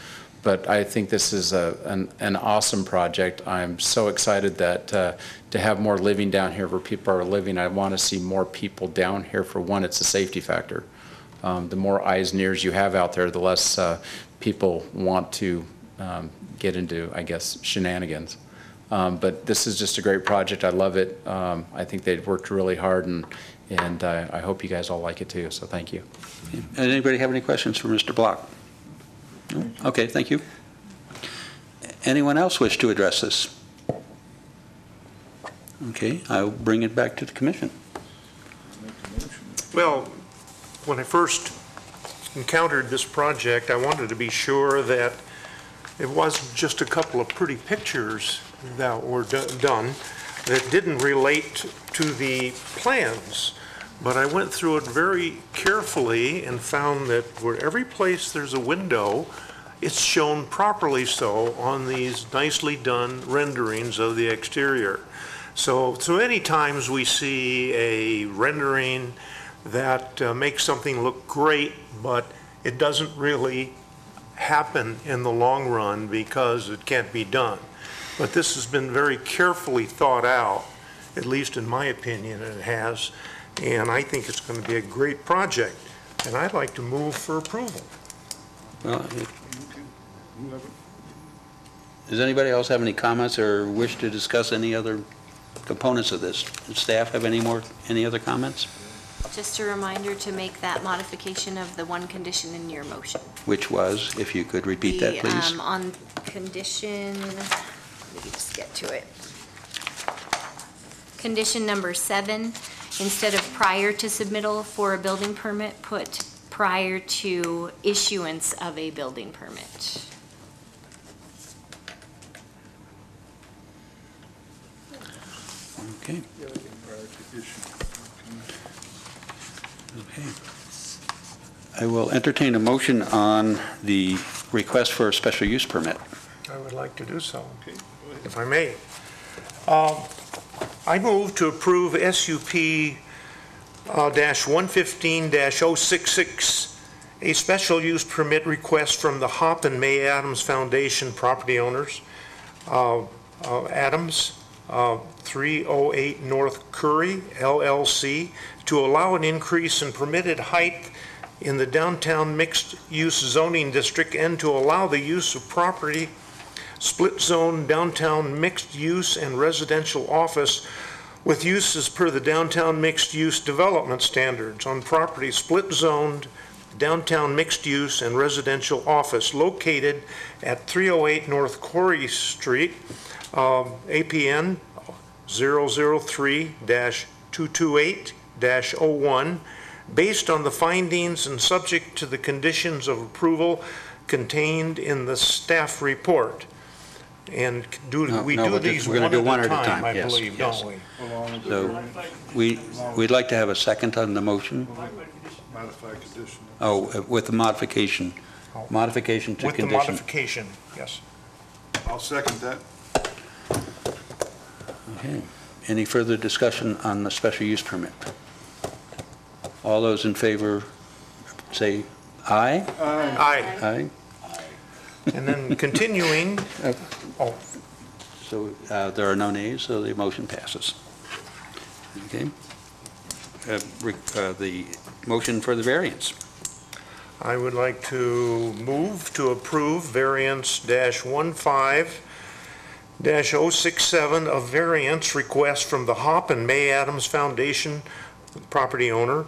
But I think this is an awesome project. I'm so excited that to have more living down here where people are living. I want to see more people down here. For one, it's a safety factor. The more eyes and ears you have out there, the less people want to get into, I guess, shenanigans. But this is just a great project. I love it. I think they've worked really hard, and I hope you guys all like it too. So thank you. Anybody have any questions for Mr. Block? No? Okay, thank you. Anyone else wish to address this? Okay, I'll bring it back to the commission. Well, when I first encountered this project, I wanted to be sure that it wasn't just a couple of pretty pictures that were done that didn't relate to the plans. But I went through it very carefully and found that where every place there's a window, it's shown properly so on these nicely done renderings of the exterior. So many times we see a rendering that makes something look great, but it doesn't really happen in the long run because it can't be done. But this has been very carefully thought out, at least in my opinion, it has. And I think it's going to be a great project, and I'd like to move for approval. Well, does anybody else have any comments or wish to discuss any other components of this? Does staff have any other comments? Just a reminder to make that modification of the one condition in your motion. Which was, if you could repeat that, please. On condition, let me just get to it. Condition number 7. Instead of prior to submittal for a building permit, put prior to issuance of a building permit. Okay. Okay. I will entertain a motion on the request for a special use permit. I would like to do so, if I may. I move to approve SUP -115-066, a special use permit request from the Hop and May Adams Foundation property owners, Adams, 308 North Curry, LLC, to allow an increase in permitted height in the downtown mixed-use zoning district and to allow the use of property split zone downtown mixed use and residential office with uses per the downtown mixed use development standards on property split zoned downtown mixed use and residential office located at 308 North Corey Street, APN 003-228-01, based on the findings and subject to the conditions of approval contained in the staff report. And we do these one at a time, I believe, don't we? So we'd like to have a second on the motion. Modified condition. Oh, with the modification. Modification to condition. With the modification, yes. I'll second that. Okay. Any further discussion on the special use permit? All those in favor say aye. Aye. Aye. And then continuing, So there are no nays, so the motion passes. Okay. The motion for the variance. I would like to move to approve variance -15-067 of variance request from the Hop and May Adams Foundation property owner,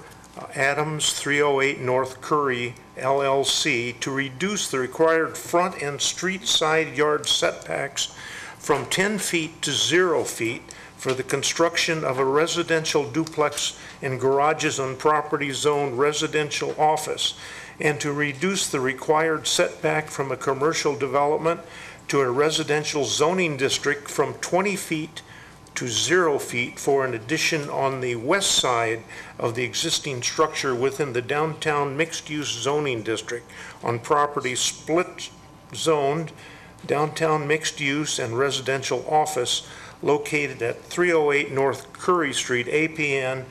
Adams 308 North Curry LLC to reduce the required front and street side yard setbacks from 10 feet to 0 feet for the construction of a residential duplex and garages on property zoned residential office, and to reduce the required setback from a commercial development to a residential zoning district from 20 feet to 0 feet for an addition on the west side of the existing structure within the downtown mixed-use zoning district on property split zoned downtown mixed-use and residential office located at 308 North Curry Street, APN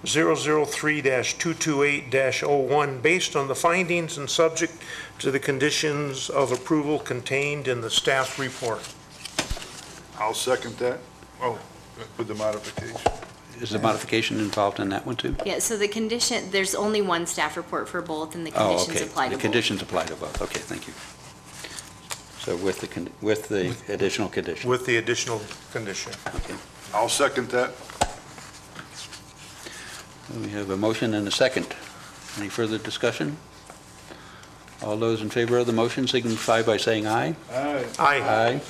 003-228-01, based on the findings and subject to the conditions of approval contained in the staff report. I'll second that. Oh, with the modification. Is the modification involved in that one too? Yeah, so the condition, there's only one staff report for both, and the Oh, conditions okay. apply to The both. conditions apply to both. Okay, thank you. So with the additional condition. With the additional condition. Okay. I'll second that. We have a motion and a second. Any further discussion? All those in favor of the motion signify by saying aye. Aye. Aye. Aye.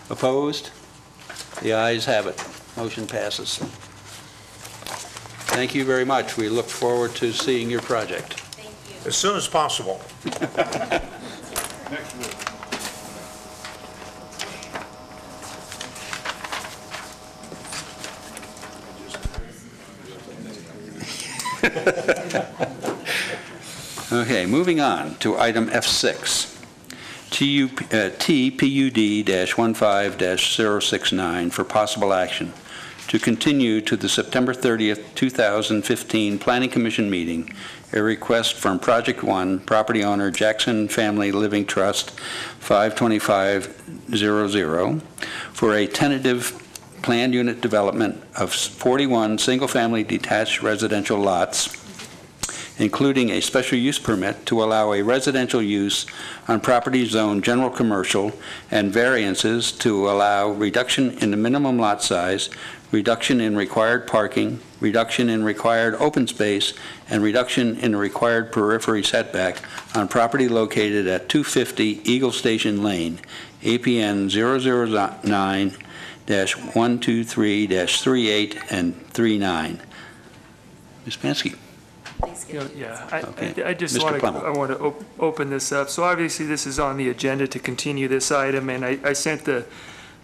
Opposed? The ayes have it. Motion passes. Thank you very much. We look forward to seeing your project. As soon as possible. Next one. Okay, moving on to item F6. TPUD-15-069 for possible action to continue to the September 30th, 2015 Planning Commission meeting, a request from Project 1, property owner Jackson Family Living Trust, 52500, for a tentative planned unit development of 41 single-family detached residential lots, including a special use permit to allow a residential use on property zone general commercial, and variances to allow reduction in the minimum lot size, reduction in required parking, reduction in required open space, and reduction in the required periphery setback on property located at 250 Eagle Station Lane, APN 009-123-38 and 39. Ms. Pansky. I just Mr. want Plummer. to open this up. So obviously, this is on the agenda to continue this item, and I sent the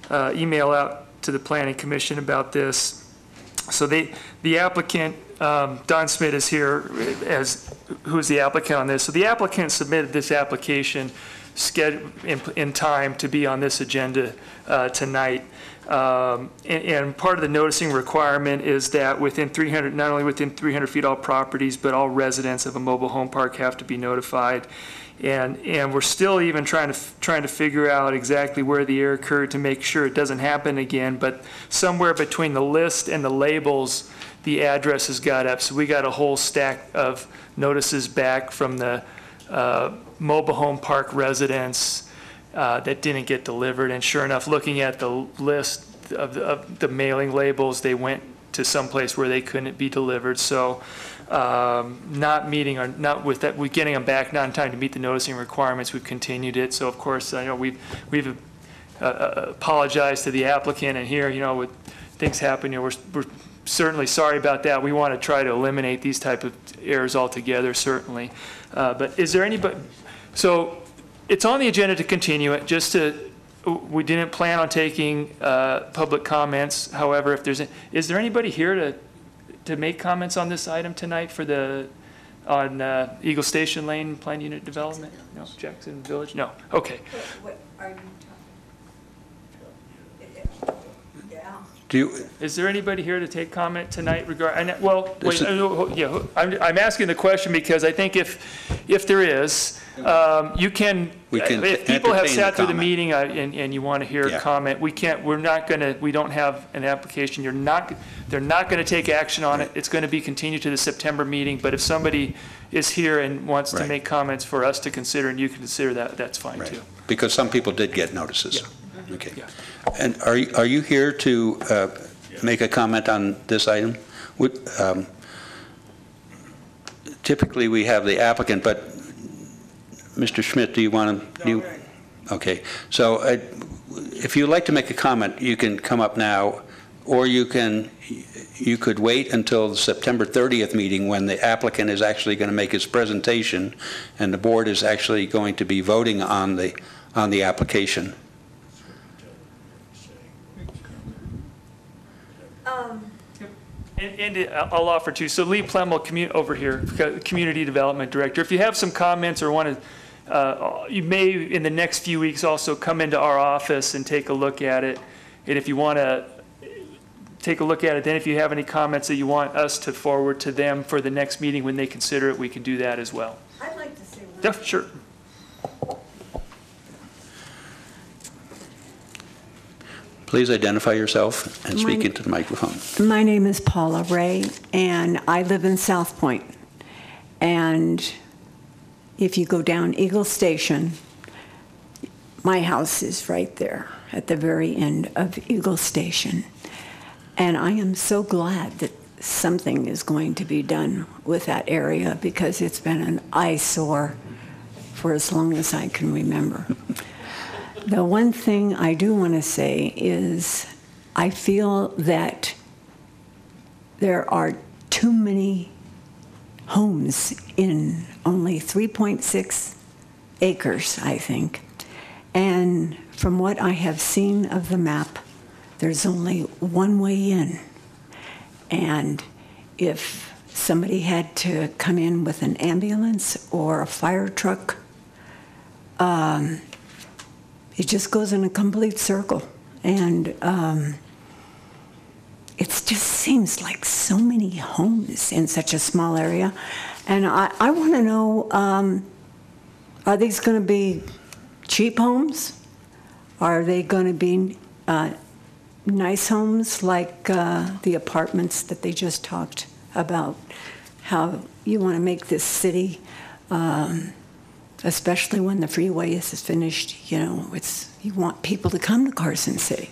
email out to the Planning Commission about this. So the applicant, Don Smith, is here who is the applicant on this. So the applicant submitted this application in time to be on this agenda tonight. And part of the noticing requirement is that not only within 300 feet all properties, but all residents of a mobile home park have to be notified. And we're still even trying to figure out exactly where the error occurred to make sure it doesn't happen again. But somewhere between the list and the labels, the addresses got up. So we got a whole stack of notices back from the mobile home park residents that didn't get delivered. And sure enough, looking at the list of the mailing labels, they went to someplace where they couldn't be delivered. So not meeting, or not with that, we're getting them back not in time to meet the noticing requirements. We've continued it. So of course, I know we've apologized to the applicant, and here, with things happen, we're certainly sorry about that. We want to try to eliminate these type of errors altogether, certainly. But is there anybody, so it's on the agenda to continue it, we didn't plan on taking public comments. However, is there anybody here to make comments on this item tonight on Eagle Station Lane planned unit development? No, Jackson Village? No, okay. What are you Is there anybody here to take comment tonight I'm asking the question because I think if there is, if people have sat through the meeting and you want to hear a comment, we don't have an application. They're not going to take action on it. It's going to be continued to the September meeting, but if somebody is here and wants to make comments for us to consider, and you can consider that, that's fine too. Because some people did get notices. Okay. And are you here to make a comment on this item? typically we have the applicant, but Mr. Schmidt, do you want to? Okay, so if you'd like to make a comment, you can come up now, or you could wait until the September 30th meeting when the applicant is actually going to make his presentation and the board is actually going to be voting on the application. And I'll offer too. So Lee Plemmel, over here, Community Development Director. If you have some comments or want to, you may in the next few weeks also come into our office and take a look at it. And if you want to take a look at it, then if you have any comments that you want us to forward to them for the next meeting when they consider it, we can do that as well. I'd like to say one. Yeah, sure. Please identify yourself and speak into the microphone. My name is Paula Ray, and I live in South Point. And if you go down Eagle Station, my house is right there at the very end of Eagle Station. And I am so glad that something is going to be done with that area because it's been an eyesore for as long as I can remember. The one thing I do want to say is I feel that there are too many homes in only 3.6 acres, I think. And from what I have seen of the map, there's only one way in. And if somebody had to come in with an ambulance or a fire truck, it just goes in a complete circle. And it just seems like so many homes in such a small area. And I want to know, are these going to be cheap homes? Are they going to be nice homes like the apartments that they just talked about? How you want to make this city, especially when the freeway is finished, you want people to come to Carson City.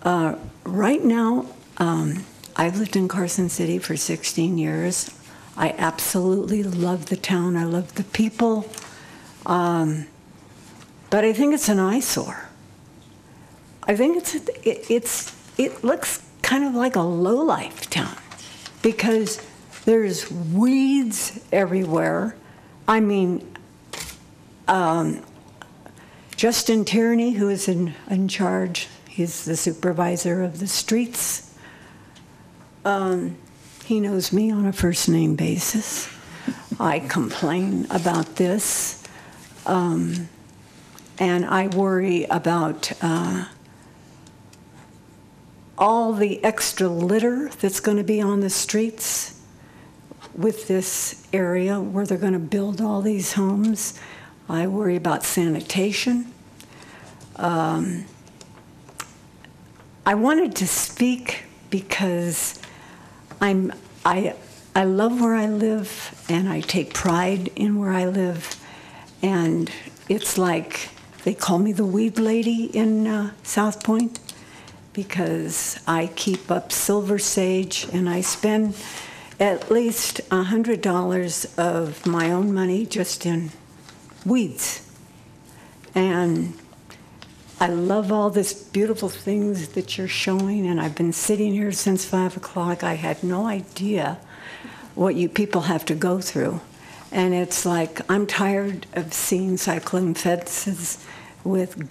Right now, I've lived in Carson City for 16 years. I absolutely love the town. I love the people. But I think it's an eyesore. I think it looks kind of like a low-life town because there's weeds everywhere. I mean, Justin Tierney, who is in charge, he's the supervisor of the streets. He knows me on a first-name basis. I complain about this, and I worry about all the extra litter that's going to be on the streets with this area where they're going to build all these homes. I worry about sanitation. I wanted to speak because I love where I live and I take pride in where I live, and it's like they call me the weed lady in South Point because I keep up silver sage and I spend at least $100 of my own money just in weeds. And I love all this beautiful things that you're showing, and I've been sitting here since 5 o'clock. I had no idea what you people have to go through. And it's like, I'm tired of seeing cyclone fences with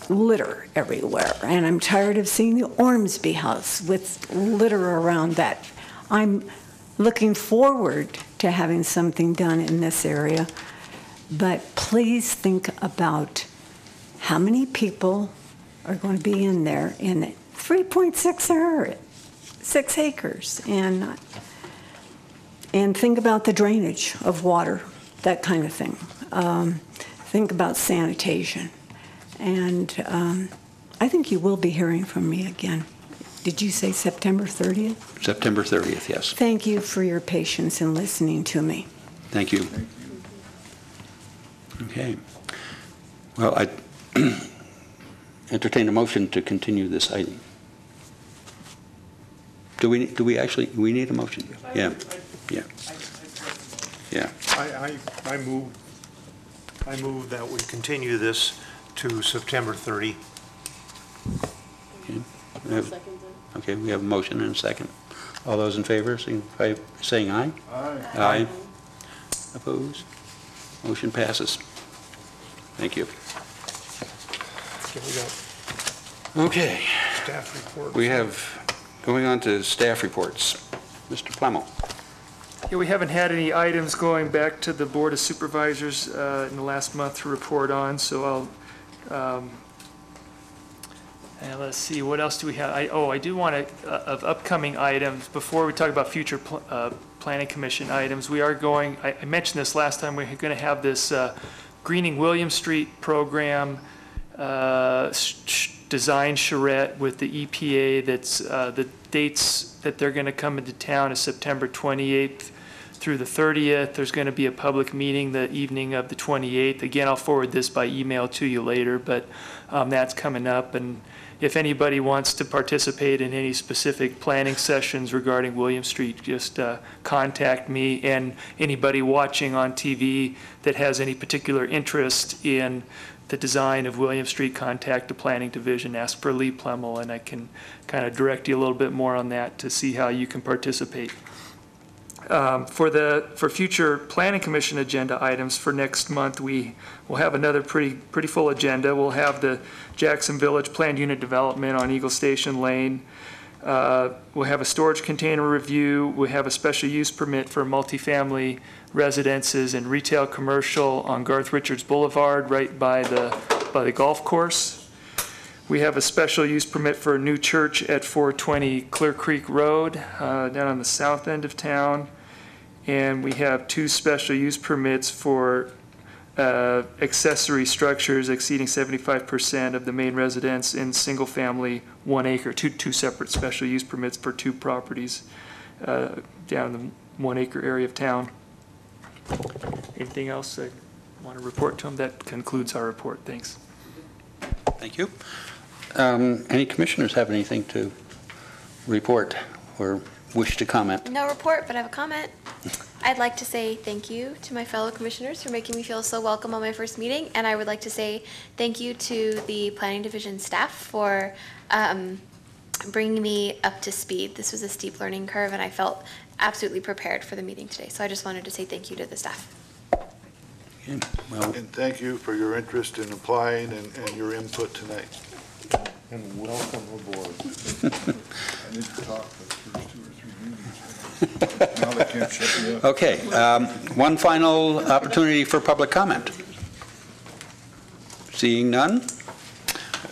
litter everywhere. And I'm tired of seeing the Ormsby house with litter around that. I'm looking forward to having something done in this area. But please think about how many people are going to be in there in 3.6 acres. And think about the drainage of water, that kind of thing. Think about sanitation. And I think you will be hearing from me again. Did you say September 30th? September 30th, yes. Thank you for your patience in listening to me. Thank you. Okay. Well, I entertain a motion to continue this item. Do we actually, we need a motion? Yeah, yeah. Yeah. I move that we continue this to September 30. Okay, we have a motion and a second. All those in favor, signify by saying aye. Aye. Aye. Opposed? Motion passes. Thank you. Okay, we got Okay. staff report. We have, going on to staff reports. Mr. Plemmel. Yeah, we haven't had any items going back to the Board of Supervisors in the last month to report on, so I'll, and let's see, what else do we have? I do want to, of upcoming items, before we talk about future Planning Commission items, we are going, I mentioned this last time, we're going to have this Greening William Street program, design charrette with the EPA. That's the dates that they're going to come into town is September 28th through the 30th. There's going to be a public meeting the evening of the 28th. Again, I'll forward this by email to you later, but that's coming up. And if anybody wants to participate in any specific planning sessions regarding William Street, just contact me. And anybody watching on TV that has any particular interest in the design of William Street, contact the Planning Division, ask for Lee Plemmel, and I can kind of direct you a little bit more on that to see how you can participate. For future Planning Commission agenda items for next month, we will have another pretty full agenda. We'll have the Jackson Village Planned Unit Development on Eagle Station Lane. We'll have a storage container review. We'll have a special use permit for multifamily residences and retail commercial on Garth Richards Boulevard, right by the golf course. We have a special use permit for a new church at 420 Clear Creek Road, down on the south end of town. And we have 2 special use permits for accessory structures exceeding 75% of the main residence in single-family 1 acre, two separate special use permits for 2 properties down in the 1 acre area of town. Anything else I want to report to them? That concludes our report. Thanks. Thank you. Any commissioners have anything to report or wish to comment? No report, but I have a comment. I'd like to say thank you to my fellow commissioners for making me feel so welcome on my first meeting, and I would like to say thank you to the Planning Division staff for bringing me up to speed. This was a steep learning curve, and I felt absolutely prepared for the meeting today, so I just wanted to say thank you to the staff. Well, And thank you for your interest in applying and your input tonight. And welcome aboard. I need to talk for the first 2 or 3 meetings. Now they can't shut me up. Okay, one final opportunity for public comment. Seeing none,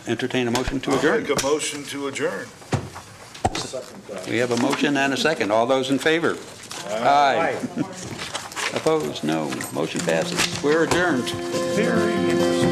entertain a motion to adjourn. I'll make a motion to adjourn. We have a motion and a second. All those in favor? Aye. Opposed? No. Motion passes. We're adjourned. Very interesting.